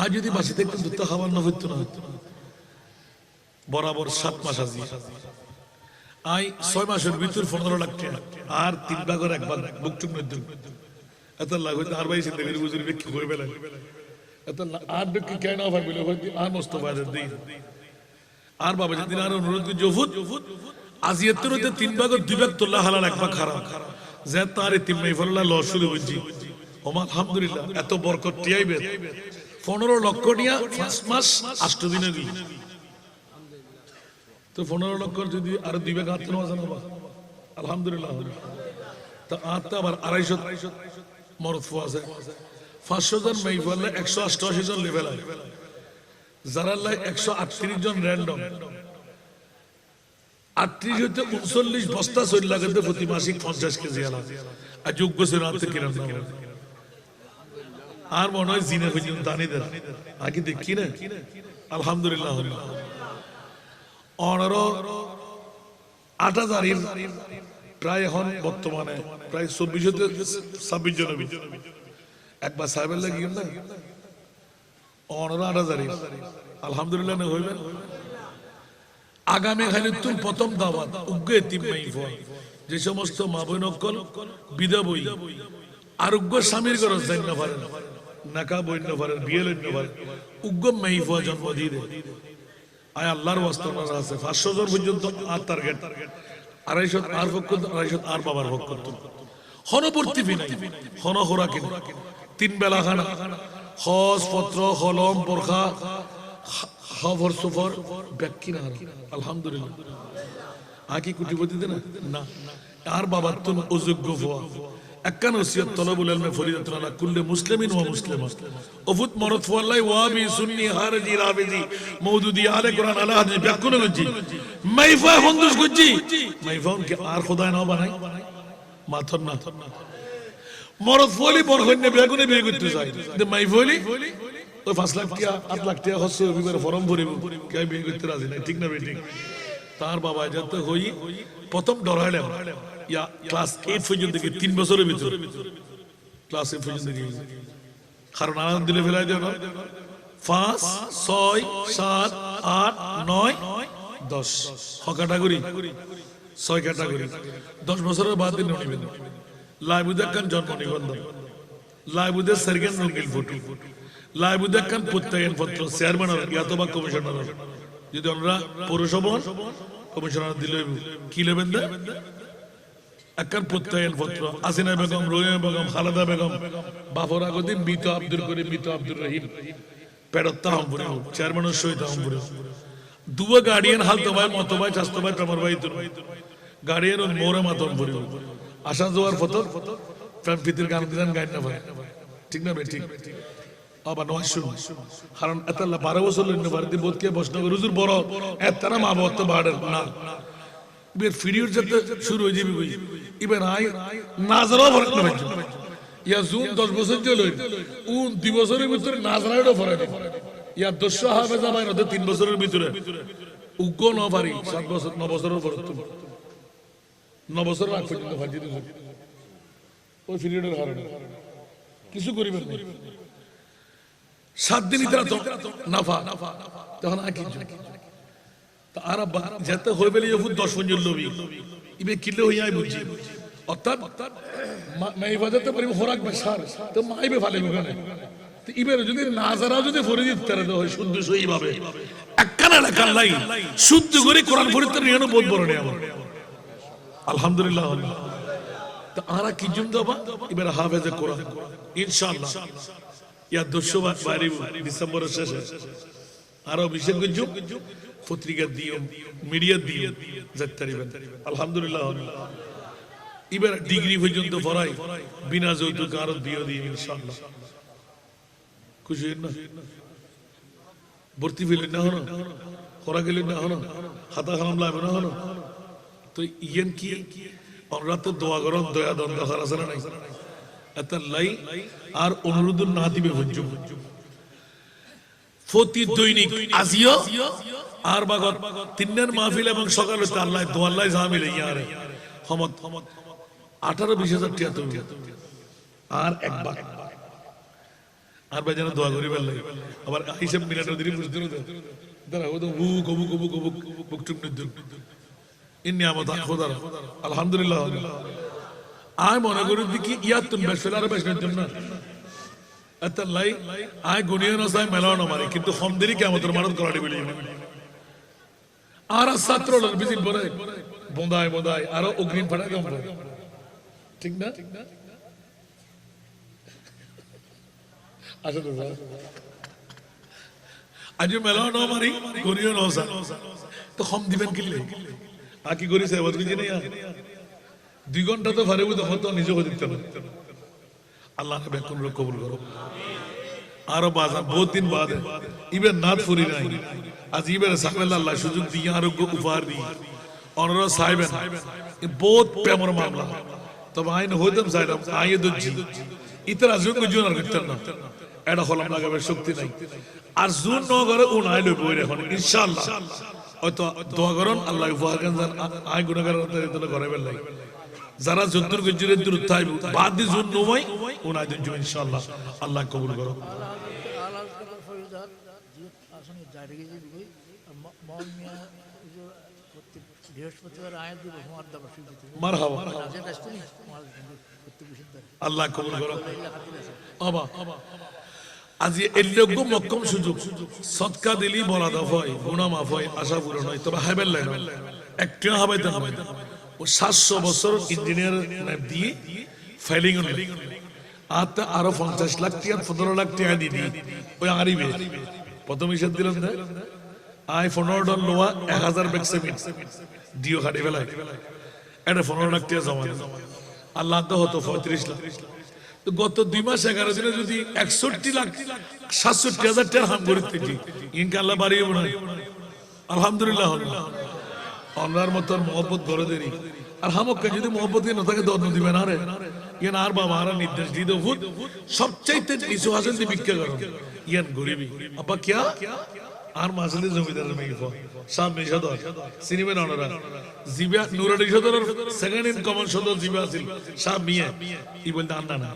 আজ যদি বাসি থেকে দুধ খাবার না হইতো না বরাবর 7 মাস আজি আই 6 মাসের ভিতর 15 লাখ টাকা আর 3 ভাগের 1 ভাগ বুকটুক মধ্যে এত লাখ হইতো আর ভাই চিন্তা করি বুঝুরি কি করে ফেলে এত আর কি কেন ভাই বলে আর মুস্তাফা দেই আর বাবা যদি আর অনুরোধ কি জফুত আজিয়াতের 3 ভাগের 2 ভাগ তোলা হালাল 1 ভাগ খারাপ যে তার তিমাই ফল্লা লস শুরু হইছি ওমা আলহামদুলিল্লাহ এত বরকত টিয়াইবে 15 লক্ষ টিয়া 5 মাস 8 দিনে গই তো 15 লক্ষ যদি আর 2 ভাগ হাতে নাও জানা আলহামদুলিল্লাহ তো আত্মা আবার 250 মরফু আছে 500 জন মাইফালে 188 জন লেভেল আছে যারা লাই 138 জন র‍্যান্ডম 38 হতে 39 বস্তা সইল লাগাতে প্রতি মাসিক 50 কেজি আলা আর যোগ্য সেরাতে কিরণ না আর মনে হয় জিনে হইন দানি দেন আগে দেখি না আলহামদুলিল্লাহ অনর 8000 এর প্রায় এখন বর্তমানে প্রায় 24 হতে 26 জন একবার সাহেবের লাগিও না অনর 8000 আলহামদুলিল্লাহ না হইবে আগামী খালি তুমি প্রথম দাওয়াত উগ্গে তিমাই ফ যে সমস্ত মা বোন অকল বিদা বই আরোগ্য স্বামীর ঘর যাই না পারে নাকা বই না পারে বিয়ে লই না পারে উগ্গ মাইফ জন্ম দিয়ে আয় আল্লাহর ওয়াস্তে আছে 500 জন পর্যন্ত আর টার্গেট 250 আর পক্ষ 250 আর বাবার পক্ষ হনবর্তী ফি নাই হন হোরা কিন 3 বেলা খানা খস পত্র কলম বরখা খবর সফর ব্যাকি না আলহামদুলিল্লাহ আকি কোটিপতি দেনা না আর বাবার তো অযোগ্য হওয়া একখান ওসিয়ত তলবুল ইলমে ফরিদাতুন আলা কুল্লি মুসলিমিন ওয়া মুসলিমা ওফুত মরদ ফওয়াল্লাই ওয়াবি সুন্নি হারজি রাবিজি মওদুদি আলে কোরআন আলা হাদিস ব্যাকুল গজি মাইফা হন্দুস গজি মাইফাউন কে আর খোদা না বানাই মাথর না মরদ ফওয়ালি বরখনে বেগুনে বিয়ে করতে চাই যে মাইফালি ওই 5 লাখ টাকা 8 লাখ টাকা হচ্ছে বিবাহের ফর্ম ভরিব কে বিয়ে করতে রাজি নাই ঠিক না বেটি তার বাবা যাতে হই প্রথম ডরাইলাম ইয়া ক্লাস 8 পর্যন্ত থেকে 3 বছরের ভিতর ক্লাস 8 পর্যন্ত থেকে কারণ আনন্দ দিলে ফেলাই দেব 5 6 7 8 9 10 হ ক্যাটাগরি 6 ক্যাটাগরি 10 বছরের বাদ দিন নিবেন লাইবুদা কান জন্ম নিবন্ধন লাইবুদা সার্গেন রঙ্গিল ফটো লাইবুদা কান প্রত্যয়ন পত্র চেয়ারম্যান অথবা কমিশনার যদি আমরা পৌরসভা কমিশনার দিলে কি নেবেন না একখান প্রত্যয়ন পত্র আসিনা বেগম রহিমা বেগম খালেদা বেগম বাফর আগদিন মৃত আব্দুল করিম মৃত আব্দুর রহিম পেড়ত্তা হামপুরে চেয়ারম্যানের সহিত হামপুরে দুয়া গার্ডিয়ান হালতো ভাই মতো ভাই চাস্তো ভাই প্রেমর ভাই তোর গার্ডিয়ান ও মোরে মাতন পুরে আসা যাওয়ার ফটো প্রেম ফিতির গান দিলেন গাইন না ভাই ঠিক না ভাই ঠিক আবার নয় শুন কারণ এতলা 12 বছর লইন ভারতী বোধকে বসনা রুজুর বড় এতনা মা বত বাড়ে না বের ভিডিওর যেতে শুরু হয়ে যাবে কই ইবেন আই নাজরাও ফরক না ভাই ইয়া জুন 10 বছর চলে ও 2 বছরের ভিতরে নাজরাও ফরক ইয়া 200 হাফেজা ভাই নতে 3 বছরের ভিতরে উগ্গ ন পারি 7 বছর 9 বছরের পর তো 9 বছর আগ পর্যন্ত ফাজি দিছে ওই ভিডিওর কারণে কিছু করিবেন না 7 দিন ইতরা তো নাফা তখন আকি তা আরব যেতে হই বলি ইফুত 10 পর্যন্ত লবি ইবে কিলে হইয়াই বুঝি অর্থাৎ মাই বাজাতে পারি খোরাক বেশার তো মাইবে ফালে ওখানে তো ইবে যদি নাজারা যদি ফরি দিতে তারে হয় শুদ্ধ সই ভাবে একখান কানা এলাকার লাই শুদ্ধ করে কোরআন পড়তে নিয়ে বহুত বড় নেই আমার আলহামদুলিল্লাহ তো আরা কি জন্য দেবা এবার হাফেজে কোরআন ইনশাআল্লাহ ইয়া 200 ডিসেম্বরের শেষে আরো বিশেষজ্ঞ পত্রিকা দিও মিডিয়া দিও যাত্রারিবেন আলহামদুলিল্লাহ এবার ডিগ্রি পর্যন্ত পড়াই বিনা যৌতুক আরো বিয়ে দিয়ে ইনশাআল্লাহ খুশি না ভর্তি ফেলেন না হনো করা গেলেন না হনো হাতা খালাম লাগবে না হনো তো ইয়েন কি রাতে দোয়া গরম দয়া দ্বন্দ্ব আছে না নাই এত লাই আর অনুরোধ না দিবে ভঞ্জুম প্রতি দৈনিক আজিও আর বাগত তিনের মাহফিল এবং সকালে আল্লাহ দোয়াল্লাহ জামিল ইয়ারে হমত 18-20 হাজার টাকা তুমি আর একবার আর ভাই যেন দোয়া করি বললে আবার হিসাব মিলানো দিন বুঝতে দাঁড়া ও তো হু কবু কবু কবু বুকটুক নিদ্দুর ইন্নি আমত খোদার আলহামদুলিল্লাহ আয় মনে করি দেখি ইয়ার তুমি বেশফেল আর বেশ জন্য এত লাই আয় গুনিয়ে নসায় মেলানো মারি কিন্তু কম দেরি কে আমাদের মানত করাটি বলি আর ছাত্র বিদিন পরে বোঁদায় বোঁদায় আরো অগ্রিম ফাটা কম পড়ে ঠিক না আসলে আজ মেলানো মারি গুনিয়ে নসা তো কম দিবেন কিনলে আকি করি সেবত কিছু নেই 2 ঘন্টা তো ফারে বুঝতে হতো নিজে হয়ে দিতে না আল্লাহ ने बेकुन रो कबूल करो आरो बाजार बहुत दिन बाद इबे नाथ फुरी নাই आज इबे সাহেব আল্লাহ সুযোগ দিয়ে আরোগ্য উপহার দি অনরা সাহেবেন বহুত প্রেমর মামলা তবে আইন হইতাম সাইরাম আইয়ে দজি ইতরা যোগ জোনার করতেন না এটা হলাম লাগাবে শক্তি নাই আর জুন ন করে উন আইলো বই এখন ইনশাআল্লাহ হয়তো দোয়া করুন আল্লাহ উপহার দেন আই গুনাহগার তো করে বেলাই যারা যদ্দুর গজ্জুরের দূর তাই বাদ দি জুন নয় ওনা দিন ইনশাআল্লাহ আল্লাহ কবুল করো আলাল কবর ফরিদাত জি আসলে জায়গা জি কই মাওমিয়া বৃহস্পতিবার আয়াত দিব তোমার দাবা শুরু মারহাবা আল্লাহ কবুল করো বাবা আজ এই লোক মক্কম সুযোগ সদকা দিলি বলা দাও হয় গুনাহ মাফ হয় আশা পূরণ হয় তবে হাইবেল লাইন একটা হাবাইতে হবে 700 বছর ইঞ্জিনিয়ার দিয়ে ফাইলিং হল আত্মা আরো 50 লাখ টাকা 15 লাখ টাকা দিদি ওই আরিবে প্রথম হিসাব দিলাম না আই 15 ডলার লোয়া 1000 ব্যাগ সিমেন্ট দিও খাড়ি ফেলায় এটা 15 লাখ টাকা জমা আল্লাহ তো হতো 35 লাখ তো গত 2 মাস 11 দিনে যদি 61 লাখ 67,000 টাকা হাম করে দিতি ইনশাআল্লাহ বাড়িয়ে বড় আলহামদুলিল্লাহ অন্যার মতন মোহব্বত করে দেরি আর হামককে যদি মোহব্বত না থাকে দন্ন দিবে না রে ইয়ান আর বাবা আর নির্দেশ দি দো ফুট সবচাইতে নিচু হাসিল দি ভিক্ষা করো ইয়ান গরিবি আপা কি আর মাসলে জমিদারের মেয়ে সামনে সদর সিনেমা ননরা জিবা নুরাডি সদর সেকেন্ড ইন কমন সদর জিবা আছিল সাব মিয়া ই বলতে আন্না না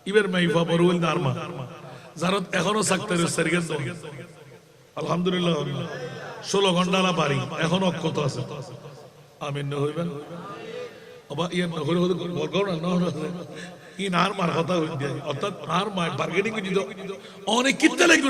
ইবের মাইফা বরুল দারমা জারত এখনো সাক্তার সারিগান দো আলহামদুলিল্লাহ 16 ঘন্টা না পারি এখন অক্ষত আছে আমিন না হইবেন আবার ইয়ে না হইলে বলগো না না ইন আর মার কথা হই দিয়ে অর্থাৎ আর মার বার্গেনিং যদি অনেক কিতে লাগবে